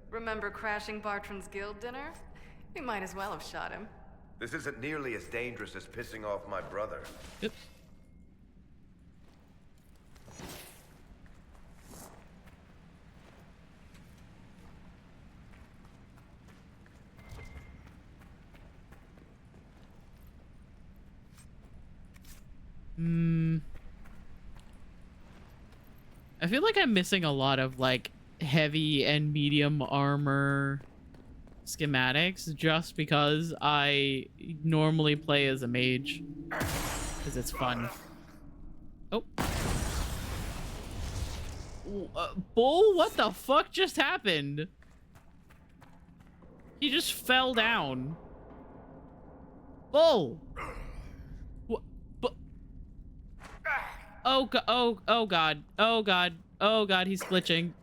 Remember crashing Bartran's guild dinner? We might as well have shot him. This isn't nearly as dangerous as pissing off my brother. Oops. I feel like I'm missing a lot of like heavy and medium armor schematics just because I normally play as a mage because it's fun. Oh. Bull, what the fuck just happened? He just fell down. Bull. Oh god, oh god, oh god, oh god, he's glitching.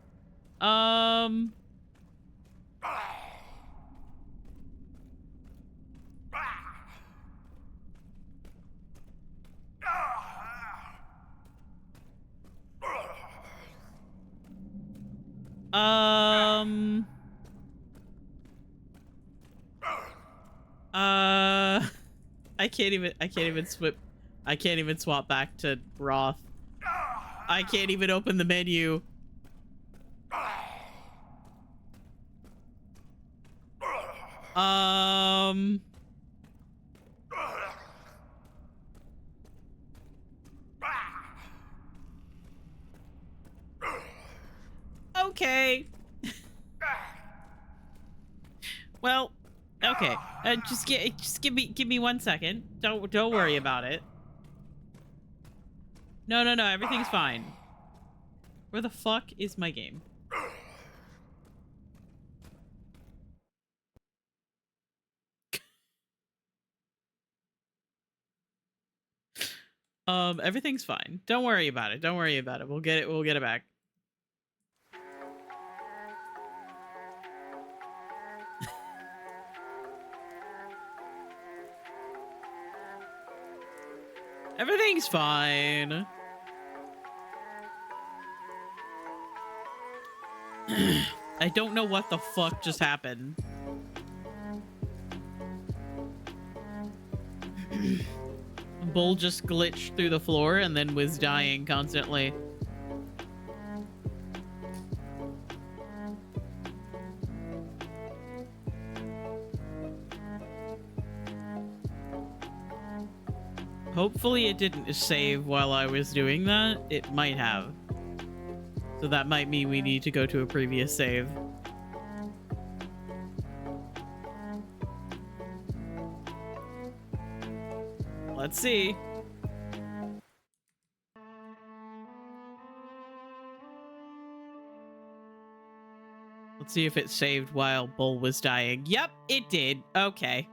I can't even swap back to Roth. I can't even open the menu. Okay. Well, okay. Just give me 1 second. Don't worry about it. No, everything's fine. Where the fuck is my game? Everything's fine. Don't worry about it. Don't worry about it. We'll get it. We'll get it back. Everything's fine. I don't know what the fuck just happened. Bull just glitched through the floor and then was dying constantly. Hopefully it didn't save while I was doing that. It might have. So that might mean we need to go to a previous save. Let's see. Let's see if it saved while Bull was dying. Yep, it did. Okay.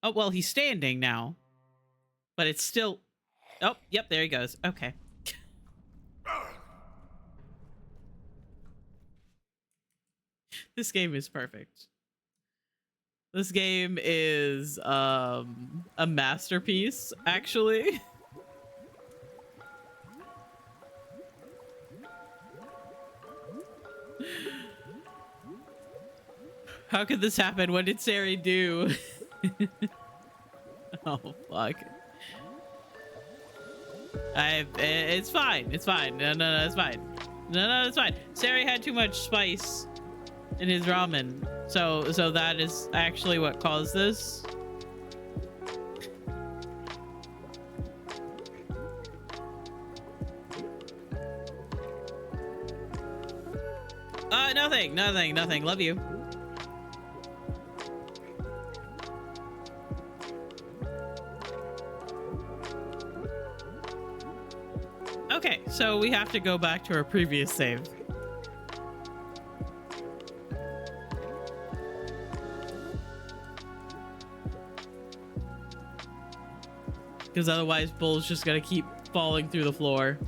Oh, well, he's standing now. But it's still... Oh, yep, there he goes. Okay. This game is perfect. This game is a masterpiece, actually. How could this happen? What did Sari do? Oh, fuck. It's fine. It's fine. No, it's fine. No, it's fine. Sari had too much spice in his ramen. So that is actually what caused this. Nothing. Love you. Okay, so we have to go back to our previous save. Because otherwise Bull's just gonna keep falling through the floor.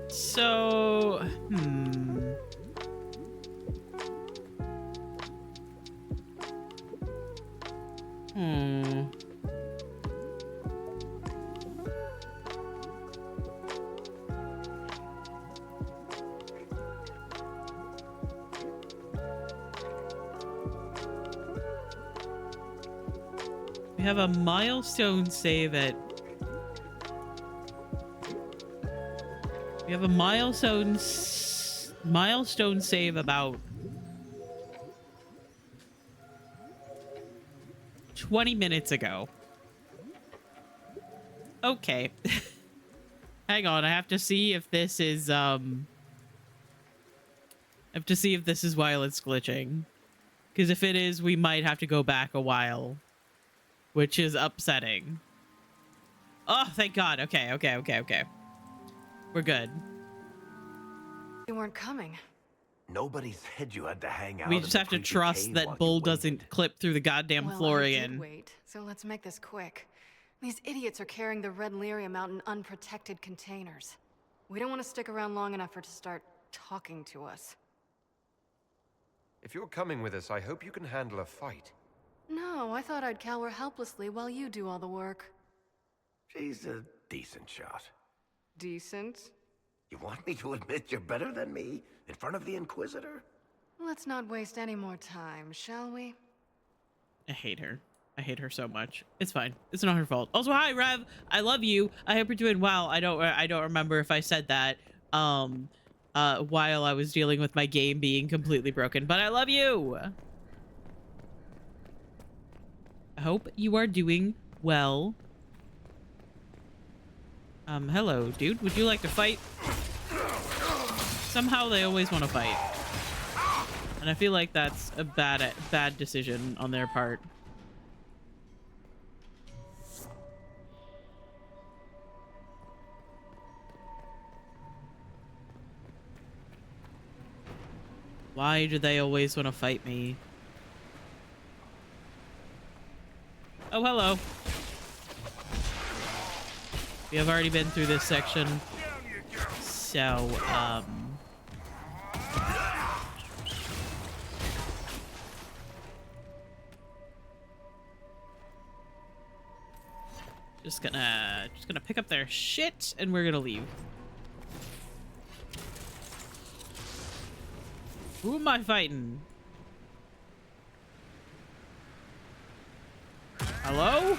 So, we have a milestone save at... We have a milestone save about 20 minutes ago. Okay. Hang on, I have to see if this is I have to see if this is while it's glitching. Because if it is, we might have to go back a while. Which is upsetting. Oh, thank God. Okay. We're good. You weren't coming. Nobody said you had to hang out. We just have to trust that Bull doesn't clip through the goddamn floor again. Wait, so let's make this quick. These idiots are carrying the Red Lyrium out in unprotected containers. We don't want to stick around long enough for it to start talking to us. If you're coming with us, I hope you can handle a fight. No, I thought I'd cower helplessly while you do all the work. She's a decent shot. Decent? You want me to admit you're better than me in front of the Inquisitor? Let's not waste any more time, shall we? I hate her. I hate her so much. It's fine. It's not her fault. Also, hi Rev. I love you. I hope you're doing well. I don't remember if I said that while I was dealing with my game being completely broken, but I love you. I hope you are doing well. Hello, dude. Would you like to fight? Somehow they always want to fight. And I feel like that's a bad decision on their part. Why do they always want to fight me? Oh, hello. We have already been through this section. So, just gonna pick up their shit and we're gonna leave. Who am I fighting? Hello?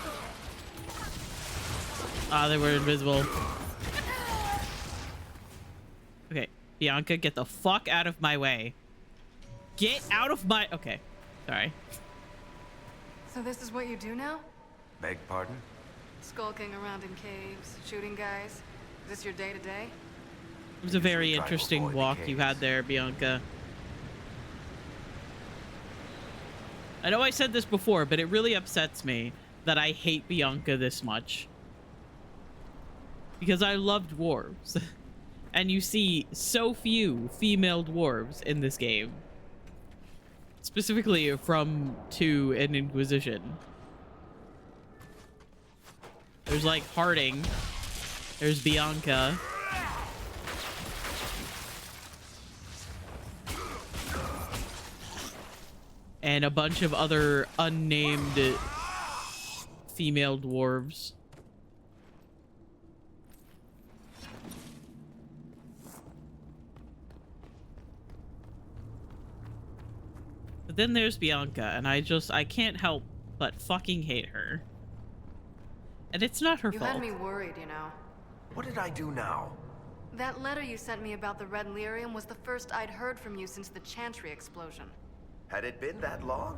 Ah, they were invisible. Okay, Bianca, get the fuck out of my way. Get out of my... Okay, sorry. So this is what you do now? Beg pardon? Skulking around in caves, shooting guys. Is this your day-to-day? It was a very interesting walk you had there, Bianca. I know I said this before, but it really upsets me that I hate Bianca this much. Because I love dwarves. And you see so few female dwarves in this game. Specifically from 2 and Inquisition. There's like Harding. There's Bianca. And a bunch of other unnamed female dwarves. But then there's Bianca, and I can't help but fucking hate her. And it's not her fault. You had me worried, you know. What did I do now? That letter you sent me about the Red Lyrium was the first I'd heard from you since the Chantry explosion. Had it been that long?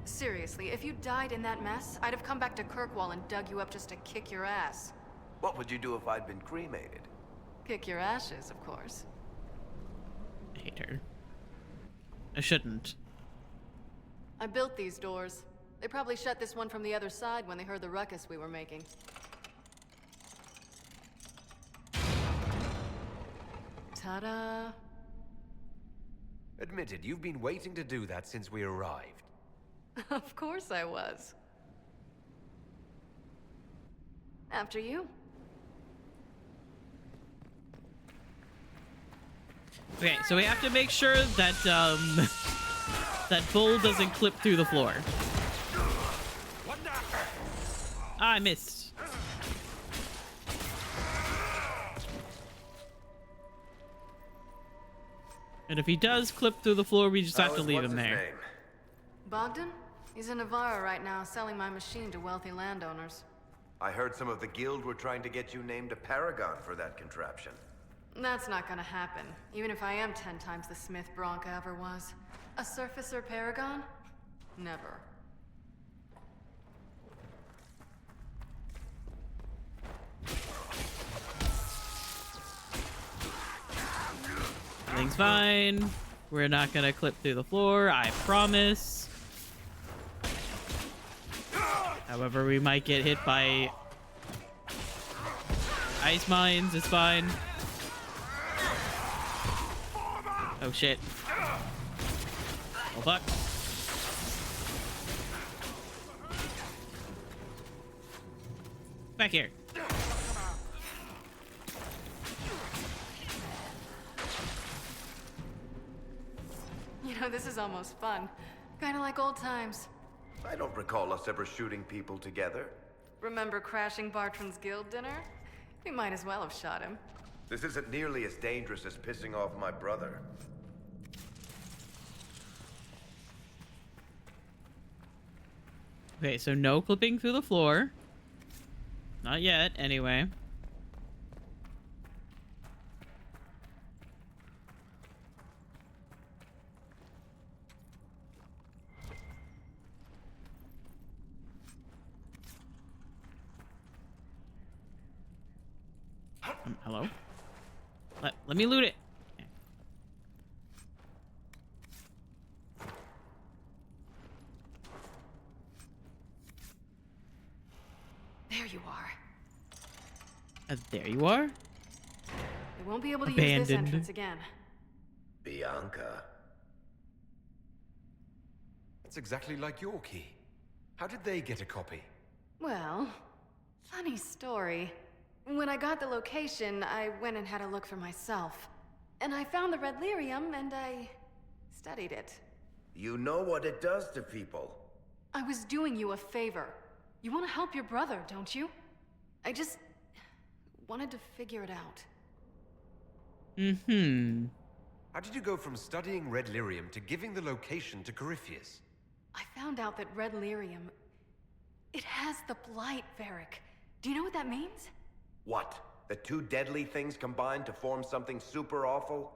Seriously, if you died in that mess, I'd have come back to Kirkwall and dug you up just to kick your ass. What would you do if I'd been cremated? Kick your ashes, of course. I hate her. I shouldn't. I built these doors. They probably shut this one from the other side when they heard the ruckus we were making. Ta-da! Admitted, you've been waiting to do that since we arrived. Of course I was. After you. Okay, so we have to make sure that that bull doesn't clip through the floor. Ah, I missed. And if he does clip through the floor, we just have to leave him there. Bogdan? He's in Navarra right now, selling my machine to wealthy landowners. I heard some of the guild were trying to get you named a paragon for that contraption. That's not gonna happen, even if I am 10 times the Smith Bronca ever was. A surfacer paragon? Never. Everything's fine. We're not gonna clip through the floor, I promise. However, we might get hit by ice mines, it's fine. Oh shit. Oh fuck. Back here. You know, this is almost fun. Kinda like old times. I don't recall us ever shooting people together. Remember crashing Bartram's guild dinner? We might as well have shot him. This isn't nearly as dangerous as pissing off my brother. Okay, so no clipping through the floor. Not yet, anyway. Hello? Let me loot it. Okay. There you are. There you are. They won't be able to use this Abandoned. entrance again. Bianca. That's exactly like your key. How did they get a copy? Well, funny story. When I got the location, I went and had a look for myself. And I found the red lyrium, and I studied it. You know what it does to people. I was doing you a favor. You want to help your brother, don't you? I just wanted to figure it out. Mm-hmm. How did you go from studying red lyrium to giving the location to Corypheus? I found out that red lyrium... it has the blight, Varric. Do you know what that means? What? The two deadly things combined to form something super awful?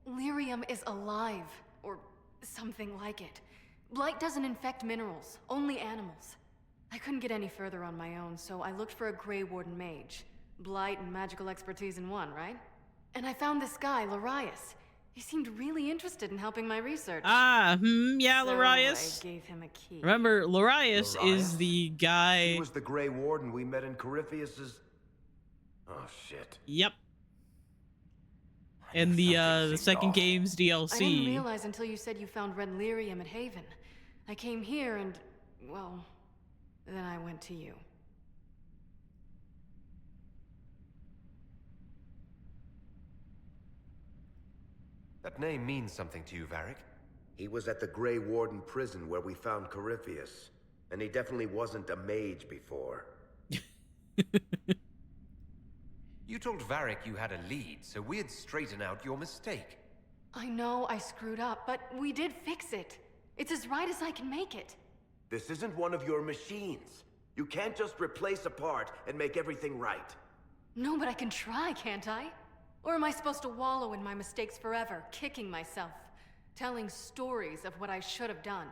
Lyrium is alive, or something like it. Blight doesn't infect minerals, only animals. I couldn't get any further on my own, so I looked for a Grey Warden mage. Blight and magical expertise in one, right? And I found this guy, Larius. He seemed really interested in helping my research. Yeah, so Larius. I gave him a key. Remember, Larius is the guy... He was the Grey Warden we met in Corypheus's... Oh, shit. Yep. In the second game's DLC. I didn't realize until you said you found red lyrium at Haven. I came here and, well, then I went to you. That name means something to you, Varric. He was at the Grey Warden prison where we found Corypheus. And he definitely wasn't a mage before. You told Varric you had a lead, so we'd straighten out your mistake. I know I screwed up, but we did fix it. It's as right as I can make it. This isn't one of your machines. You can't just replace a part and make everything right. No, but I can try, can't I? Or am I supposed to wallow in my mistakes forever, kicking myself, telling stories of what I should have done?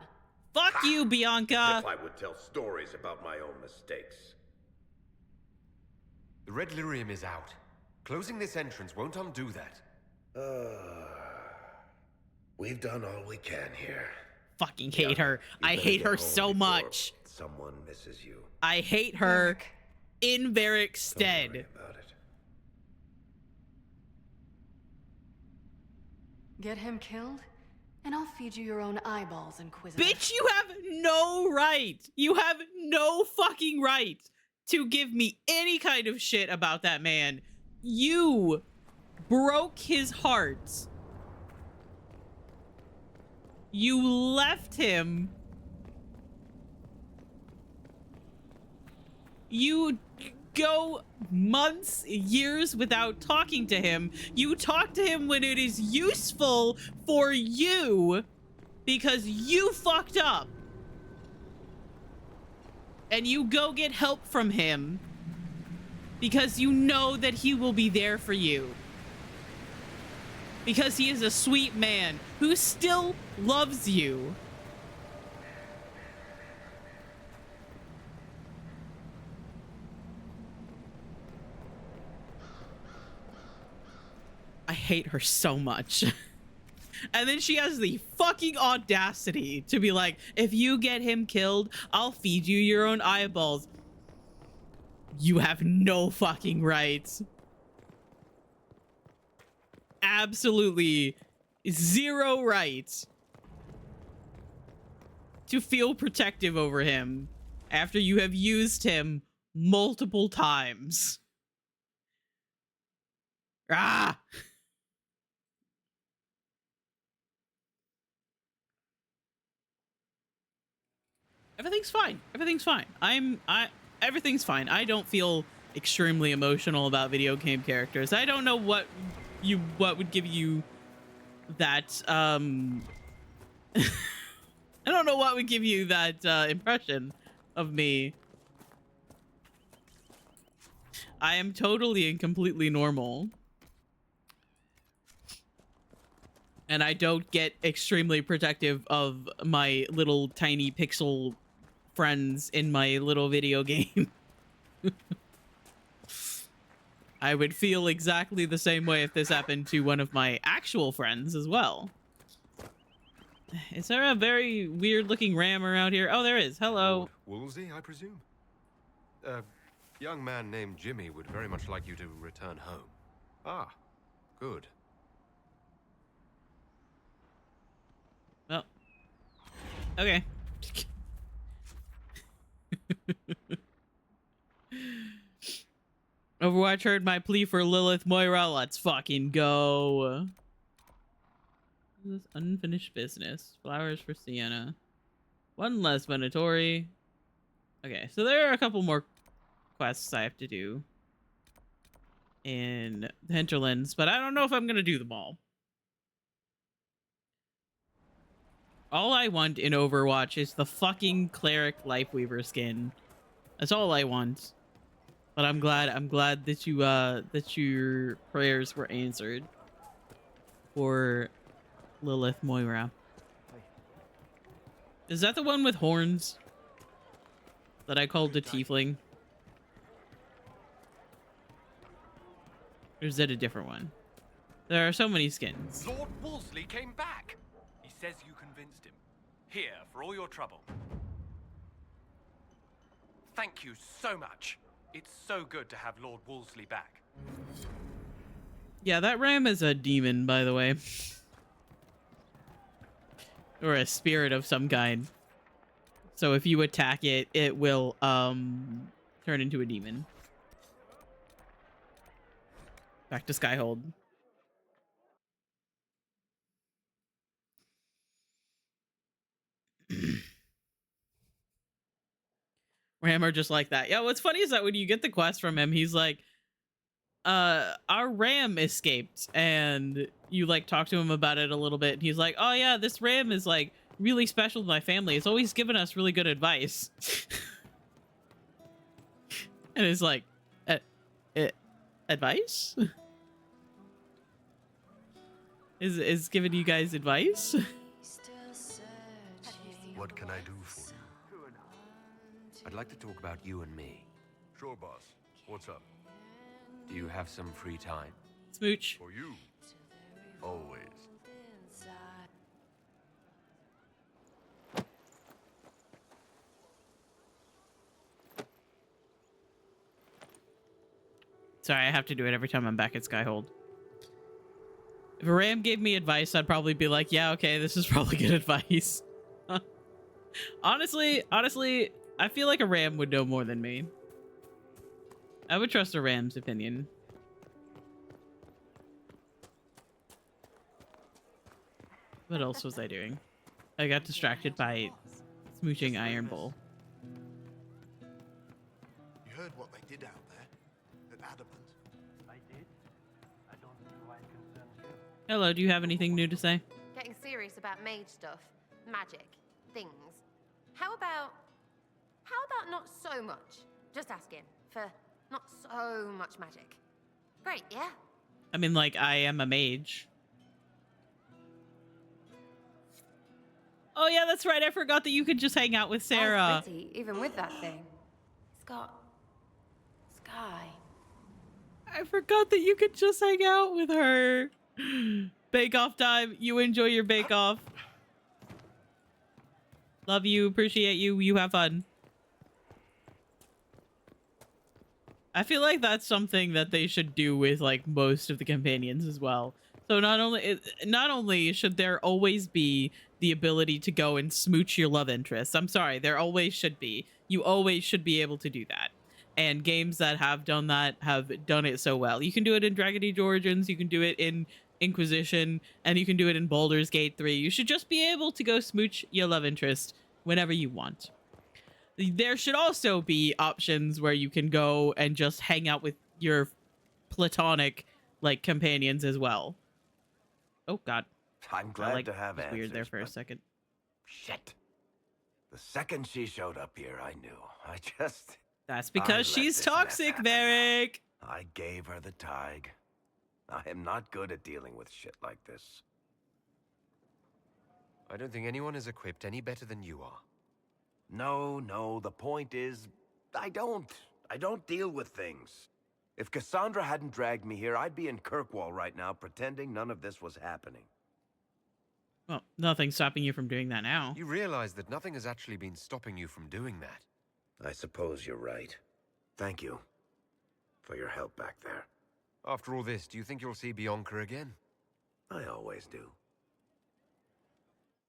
Fuck you, Bianca! If I would tell stories about my own mistakes. The red lyrium is out. Closing this entrance won't undo that. We've done all we can here. Fucking hate her. I hate her so much. Someone misses you. I hate her in Varric's stead. Don't worry about it. Get him killed, and I'll feed you your own eyeballs, Inquisitor. Bitch, you have no right. You have no fucking right to give me any kind of shit about that man. You broke his heart. You left him. You go months, years without talking to him. You talk to him when it is useful for you because you fucked up. And you go get help from him because you know that he will be there for you. Because he is a sweet man who still loves you. I hate her so much. And then she has the fucking audacity to be like, if you get him killed, I'll feed you your own eyeballs. You have no fucking rights. Absolutely zero right to feel protective over him after you have used him multiple times. Ah! Everything's fine. Everything's fine. Everything's fine. I don't feel extremely emotional about video game characters. I don't know what would give you that I don't know what would give you that impression of me. I am totally and completely normal. And I don't get extremely protective of my little tiny pixel friends in my little video game. I would feel exactly the same way if this happened to one of my actual friends as well. Is there a very weird looking ram around here? Oh, there is. Hello. Lord Wolsey, I presume? Young man named Jimmy would very much like you to return home. Ah, good. Well, okay. Overwatch heard my plea for Lilith Moira. Let's fucking go. This is unfinished business. Flowers for Sienna. One less Venatori. Okay, so there are a couple more quests I have to do in the Hinterlands, but I don't know if I'm gonna do them all. All I want in Overwatch is the fucking Cleric Lifeweaver skin. That's all I want. But I'm glad that you that your prayers were answered for Lilith Moira. Is that the one with horns that I called the Tiefling? Or is that a different one? There are so many skins. Lord Wolseley came back. He says you convinced him. Here, for all your trouble. Thank you so much. It's so good to have Lord Wolseley back. Yeah, that ram is a demon, by the way. Or a spirit of some kind. So if you attack it, it will turn into a demon. Back to Skyhold. Ram are just like that. Yeah, what's funny is that when you get the quest from him, he's like, our ram escaped, and you like talk to him about it a little bit, and he's like, oh yeah, this ram is like really special to my family. It's always given us really good advice. And it's like, advice? Is giving you guys advice? What can I do for you? I'd like to talk about you and me. Sure, boss. What's up? Do you have some free time? Smooch. For you. Always. Sorry, I have to do it every time I'm back at Skyhold. If a ram gave me advice, I'd probably be like, yeah, okay, this is probably good advice. Honestly, I feel like a ram would know more than me. I would trust a ram's opinion. What else was I doing? I got distracted by smooching Iron Bull. You heard what they did out there at Adamant? I did. I don't see why it concerns you. Hello, do you have anything new to say? Getting serious about mage stuff, magic, things. How about not so much? Just asking for not so much magic. Great, yeah? I mean, like, I am a mage. Oh yeah, that's right. I forgot that you could just hang out with Sarah. Oh, pretty, even with that thing. It's got sky. I forgot that you could just hang out with her. Bake-off time. You enjoy your bake-off. Love you. Appreciate you. You have fun. I feel like that's something that they should do with like most of the companions as well. So not only should there always be the ability to go and smooch your love interests. I'm sorry, there always should be. You always should be able to do that. And games that have done that have done it so well. You can do it in Dragon Age Origins, you can do it in Inquisition, and you can do it in Baldur's Gate 3. You should just be able to go smooch your love interest whenever you want. There should also be options where you can go and just hang out with your platonic like companions as well. Oh god. I'm glad to have answers. Weird there for a second. Shit. The second she showed up here, I knew. That's because she's toxic, Varric. I gave her the tig. I am not good at dealing with shit like this. I don't think anyone is equipped any better than you are. No, the point is, I don't deal with things. If Cassandra hadn't dragged me here, I'd be in Kirkwall right now pretending none of this was happening. Well, nothing's stopping you from doing that now. You realize that nothing has actually been stopping you from doing that. I suppose you're right. Thank you for your help back there. After all this, do you think you'll see Bianca again? I always do.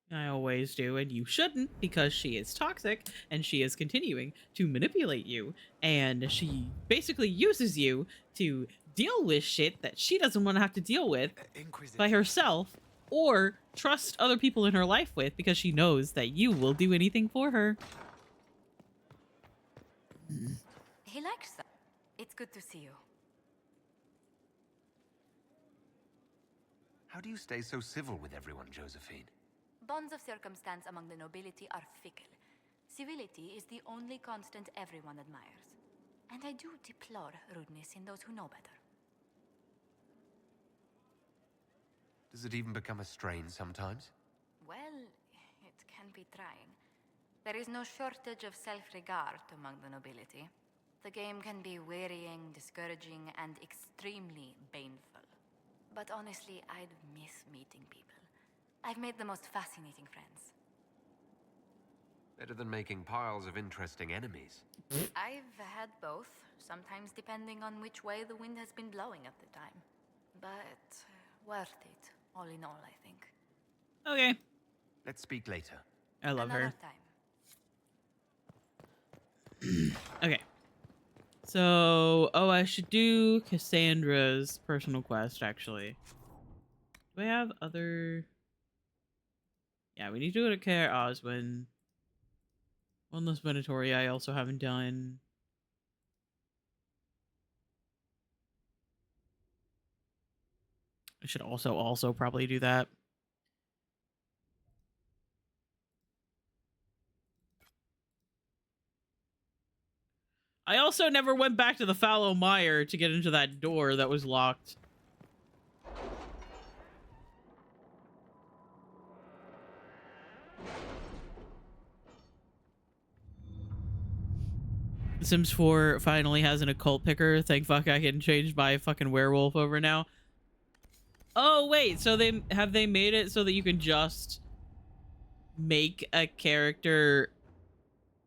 I always do, and you shouldn't, because she is toxic, and she is continuing to manipulate you, and she basically uses you to deal with shit that she doesn't want to have to deal with by herself, or trust other people in her life with, because she knows that you will do anything for her. He likes that. It's good to see you. How do you stay so civil with everyone, Josephine? Bonds of circumstance among the nobility are fickle. Civility is the only constant everyone admires. And I do deplore rudeness in those who know better. Does it even become a strain sometimes? Well, it can be trying. There is no shortage of self-regard among the nobility. The game can be wearying, discouraging, and extremely baneful. But honestly, I'd miss meeting people. I've made the most fascinating friends. Better than making piles of interesting enemies. I've had both, sometimes depending on which way the wind has been blowing at the time. But worth it, all in all, I think. Okay. Let's speak later. I love her. Another time. Okay. So, oh, I should do Cassandra's personal quest, actually. Do I have other... Yeah, we need to go to Care Oswin. Wondless Venatory I also haven't done. I should also probably do that. I also never went back to the Fallow Mire to get into that door that was locked. The Sims 4 finally has an occult picker. Thank fuck I can change my fucking werewolf over now. Oh, wait. So they made it so that you can just make a character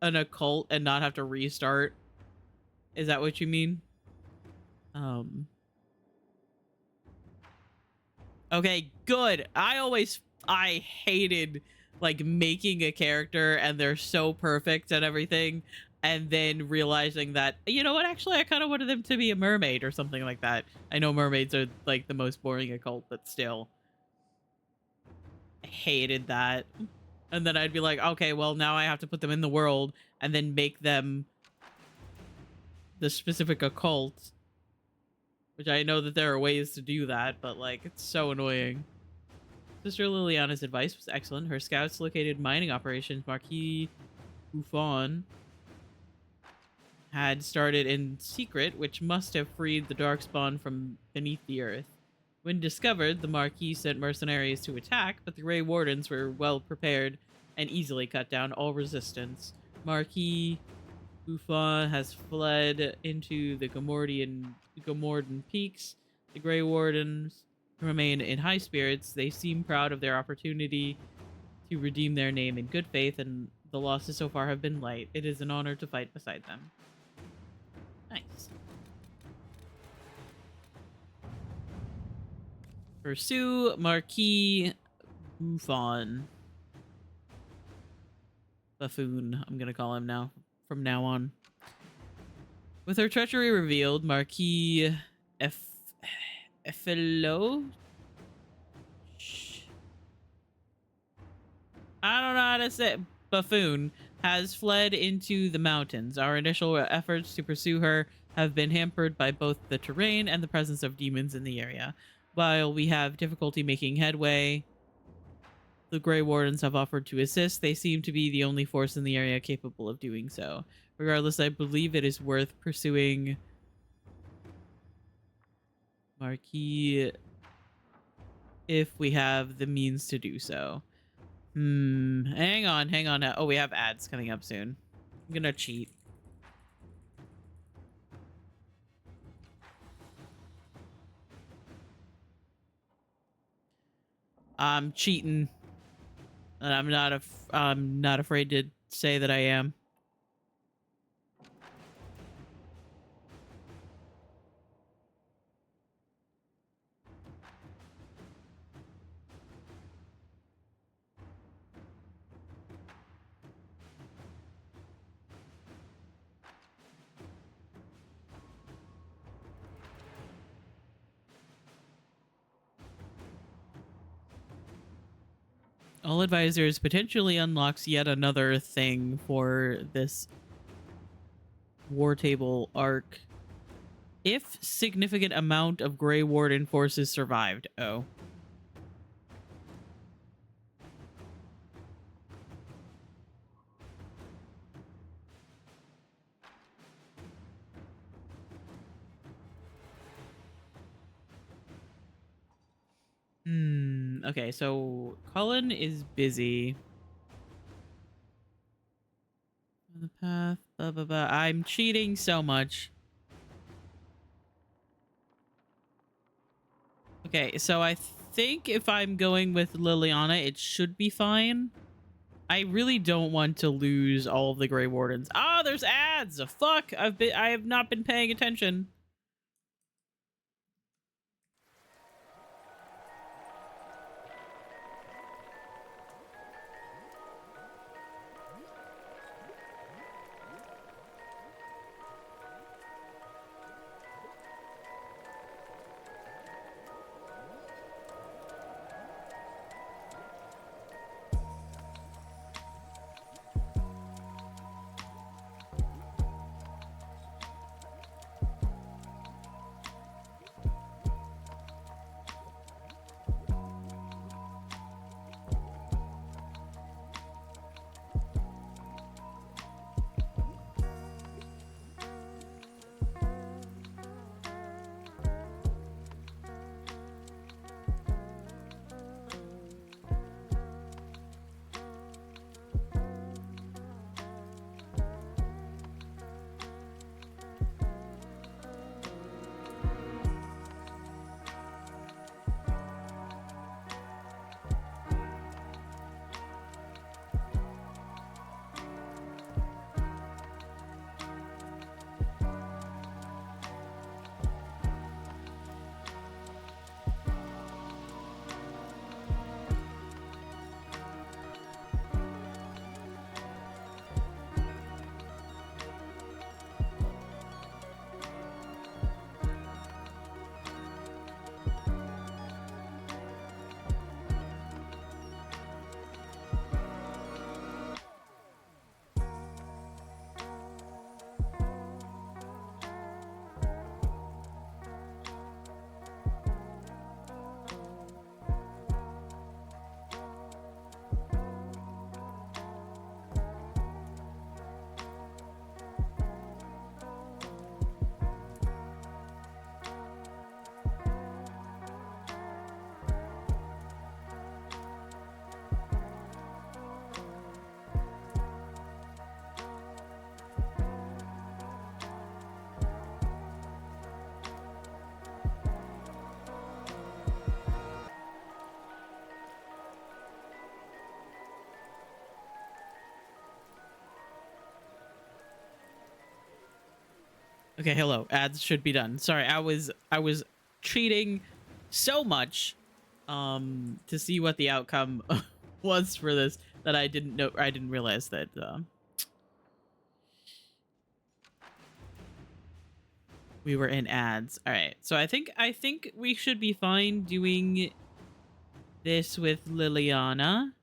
an occult and not have to restart? Is that what you mean? Okay, good. I hated like making a character and they're so perfect and everything, and then realizing that, you know what, actually I kind of wanted them to be a mermaid or something like that. I know mermaids are like the most boring occult, but still. I hated that. And then I'd be like, okay, well now I have to put them in the world and then make them the specific occult. Which I know that there are ways to do that, but like, it's so annoying. Sister Liliana's advice was excellent. Her scouts located mining operations. Marquis Buffon had started in secret, which must have freed the Darkspawn from beneath the earth. When discovered, the Marquis sent mercenaries to attack, but the Grey Wardens were well prepared and easily cut down all resistance. Marquis Buffon has fled into the Gomordan Peaks. The Grey Wardens remain in high spirits. They seem proud of their opportunity to redeem their name in good faith, and the losses so far have been light. It is an honor to fight beside them. Nice. Pursue Marquis Buffon. Buffoon, I'm gonna call him now. From now on. With her treachery revealed, Marquis Effelo? I don't know how to say it. Buffoon has fled into the mountains. Our initial efforts to pursue her have been hampered by both the terrain and the presence of demons in the area. While we have difficulty making headway, the Grey Wardens have offered to assist. They seem to be the only force in the area capable of doing so. Regardless, I believe it is worth pursuing Marquis if we have the means to do so. Hang on. Oh, we have ads coming up soon. I'm gonna cheat. I'm cheating. And I'm not afraid to say that I am. All advisors potentially unlocks yet another thing for this war table arc. If significant amount of Grey Warden forces survived. Oh. Okay, so Cullen is busy. On the path, blah, blah, blah. I'm cheating so much. Okay, so I think if I'm going with Liliana, it should be fine. I really don't want to lose all of the Grey Wardens. Ah, there's ads! Fuck! I have not been paying attention. Okay, hello. Ads should be done. Sorry, I was cheating so much to see what the outcome was for this that I didn't realize that we were in ads. All right. So I think we should be fine doing this with Liliana.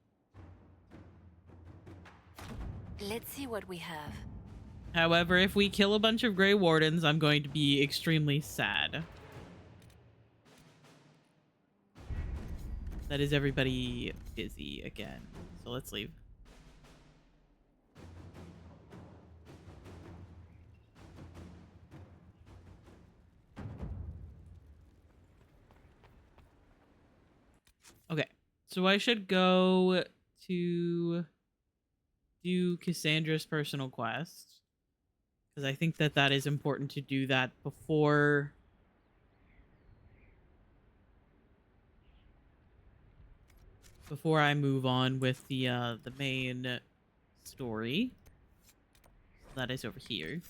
Let's see what we have. However, if we kill a bunch of Grey Wardens, I'm going to be extremely sad. That is everybody busy again. So let's leave. Okay. So I should go to do Cassandra's personal quest. Because I think that is important to do that before I move on with the main story. That is over here.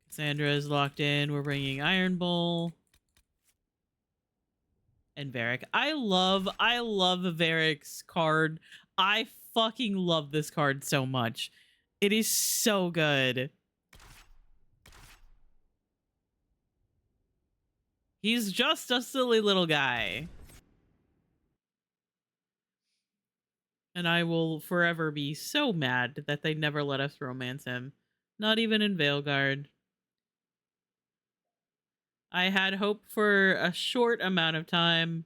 Cassandra is locked in. We're bringing Iron Bull and Varric. I love Varric's card. I fucking love this card so much. It is so good. He's just a silly little guy. And I will forever be so mad that they never let us romance him. Not even in Veilguard. I had hope for a short amount of time.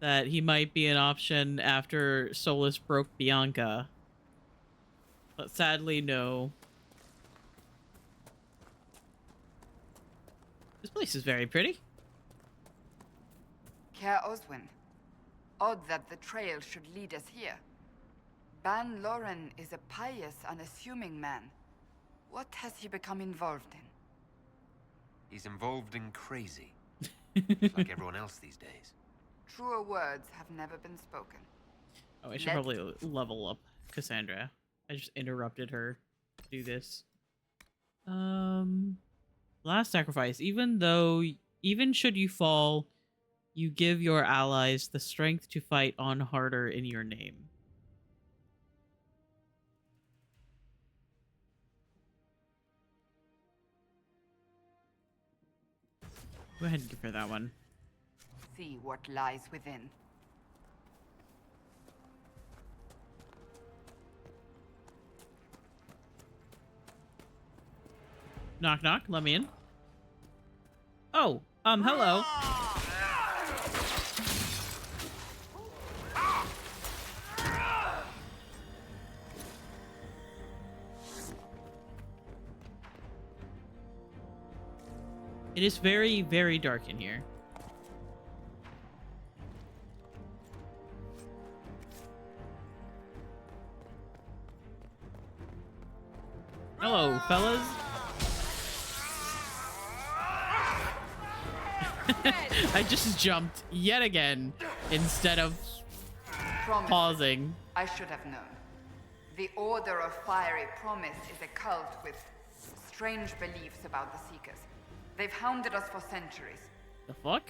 That he might be an option after Solus broke Bianca. But sadly, no. This place is very pretty. Care Oswin. Odd that the trail should lead us here. Ban Loren is a pious, unassuming man. What has he become involved in? He's involved in crazy. Like everyone else these days. Truer words have never been spoken. Oh, I should probably level up Cassandra. I just interrupted her to do this. Last sacrifice. Even should you fall, you give your allies the strength to fight on harder in your name. Go ahead and give her that one. See what lies within. Knock, knock. Let me in. Oh, hello. It is very, very dark in here. Hello, fellas. I just jumped yet again instead of pausing. I should have known. The Order of Fiery Promise is a cult with strange beliefs about the Seekers. They've hounded us for centuries. The fuck?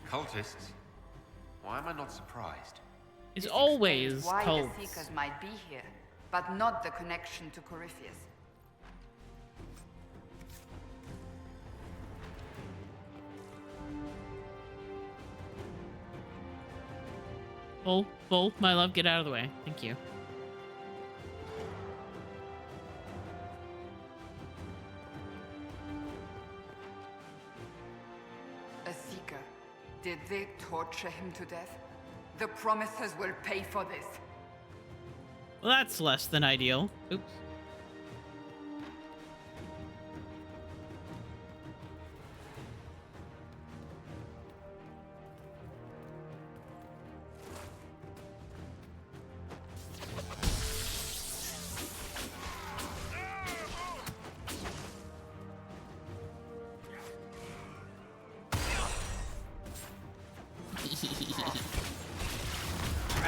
Cultists? Why am I not surprised? It's always why cults. the Seekers might be here, but not the connection to Corypheus. Bull, my love, get out of the way. Thank you. A Seeker. Did they torture him to death? The Promisers will pay for this. Well, that's less than ideal. Oops.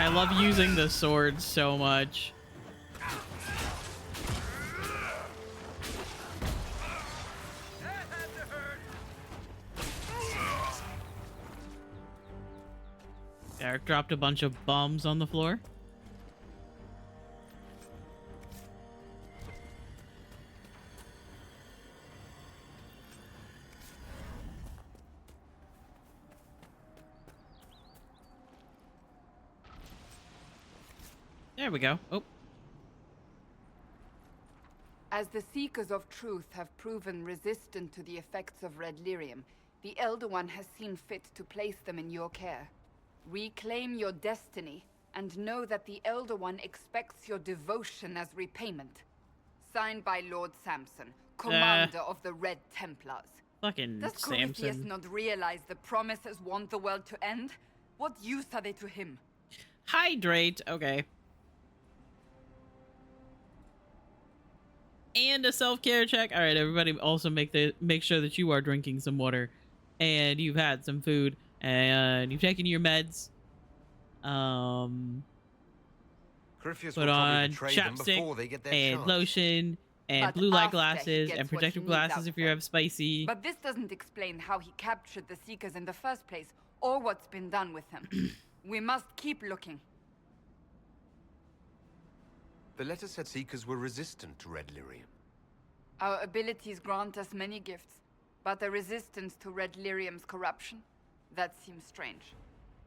I love using the sword so much. Eric dropped a bunch of bombs on the floor. There we go. Oh. As the Seekers of Truth have proven resistant to the effects of red lyrium, the Elder One has seen fit to place them in your care. Reclaim your destiny, and know that the Elder One expects your devotion as repayment. Signed by Lord Samson, commander of the Red Templars. Fucking Does Corypheus Samson. not realize the Promisers want the world to end? What use are they to him? Hydrate. Okay. And a self-care check. All right, everybody. Also make sure that you are drinking some water, and you've had some food, and you've taken your meds. Corypheus Put will probably on betray them before they get chapstick their and chance. lotion and But blue light after he glasses gets and what protective he needs out glasses if of you them. have spicy. But this doesn't explain how he captured the Seekers in the first place, or what's been done with them. We must keep looking. The letter said Seekers were resistant to red lyrium. Our abilities grant us many gifts, but a resistance to red lyrium's corruption? That seems strange.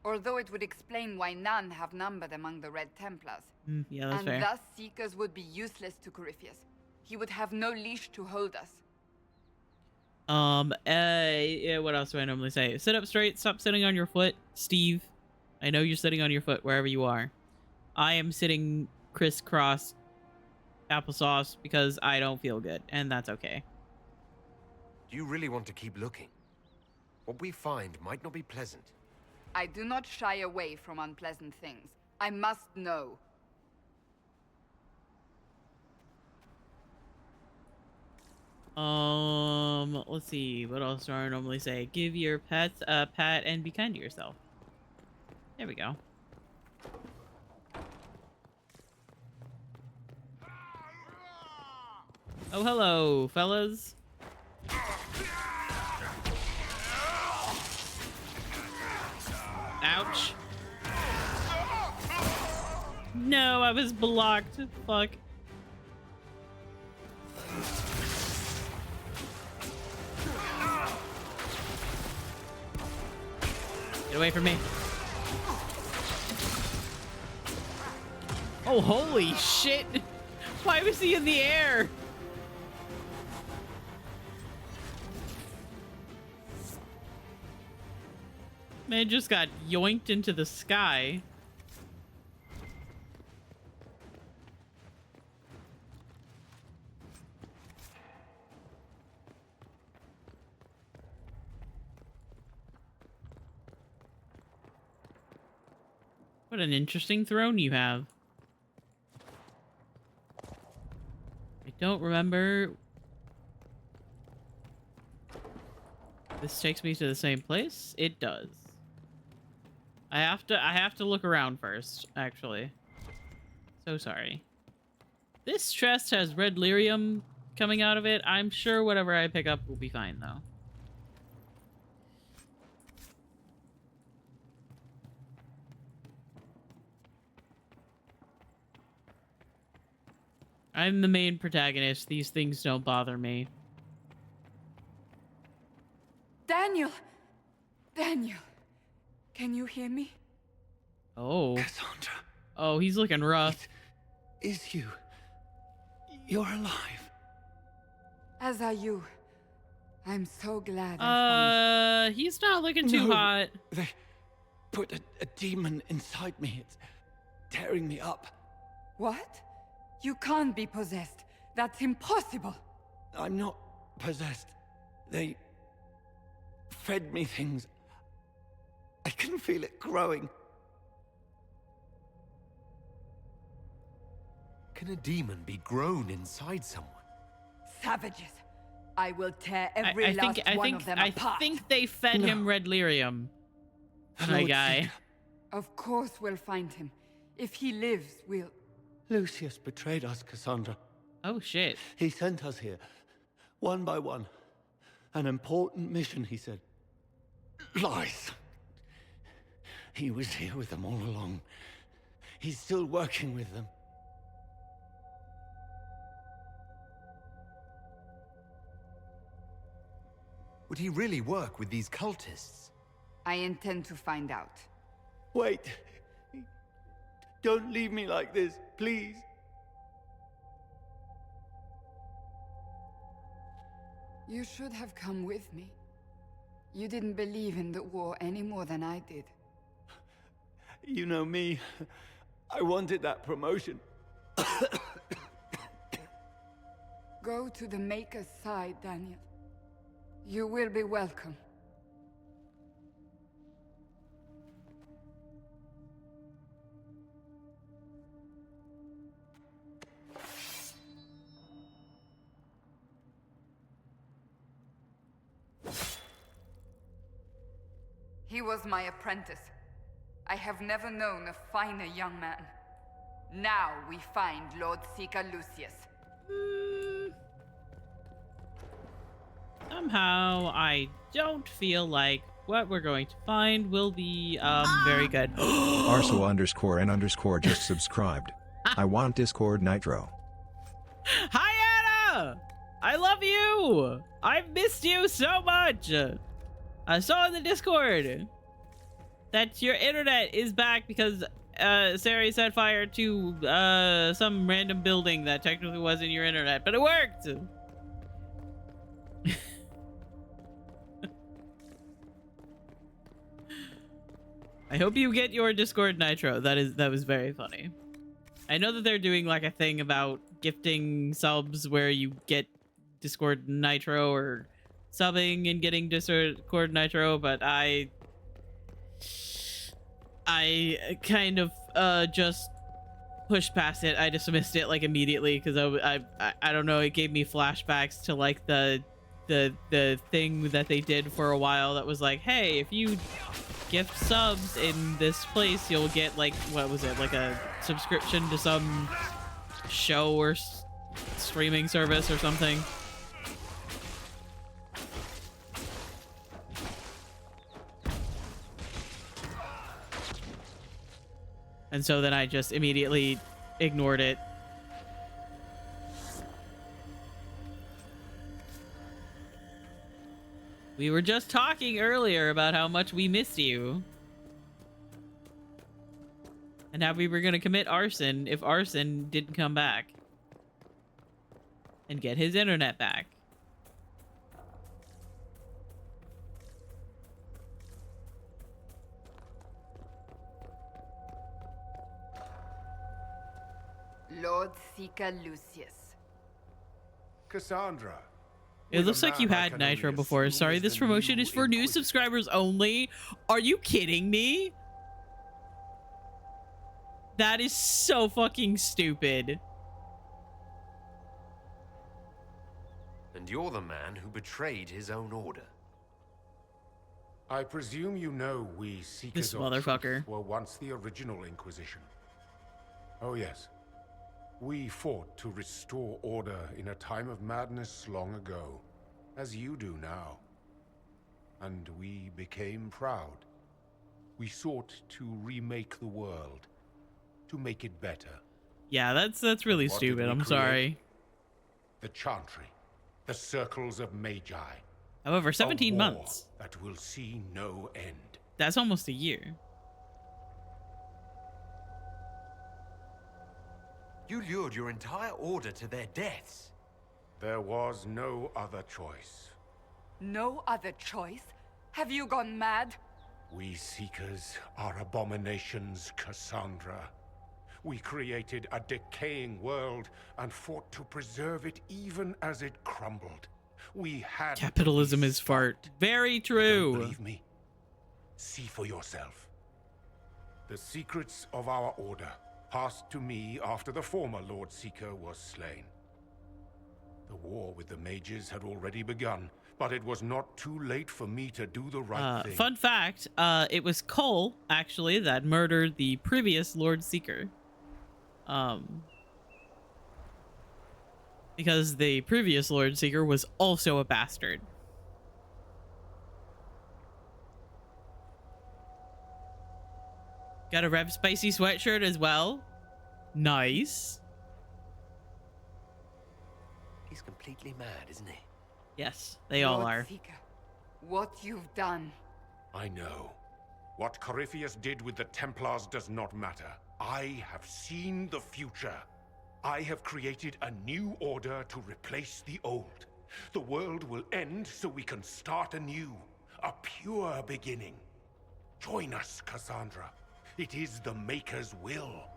Although it would explain why none have numbered among the Red Templars. Yeah, that's and fair. thus Seekers would be useless to Corypheus. He would have no leash to hold us. Yeah, what else do I normally say? Sit up straight, stop sitting on your foot. Steve, I know you're sitting on your foot wherever you are. I am sitting crisscross applesauce because I don't feel good, and that's okay. Do you really want to keep looking? What we find might not be pleasant. I do not shy away from unpleasant things. I must know. Let's see. What else do I normally say? Give your pets a pat and be kind to yourself. There we go. Oh, hello, fellas. Ouch. No, I was blocked. Fuck. Get away from me. Oh, holy shit. Why was he in the air? Man just got yoinked into the sky. What an interesting throne you have. I don't remember. This takes me to the same place? It does. I have to look around first, actually. So sorry. This chest has red lyrium coming out of it. I'm sure whatever I pick up will be fine, though. I'm the main protagonist. These things don't bother me. Daniel! Daniel! Can you hear me? Oh. Cassandra. Oh, he's looking rough. It is you. You're alive. As are you. I'm so glad he's not looking too hot. They put a demon inside me. It's tearing me up. What? You can't be possessed. That's impossible. I'm not possessed. They fed me things. I can feel it growing. Can a demon be grown inside someone? Savages. I will tear every last one of them apart. I think they fed him red lyrium. My guy. Of course we'll find him. If he lives, we'll... Lucius betrayed us, Cassandra. Oh, shit. He sent us here, one by one. An important mission, he said. Lies. He was here with them all along. He's still working with them. Would he really work with these cultists? I intend to find out. Wait. Don't leave me like this, please. You should have come with me. You didn't believe in the war any more than I did. You know me. I wanted that promotion. Go to the Maker's side, Daniel. You will be welcome. He was my apprentice. I have never known a finer young man. Now we find Lord Seeker Lucius. Somehow, I don't feel like what we're going to find will be, very good. Arso_N_ just subscribed. I want Discord Nitro. Hi, Anna! I love you! I've missed you so much! I saw in the Discord that your internet is back because Sari set fire to some random building that technically wasn't your internet, but it worked. I hope you get your Discord Nitro. That was very funny. I know that they're doing like a thing about gifting subs where you get Discord Nitro or subbing and getting Discord Nitro, but I kind of just pushed past it. I dismissed it like immediately because I don't know, it gave me flashbacks to like the thing that they did for a while that was like, hey, if you gift subs in this place, you'll get like, what was it, like a subscription to some show or streaming service or something. And so then I just immediately ignored it. We were just talking earlier about how much we missed you. And how we were going to commit arson if Arson didn't come back. And get his internet back. Lord Seeker Lucius. Cassandra. It looks like you had Nitro before. Sorry, this promotion is for new subscribers only. Are you kidding me? That is so fucking stupid. And you're the man who betrayed his own order. I presume you know we Seekers This motherfucker of Truth were once the original Inquisition. Oh yes. We fought to restore order in a time of madness long ago, as you do now. And we became proud. We sought to remake the world, to make it better. Yeah, that's really What did stupid. we I'm create? sorry. The Chantry, the Circles of Magi. However, 17 A war months. that will see no end. That's almost a year. You lured your entire order to their deaths. There was no other choice. No other choice? Have you gone mad? We Seekers are abominations, Cassandra. We created a decaying world and fought to preserve it even as it crumbled. We had Capitalism is fart. Very true. Don't believe me? See for yourself. The secrets of our order passed to me after the former Lord Seeker was slain. The war with the mages had already begun, but it was not too late for me to do the right thing. Fun fact, it was Cole, actually, that murdered the previous Lord Seeker. Because the previous Lord Seeker was also a bastard. Got a Rev Spicy sweatshirt as well. Nice. He's completely mad, isn't he? Yes, they all Lord are. Seeker, what you've done. I know. What Corypheus did with the Templars does not matter. I have seen the future. I have created a new order to replace the old. The world will end so we can start anew. A pure beginning. Join us, Cassandra. It is the Maker's will.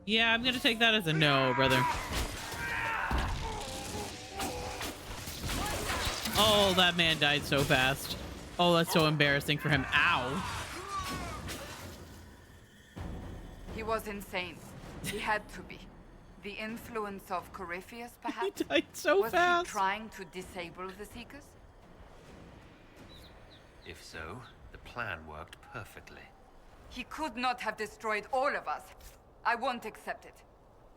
Yeah, I'm gonna take that as a no, brother. Oh, that man died so fast. Oh, that's so embarrassing for him. Ow. He was insane. He had to be. The influence of Corypheus, perhaps? He died so was fast. Was he trying to disable the Seekers? If so, the plan worked perfectly. He could not have destroyed all of us. I won't accept it.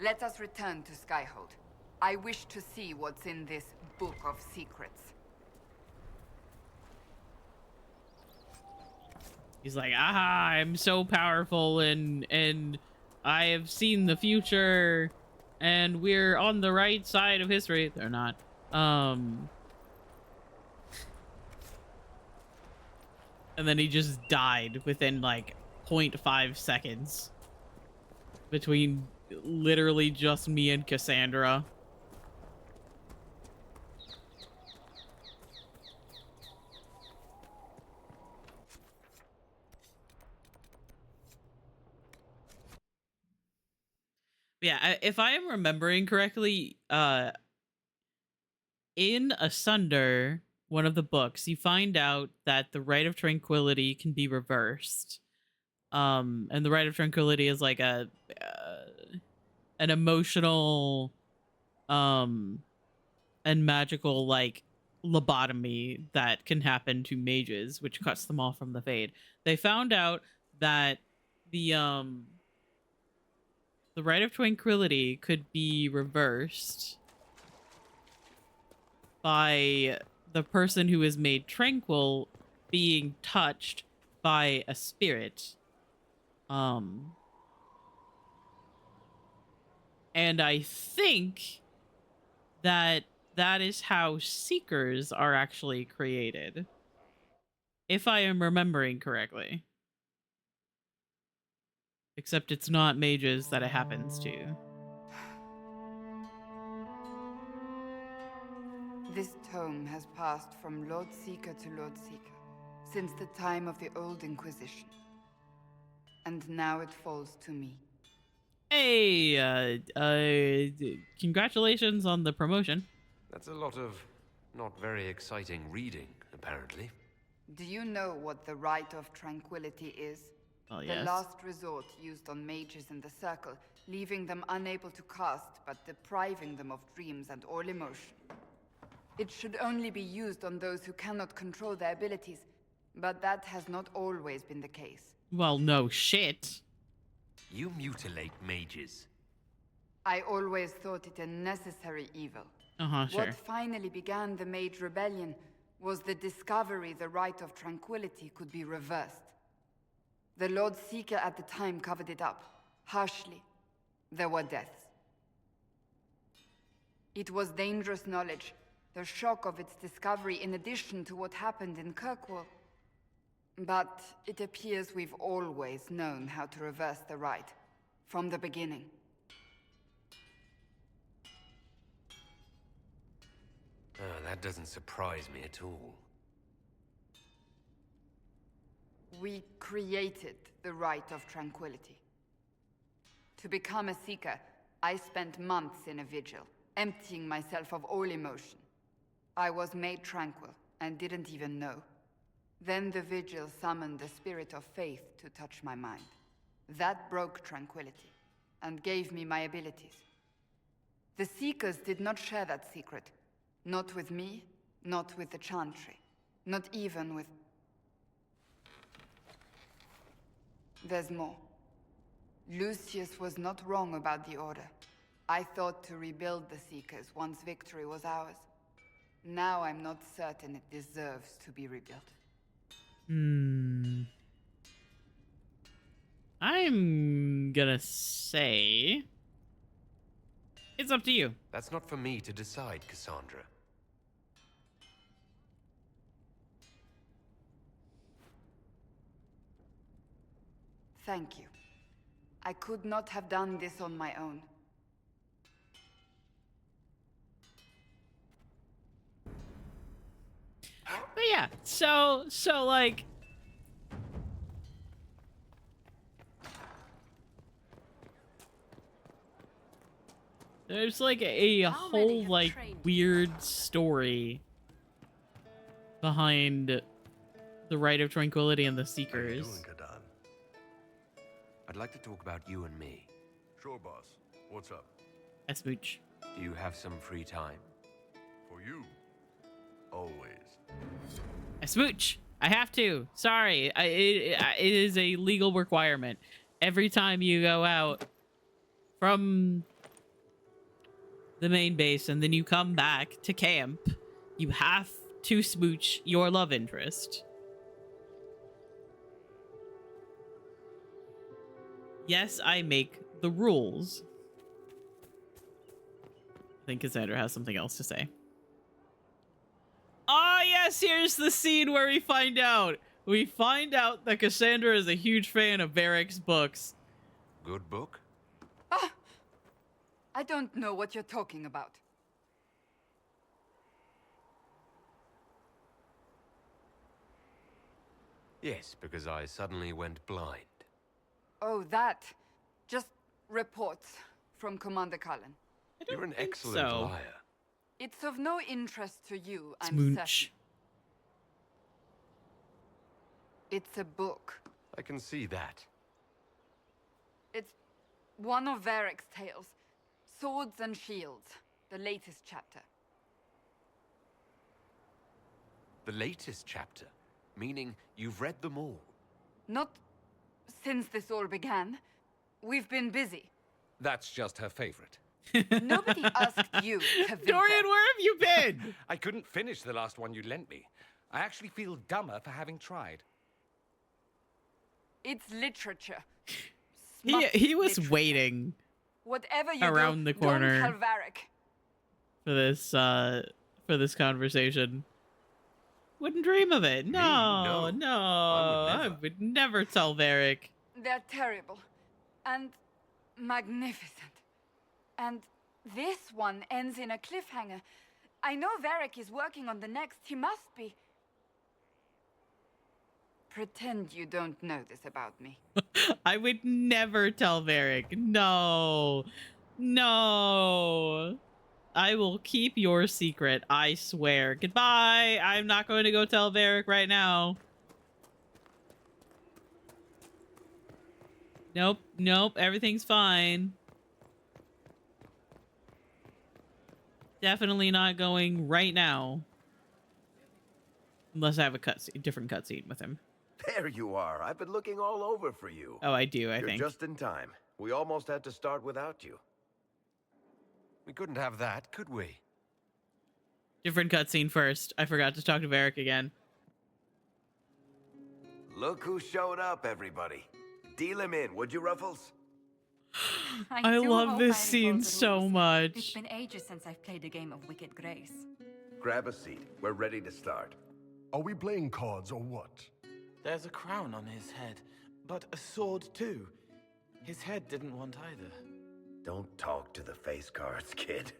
Let us return to Skyhold. I wish to see what's in this book of secrets. He's like, aha, I'm so powerful and I have seen the future and we're on the right side of history. They're not. And then he just died within like 0.5 seconds. Between literally just me and Cassandra. Yeah, if I am remembering correctly, in Asunder, one of the books, you find out that the Rite of Tranquility can be reversed. And the Rite of Tranquility is like an emotional, and magical, like, lobotomy that can happen to mages, which cuts them off from the Fade. They found out that the Rite of Tranquility could be reversed by the person who is made tranquil being touched by a spirit. And I think that is how Seekers are actually created. If I am remembering correctly. Except it's not mages that it happens to. This tome has passed from Lord Seeker to Lord Seeker since the time of the Old Inquisition. And now it falls to me. Hey, congratulations on the promotion. That's a lot of not very exciting reading, apparently. Do you know what the Rite of Tranquility is? Well, The last resort used on mages in the Circle, leaving them unable to cast, but depriving them of dreams and all emotion. It should only be used on those who cannot control their abilities, but that has not always been the case. Well, no shit. You mutilate mages. I always thought it a necessary evil. Sure. What finally began the Mage Rebellion was the discovery the Rite of Tranquility could be reversed. The Lord Seeker at the time covered it up, harshly. There were deaths. It was dangerous knowledge, the shock of its discovery in addition to what happened in Kirkwall. But it appears we've always known how to reverse the Rite, from the beginning. That doesn't surprise me at all. We created the Rite of Tranquility. To become a Seeker, I spent months in a vigil, emptying myself of all emotion. I was made tranquil, and didn't even know. Then the vigil summoned the spirit of faith to touch my mind. That broke tranquility, and gave me my abilities. The Seekers did not share that secret. Not with me, not with the Chantry, not even with... There's more. Lucius was not wrong about the Order. I thought to rebuild the Seekers once victory was ours. Now I'm not certain it deserves to be rebuilt. I'm gonna say... it's up to you. That's not for me to decide, Cassandra. Thank you. I could not have done this on my own. But yeah, so like... there's like a whole like weird story behind the Rite of Tranquility and the Seekers. I'd like to talk about you and me. Sure, boss. What's up? A smooch. Do you have some free time? For you. Always. A smooch. I have to. Sorry. It is a legal requirement. Every time you go out from the main base and then you come back to camp, you have to smooch your love interest. Yes, I make the rules. I think Cassandra has something else to say. Ah, yes, here's the scene where we find out we find out that Cassandra is a huge fan of Varric's books. Good book? Ah! I don't know what you're talking about. Yes, because I suddenly went blind. Oh, that. Just reports from Commander Cullen. You're an excellent liar. It's of no interest to you, I'm Smooch. certain. It's a book. I can see that. It's one of Varric's tales. Swords and Shields. The latest chapter. The latest chapter? Meaning you've read them all? Not since this all began. We've been busy. That's just her favorite. Nobody asked you, Kavita. Dorian, where have you been? I couldn't finish the last one you lent me. I actually feel dumber for having tried. It's literature. He was waiting Whatever you around do, the corner don't tell Varric. for this conversation. Wouldn't dream of it. No, no. I would never tell Varric. They're terrible. And magnificent. And this one ends in a cliffhanger. I know Varric is working on the next. He must be. Pretend you don't know this about me. I would never tell Varric. No. No. I will keep your secret, I swear. Goodbye. I'm not going to go tell Varric right now. Nope, nope, everything's fine. Definitely not going right now. Unless I have a different cutscene with him. There you are. I've been looking all over for you. Oh, I do, I You're think. just in time. We almost had to start without you. We couldn't have that, could we? Different cutscene first. I forgot to talk to Varric again. Look who showed up, everybody. Deal him in, would you, Ruffles? I love this scene so much. It's been ages since I've played a game of Wicked Grace. Grab a seat. We're ready to start. Are we playing cards or what? There's a crown on his head, but a sword too. His head didn't want either. Don't talk to the face cards, kid.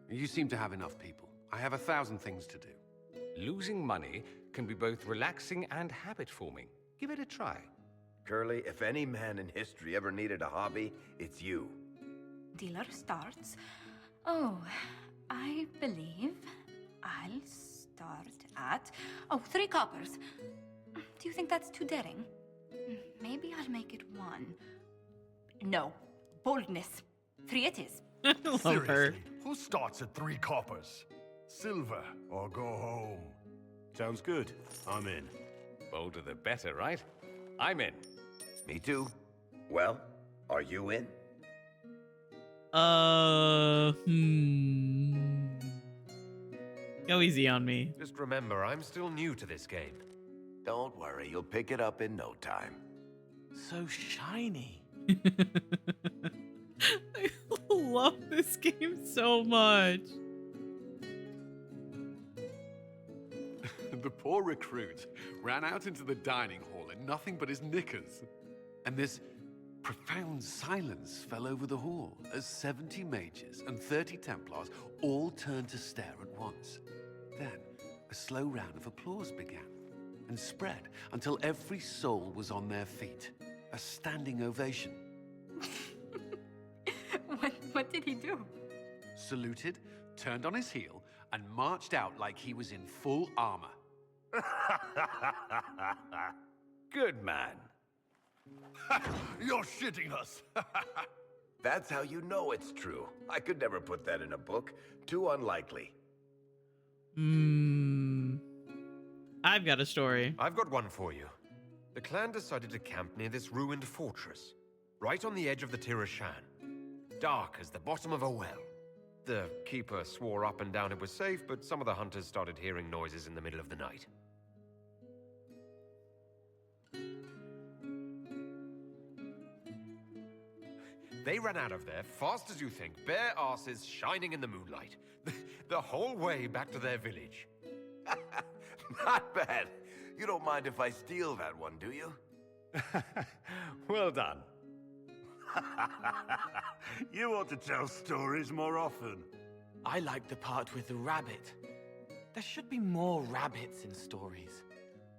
You seem to have enough people. I have 1,000 things to do. Losing money can be both relaxing and habit-forming. Give it a try. Curly, if any man in history ever needed a hobby, it's you. Dealer starts. Oh, I believe I'll start at... Oh, 3 coppers. Do you think that's too daring? Maybe I'll make it 1. No. Boldness. 3 it is. Seriously, who starts at 3 coppers? Silver or go home? Sounds good. I'm in. Bolder the better, right? I'm in. Me too. Well, are you in? Go easy on me. Just remember, I'm still new to this game. Don't worry, you'll pick it up in no time. So shiny. I love this game so much. The poor recruit ran out into the dining hall in nothing but his knickers. And this profound silence fell over the hall as 70 mages and 30 Templars all turned to stare at once. Then a slow round of applause began and spread until every soul was on their feet. A standing ovation. What did he do? Saluted, turned on his heel, and marched out like he was in full armor. Good man. You're shitting us. That's how you know it's true. I could never put that in a book. Too unlikely. I've got a story. I've got one for you. The clan decided to camp near this ruined fortress, right on the edge of the Tirashan. Dark as the bottom of a well. The keeper swore up and down it was safe, but some of the hunters started hearing noises in the middle of the night. They ran out of there, fast as you think, bare asses shining in the moonlight. The whole way back to their village. Not bad. You don't mind if I steal that one, do you? Well done. You ought to tell stories more often. I like the part with the rabbit. There should be more rabbits in stories.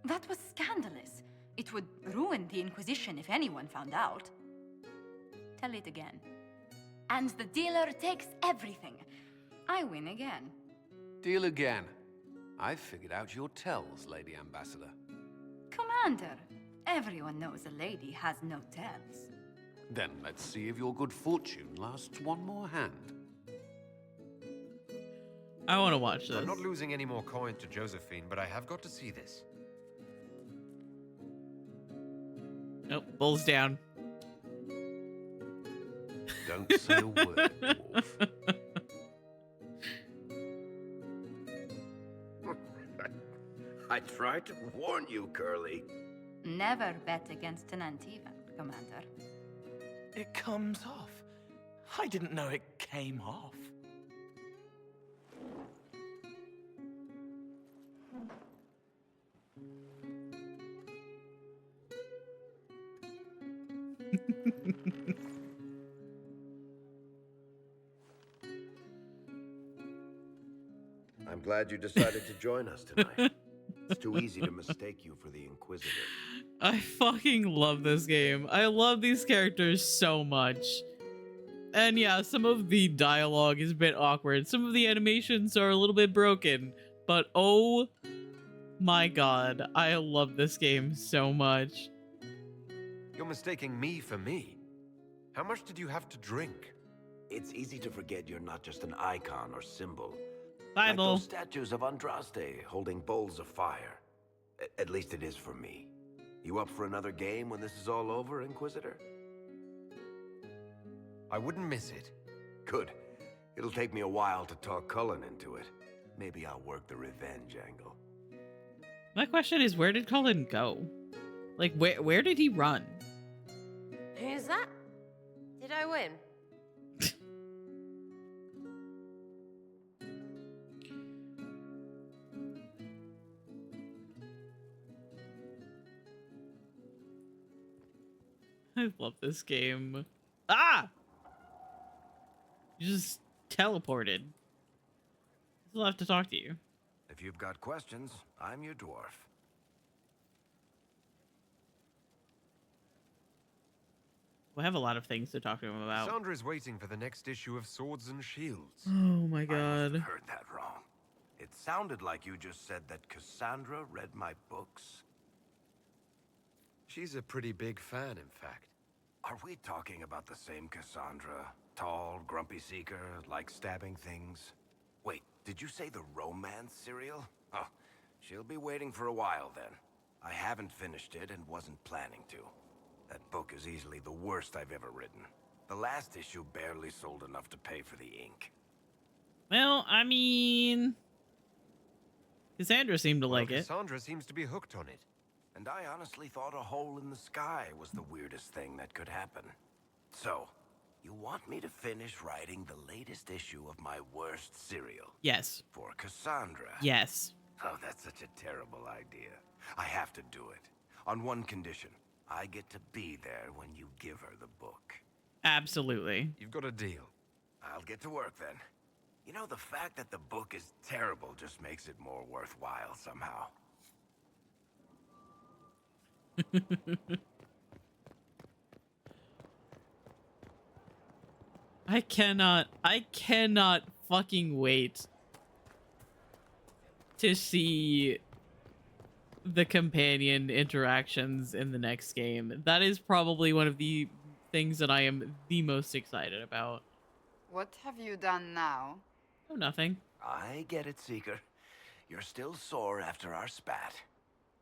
That was scandalous. It would ruin the Inquisition if anyone found out. Tell it again. And the dealer takes everything. I win again. Deal again. I've figured out your tells, Lady Ambassador. Commander, everyone knows a lady has no tells. Then let's see if your good fortune lasts one more hand. I want to watch this. I'm not losing any more coin to Josephine, but I have got to see this. Nope, bull's down. Don't say a word, dwarf. I tried to warn you, Curly. Never bet against an Antivan, Commander. It comes off. I didn't know it came off. I'm glad you decided to join us tonight. It's too easy to mistake you for the Inquisitor. I fucking love this game. I love these characters so much. And yeah, some of the dialogue is a bit awkward. Some of the animations are a little bit broken. But oh my god, I love this game so much. You're mistaking me for me. How much did you have to drink? It's easy to forget you're not just an icon or symbol. Bible. Like those statues of Andraste holding bowls of fire. At least it is for me. You up for another game when this is all over, Inquisitor? I wouldn't miss it. Good. It'll take me a while to talk Cullen into it. Maybe I'll work the revenge angle. My question is, where did Cullen go? Like, where did he run? Who's that? Did I win? I love this game. Ah! You just teleported. I still have to talk to you. If you've got questions, I'm your dwarf. I have a lot of things to talk to him about. Sandra is waiting for the next issue of Swords and Shields. Oh my I god. must have heard that wrong. It sounded like you just said that Cassandra read my books. She's a pretty big fan, in fact. Are we talking about the same Cassandra? Tall, grumpy seeker, like stabbing things? Wait, did you say the romance serial? Oh, she'll be waiting for a while then. I haven't finished it and wasn't planning to. That book is easily the worst I've ever written. The last issue barely sold enough to pay for the ink. Well, I mean... Cassandra seemed to like it. Cassandra seems to be hooked on it. And I honestly thought a hole in the sky was the weirdest thing that could happen. So, you want me to finish writing the latest issue of my worst serial? Yes. For Cassandra? Yes. Oh, that's such a terrible idea. I have to do it. On one condition. I get to be there when you give her the book. Absolutely. You've got a deal. I'll get to work then. You know, the fact that the book is terrible just makes it more worthwhile somehow. I cannot fucking wait to see the companion interactions in the next game. That is probably one of the things that I am the most excited about. What have you done now? Oh, nothing. I get it, Seeker. You're still sore after our spat.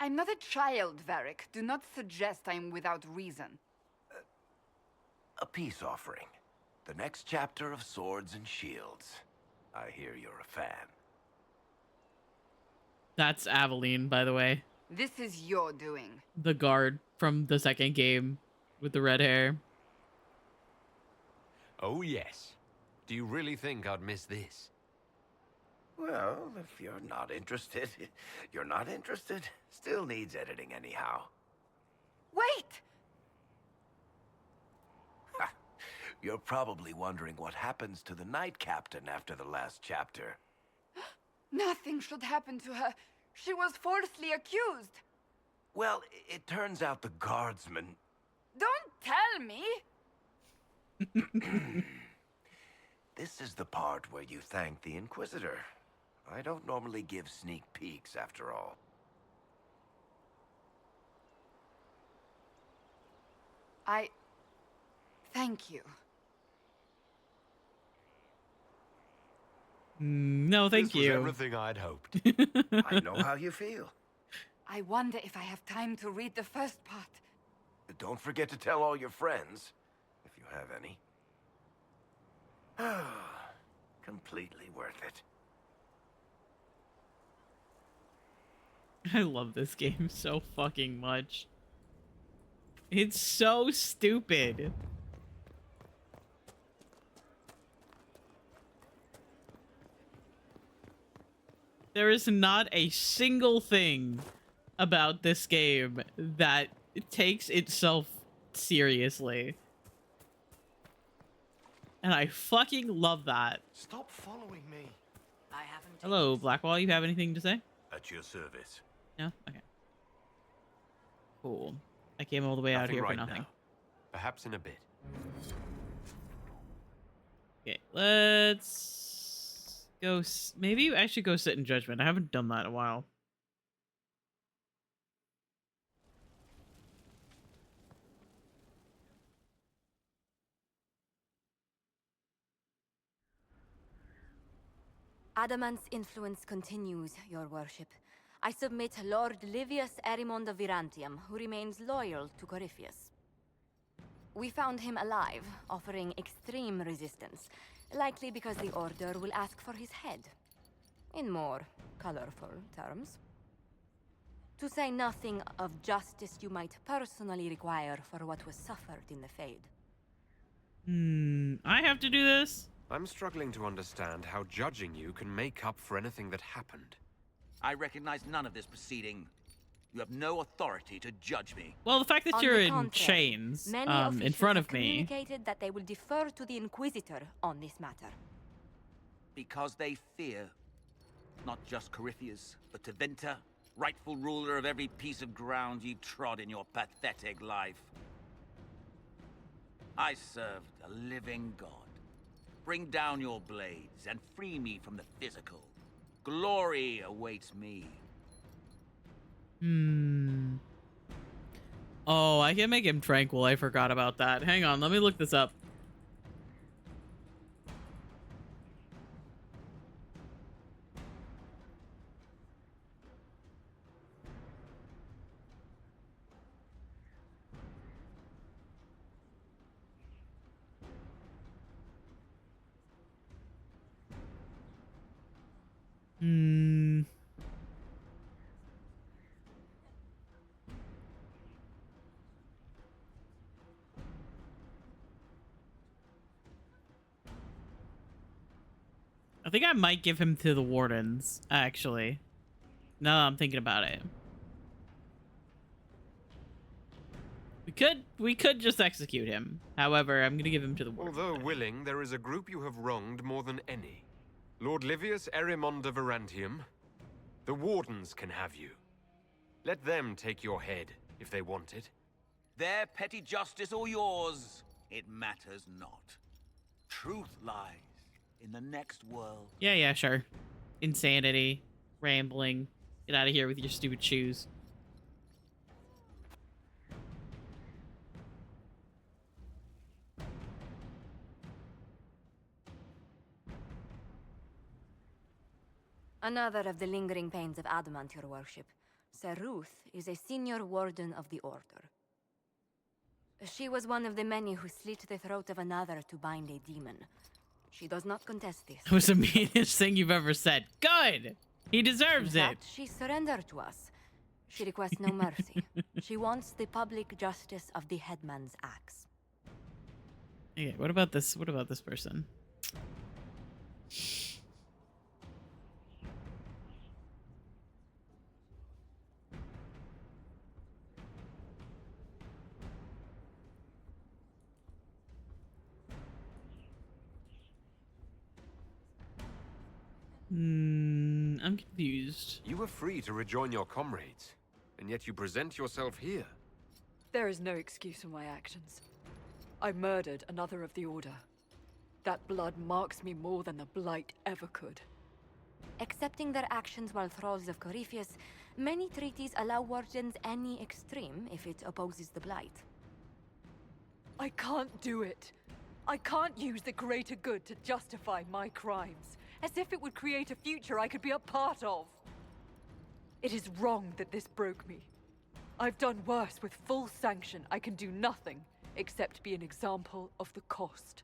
I'm not a child, Varric. Do not suggest I'm without reason. A peace offering. The next chapter of Swords and Shields. I hear you're a fan. That's Aveline, by the way. This is your doing. The guard from the second game with the red hair. Oh, yes. Do you really think I'd miss this? Well, if you're not interested, you're not interested. Still needs editing anyhow. Wait! You're probably wondering what happens to the Knight Captain after the last chapter. Nothing should happen to her. She was falsely accused. Well, it turns out the guardsman... Don't tell me! This is the part where you thank the Inquisitor. I don't normally give sneak peeks, after all. Thank you. No, thank This you. was everything I'd hoped. I know how you feel. I wonder if I have time to read the first part. Don't forget to tell all your friends, if you have any. Completely worth it. I love this game so fucking much. It's so stupid. There is not a single thing about this game that takes itself seriously. And I fucking love that. Stop following me. I haven't. Hello, Blackwall. You have anything to say? At your service. No? Okay. Cool. I came all the way out Nothing here right for nothing. now. Perhaps in a bit. Okay, let's go. Maybe I should go sit in judgment. I haven't done that in a while. Adamant's influence continues, your worship. I submit Lord Livius Erimond of Virantium, who remains loyal to Corypheus. We found him alive, offering extreme resistance, likely because the Order will ask for his head. In more colorful terms. To say nothing of justice you might personally require for what was suffered in the Fade. I have to do this? I'm struggling to understand how judging you can make up for anything that happened. I recognize none of this proceeding. You have no authority to judge me. Well, the fact that On you're the in contrary, chains many in officials front have of me. communicated that they will defer to the Inquisitor on this matter. Because they fear not just Corypheus, but Tevinter, rightful ruler of every piece of ground you trod in your pathetic life. I served a living god. Bring down your blades and free me from the physical. Glory awaits me. Oh, I can make him tranquil. I forgot about that. Hang on, let me look this up. I think I might give him to the Wardens, actually. Now that I'm thinking about it. We could just execute him. However, I'm gonna give him to the Wardens. Although willing, there is a group you have wronged more than any. Lord Livius Erimond of Virantium. The Wardens can have you. Let them take your head, if they want it. Their petty justice or yours, it matters not. Truth lies in the next world. Yeah, sure. Insanity. Rambling. Get out of here with your stupid shoes. Another of the lingering pains of Adamant, your worship. Sir Ruth is a senior warden of the Order. She was one of the many who slit the throat of another to bind a demon. She does not contest this. That was the meanest thing you've ever said. Good! He deserves In it! fact, she surrendered to us. She requests no mercy. She wants the public justice of the headman's axe. Okay, what about this? What about this person? I'm confused. You were free to rejoin your comrades, and yet you present yourself here. There is no excuse for my actions. I murdered another of the Order. That blood marks me more than the Blight ever could. Accepting their actions while thralls of Corypheus, many treaties allow wardens any extreme if it opposes the Blight. I can't do it. I can't use the greater good to justify my crimes, as if it would create a future I could be a part of. It is wrong that this broke me. I've done worse with full sanction. I can do nothing except be an example of the cost.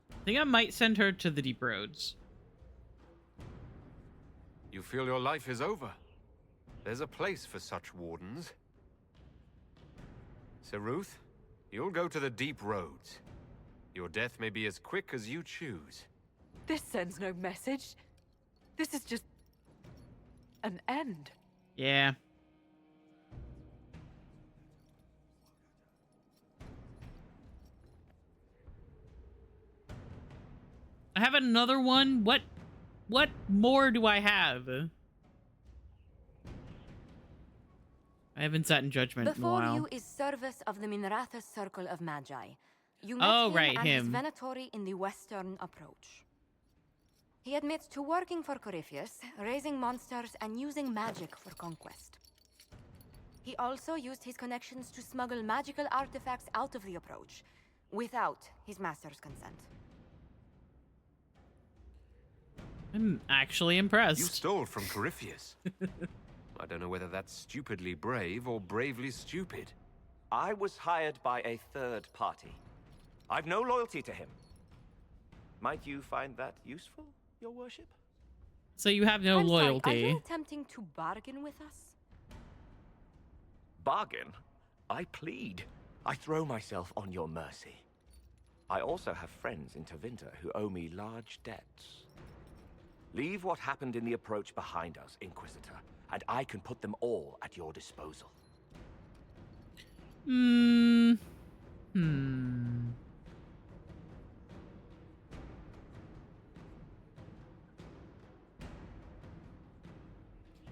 I think I might send her to the deep roads. You feel your life is over. There's a place for such wardens. Sir Ruth, you'll go to the deep roads. Your death may be as quick as you choose. This sends no message. This is just an end. Yeah. I have another one. What more do I have? I haven't sat in judgment in a Before while. you is service of the Minrathous Circle of Magi. You met Oh, him right, and his him. Venatori in the western approach. He admits to working for Corypheus, raising monsters, and using magic for conquest. He also used his connections to smuggle magical artifacts out of the approach, without his master's consent. I'm actually impressed. You stole from Corypheus. I don't know whether that's stupidly brave or bravely stupid. I was hired by a third party. I've no loyalty to him. Might you find that useful, your worship? So you have no I'm sorry, loyalty. are you attempting to bargain with us? Bargain? I plead. I throw myself on your mercy. I also have friends in Tevinter who owe me large debts. Leave what happened in the approach behind us, Inquisitor, and I can put them all at your disposal.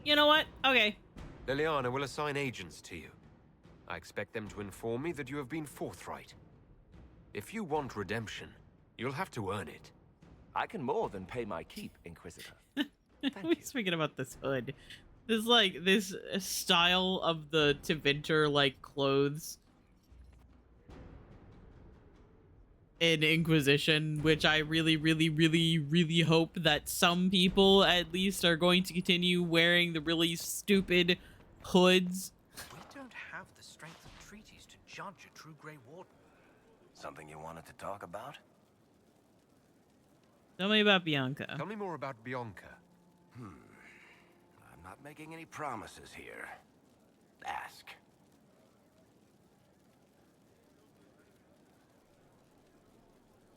You know what? Okay. Liliana will assign agents to you. I expect them to inform me that you have been forthright. If you want redemption, you'll have to earn it. I can more than pay my keep, Inquisitor. We're speaking about this hood. This like this style of the Tevinter like clothes in Inquisition, which I really, really, really, really hope that some people at least are going to continue wearing the really stupid hoods. We don't have the strength of treaties to judge a true Grey Warden. Something you wanted to talk about? Tell me about Bianca. Tell me more about Bianca. I'm not making any promises here. Ask.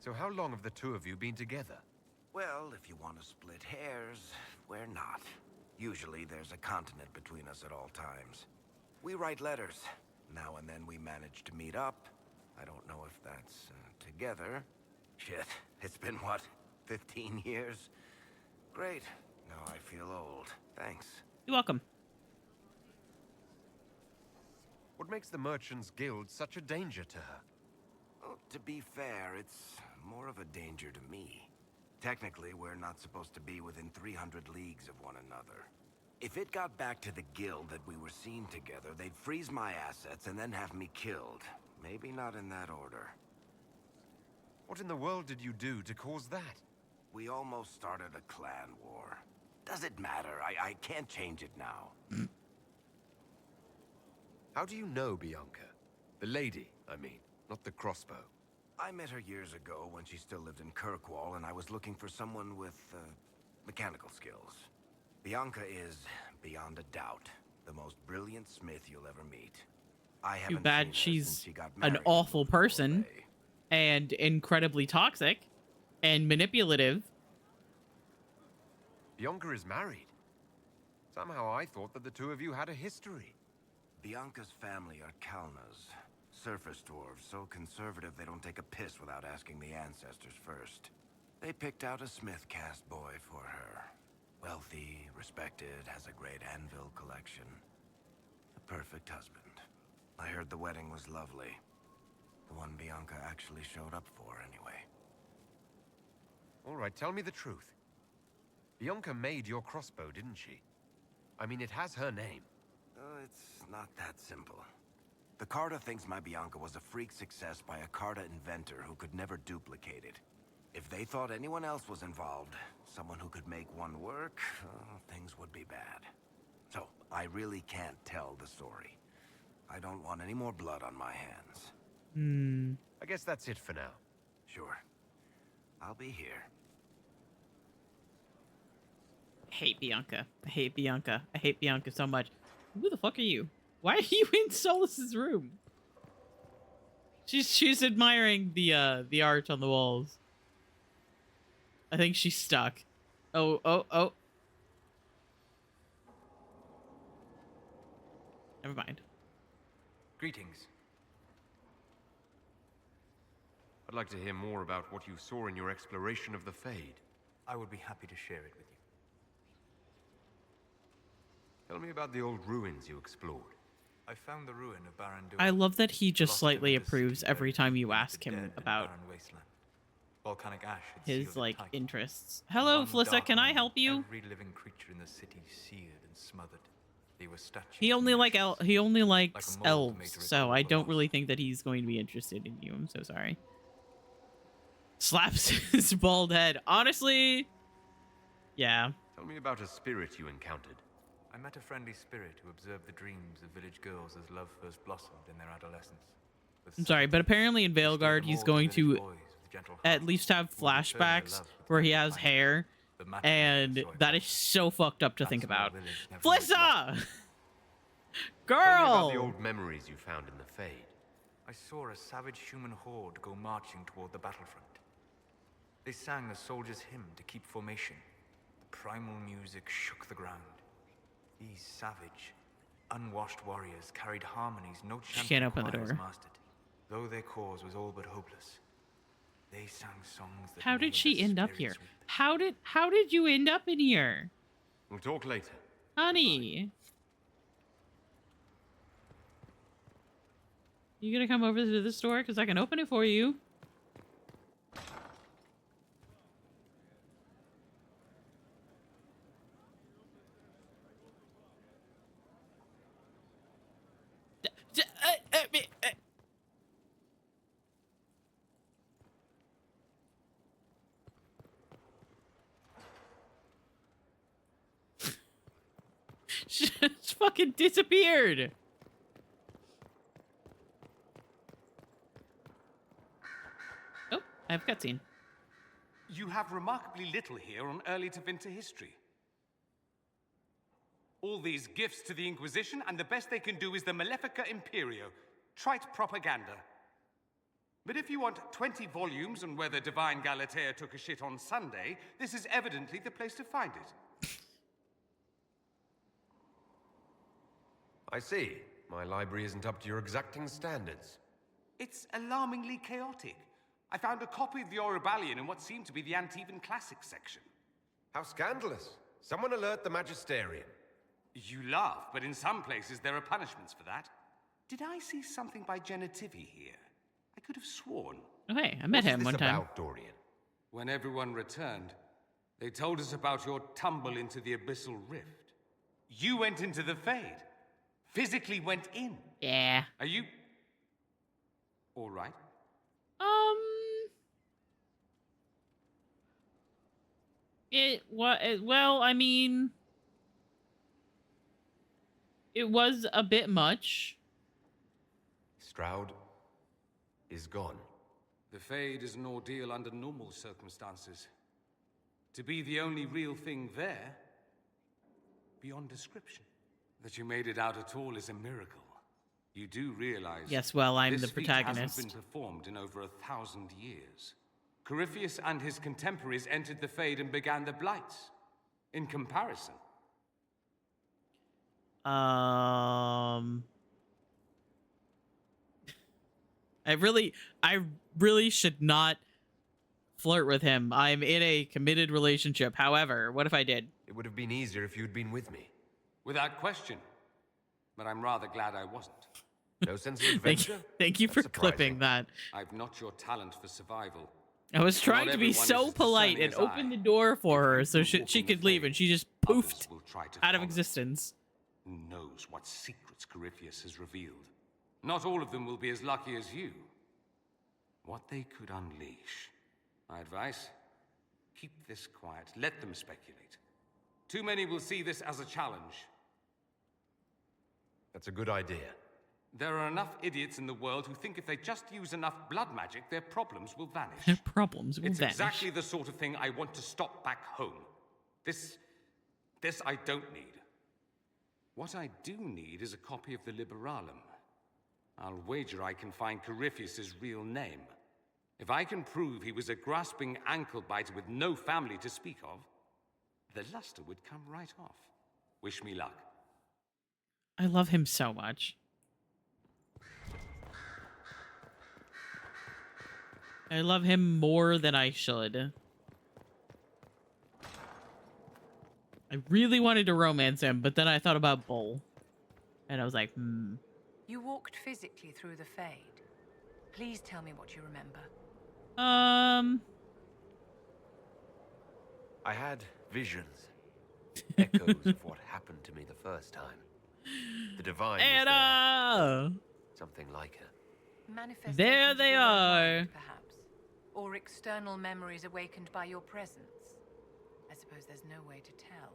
So how long have the two of you been together? Well, if you want to split hairs, we're not. Usually there's a continent between us at all times. We write letters. Now and then we manage to meet up. I don't know if that's together. Shit, it's been what, 15 years? Great. Now I feel old. Thanks. You're welcome. What makes the Merchants Guild such a danger to her? Oh, to be fair, it's more of a danger to me. Technically, we're not supposed to be within 300 leagues of one another. If it got back to the guild that we were seen together, they'd freeze my assets and then have me killed. Maybe not in that order. What in the world did you do to cause that? We almost started a clan war. Does it matter? I can't change it now. How do you know Bianca? The lady, I mean, not the crossbow. I met her years ago when she still lived in Kirkwall, and I was looking for someone with, mechanical skills. Bianca is, beyond a doubt, the most brilliant smith you'll ever meet. I Too haven't bad seen her she's since she got an married. awful person and incredibly toxic and manipulative. Bianca is married. Somehow I thought that the two of you had a history. Bianca's family are Kalnas, surface dwarves, so conservative they don't take a piss without asking the ancestors first. They picked out a smith caste boy for her. Wealthy, respected, has a great anvil collection. The perfect husband. I heard the wedding was lovely. The one Bianca actually showed up for, anyway. All right, tell me the truth. Bianca made your crossbow, didn't she? I mean, it has her name. It's not that simple. The Carta thinks my Bianca was a freak success by a Carta inventor who could never duplicate it. If they thought anyone else was involved, someone who could make one work, things would be bad. So, I really can't tell the story. I don't want any more blood on my hands. I guess that's it for now. Sure. I'll be here. I hate Bianca. I hate Bianca. I hate Bianca so much. Who the fuck are you? Why are you in Solus's room? She's admiring the art on the walls. I think she's stuck. Oh. Never mind. Greetings. I'd like to hear more about what you saw in your exploration of the Fade. I would be happy to share it with you. Tell me about the old ruins you explored. I found the ruin of Baron Duin. I love that he just slightly approves every time you ask him about Volcanic ash had his sealed it like tight. interests. Hello, One Flissa, dark can I moment, help you? Every living creature in the city seared and smothered. They were statues. He only he only likes Like a mold made elves, to so I don't really think that he's going to be interested in you. I'm so sorry. Slaps his bald head. Honestly, yeah. Tell me about a spirit you encountered. I met a friendly spirit who observed the dreams of village girls as love first blossomed in their adolescence. I'm sorry, but apparently in Veilguard, he's going to at least have flashbacks where he has hair, and that is so fucked up to think about. Flissa! Girl! Tell me about the old memories you found in the Fade. I saw a savage human horde go marching toward the battlefront. They sang a soldier's hymn to keep formation. The primal music shook the ground. These savage, unwashed warriors carried harmonies no Can't open the choirs door. mastered. Though their cause was all but hopeless, they sang songs that How did made she the end up spirits here? weep. How did you end up in here? We'll talk later. Honey. You gonna come over to the store? Because I can open it for you. Just fucking disappeared. Oh, I have cutscene. You have remarkably little here on early Tevinter history. All these gifts to the Inquisition, and the best they can do is the Malefica Imperio. Trite propaganda. But if you want 20 volumes on whether Divine Galatea took a shit on Sunday, this is evidently the place to find it. I see. My library isn't up to your exacting standards. It's alarmingly chaotic. I found a copy of the Oribalian in what seemed to be the Antivan Classics section. How scandalous. Someone alert the Magisterium. You laugh, but in some places there are punishments for that. Did I see something by Genitivi here? I could have sworn. Oh, hey, I met him one time. About, Dorian? When everyone returned, they told us about your tumble into the Abyssal Rift. You went into the Fade. Physically went in. Yeah. Are you... all right? Well, I mean, it was a bit much. Stroud is gone. The Fade is an ordeal under normal circumstances. To be the only real thing there, beyond description. That you made it out at all is a miracle. You do realize... Yes, well, I'm this the feat protagonist. hasn't been performed in over 1,000 years. Corypheus and his contemporaries entered the Fade and began the Blights. In comparison... I really should not flirt with him. I'm in a committed relationship. However, what if I did? It would have been easier if you'd been with me. Without question. But I'm rather glad I wasn't. No sense of adventure? Thank you for clipping that. I've not your talent for survival. I was trying Not to be everyone is so as polite discerning and as open I. the door for her so she could leave, and she just poofed Will try to out of follow. existence. Who knows what secrets Corypheus has revealed? Not all of them will be as lucky as you. What they could unleash. My advice? Keep this quiet. Let them speculate. Too many will see this as a challenge. That's a good idea. There are enough idiots in the world who think if they just use enough blood magic, their problems will vanish. Their problems will It's vanish. exactly the sort of thing I want to stop back home. This I don't need. What I do need is a copy of the Liberalum. I'll wager I can find Corypheus's real name. If I can prove he was a grasping ankle-biter with no family to speak of, the luster would come right off. Wish me luck. I love him so much. I love him more than I should. I really wanted to romance him, but then I thought about Bull. And I was like, You walked physically through the Fade. Please tell me what you remember. I had visions. Echoes of what happened to me the first time. The divine Anna! was there. Something like her. Manifestations There they of your own are. mind, perhaps. Or external memories awakened by your presence. I suppose there's no way to tell.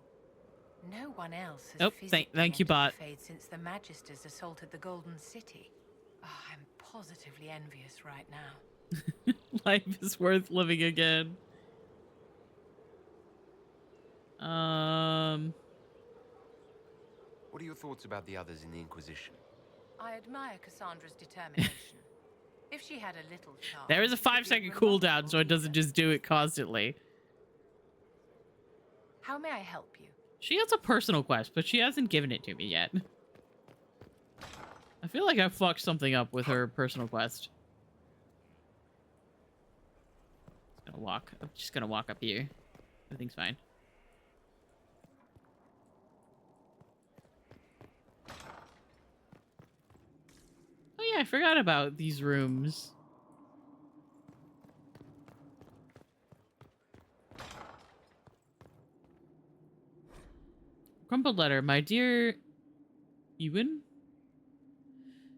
No one else has physically thank you, entered bot. the Fade since the Magisters assaulted the Golden City. Oh, I'm positively envious right now. Life is worth living again. What are your thoughts about the others in the Inquisition? I admire Cassandra's determination. If she had a little chance... There is a 5-second cooldown, so it doesn't just do it constantly. How may I help you? She has a personal quest, but she hasn't given it to me yet. I feel like I fucked something up with her personal quest. I'm just gonna walk up here. Everything's fine. Oh yeah, I forgot about these rooms. Crumpled letter. My dear Ewan?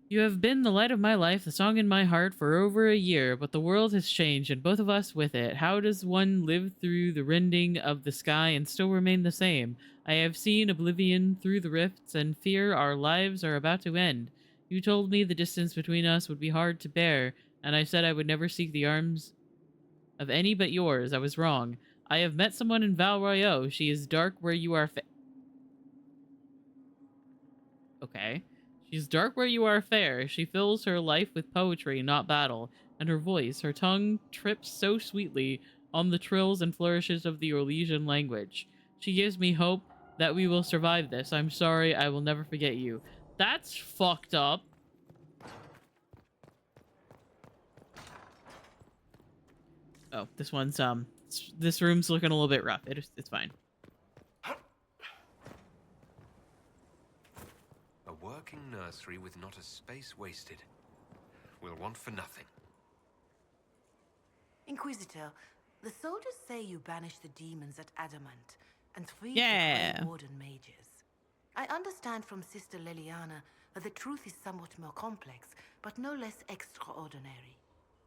You have been the light of my life, the song in my heart for over a year, but the world has changed and both of us with it. How does one live through the rending of the sky and still remain the same? I have seen oblivion through the rifts and fear our lives are about to end. You told me the distance between us would be hard to bear, and I said I would never seek the arms of any but yours. I was wrong. I have met someone in Val Royeaux. She is dark where you are Okay. She's dark where you are fair. She fills her life with poetry, not battle. And her voice, her tongue trips so sweetly on the trills and flourishes of the Orlesian language. She gives me hope that we will survive this. I'm sorry, I will never forget you. That's fucked up. Oh, this one's, this room's looking a little bit rough. It's fine. A working nursery with not a space wasted. We'll want for nothing. Inquisitor, the soldiers say you banished the demons at Adamant and freed Yeah. the Grey Warden mages. I understand from Sister Leliana that the truth is somewhat more complex, but no less extraordinary.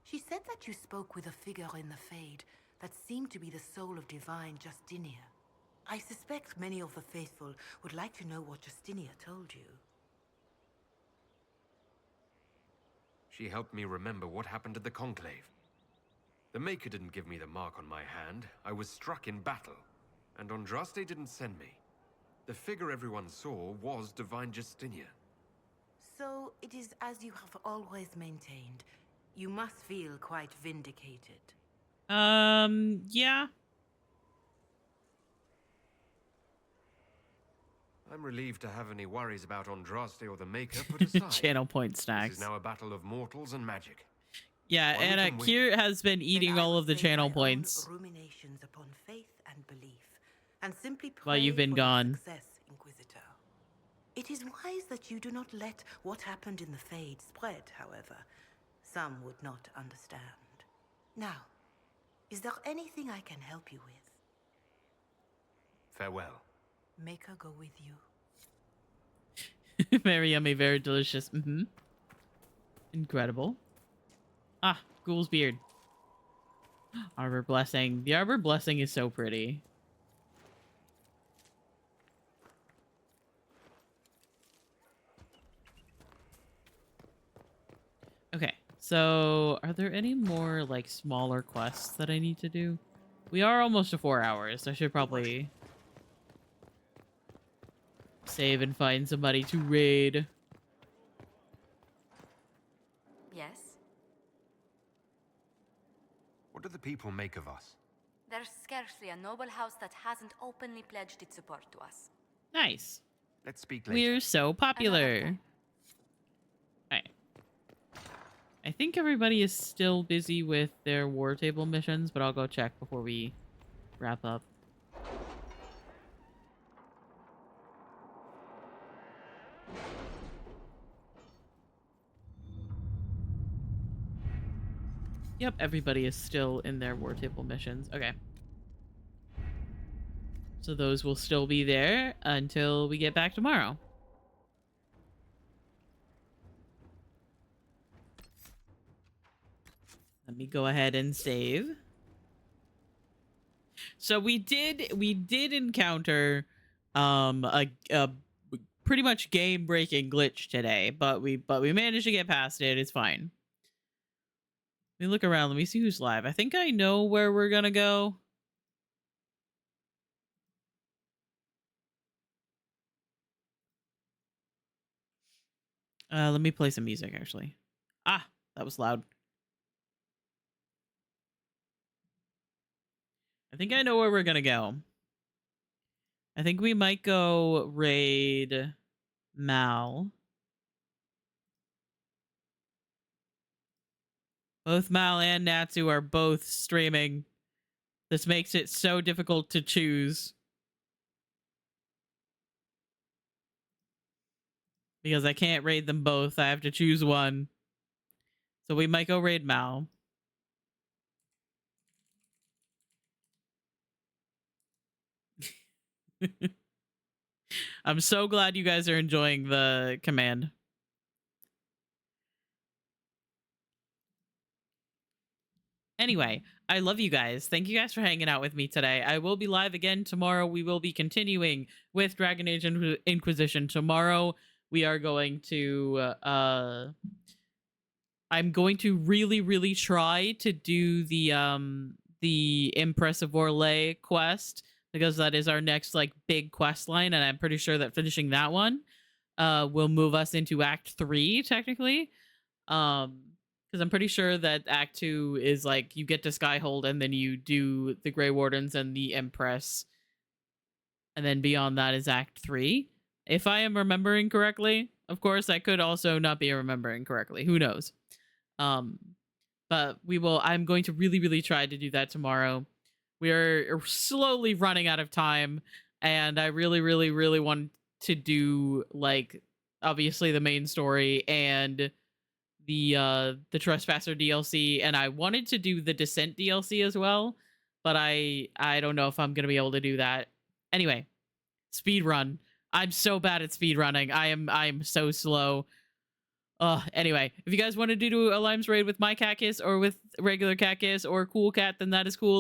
She said that you spoke with a figure in the Fade that seemed to be the soul of divine Justinia. I suspect many of the faithful would like to know what Justinia told you. She helped me remember what happened at the Conclave. The Maker didn't give me the mark on my hand. I was struck in battle, and Andraste didn't send me. The figure everyone saw was Divine Justinia. So it is as you have always maintained. You must feel quite vindicated. Yeah. I'm relieved to have any worries about Andraste or the Maker put aside. Channel point snacks. This is now a battle of mortals and magic. Yeah, One and can Kier has been eating all of the channel points Ruminations upon faith and belief, and simply pray while you've been for gone. your success, Inquisitor. It is wise that you do not let what happened in the Fade spread, however. Some would not understand. Now, is there anything I can help you with? Farewell. Maker go with you. Very yummy, very delicious. Incredible. Ah, Ghoul's beard. Arbor Blessing. The Arbor Blessing is so pretty. Okay, so are there any more like smaller quests that I need to do? We are almost to 4 hours. I should probably save and find somebody to raid. Yes? What do the people make of us? There's scarcely a noble house that hasn't openly pledged its support to us. Nice. Let's speak later. We're so popular. Alright. I think everybody is still busy with their war table missions, but I'll go check before we wrap up. Yep, everybody is still in their war table missions. Okay. So those will still be there until we get back tomorrow. Let me go ahead and save. So we did encounter a pretty much game-breaking glitch today, but we managed to get past it. It's fine. Let me look around. Let me see who's live. I think I know where we're gonna go. Let me play some music, actually. Ah, that was loud. I think I know where we're gonna go. I think we might go raid Mal. Both Mal and Natsu are both streaming. This makes it so difficult to choose. Because I can't raid them both. I have to choose one. So we might go raid Mal. I'm so glad you guys are enjoying the command. Anyway, I love you guys. Thank you guys for hanging out with me today. I will be live again tomorrow. We will be continuing with Dragon Age Inquisition. Tomorrow, we are going to... I'm going to really try to do the Empress of Orlais quest, because that is our next like big quest line, and I'm pretty sure that finishing that one will move us into Act 3 technically. Because I'm pretty sure that Act 2 is like you get to Skyhold and then you do the Grey Wardens and the Empress, and then beyond that is Act 3, if I am remembering correctly. Of course, I could also not be remembering correctly. Who knows? But we will. I'm going to really try to do that tomorrow. We are slowly running out of time, and I really want to do like obviously the main story and the Trespasser DLC, and I wanted to do the Descent DLC as well, but I don't know if I'm gonna be able to do that. Anyway, speed run. I'm so bad at speed running. I'm so slow. Anyway, if you guys want to do a Limes raid with my Cat Kiss or with regular Cat Kiss or Cool Cat, then that is cool.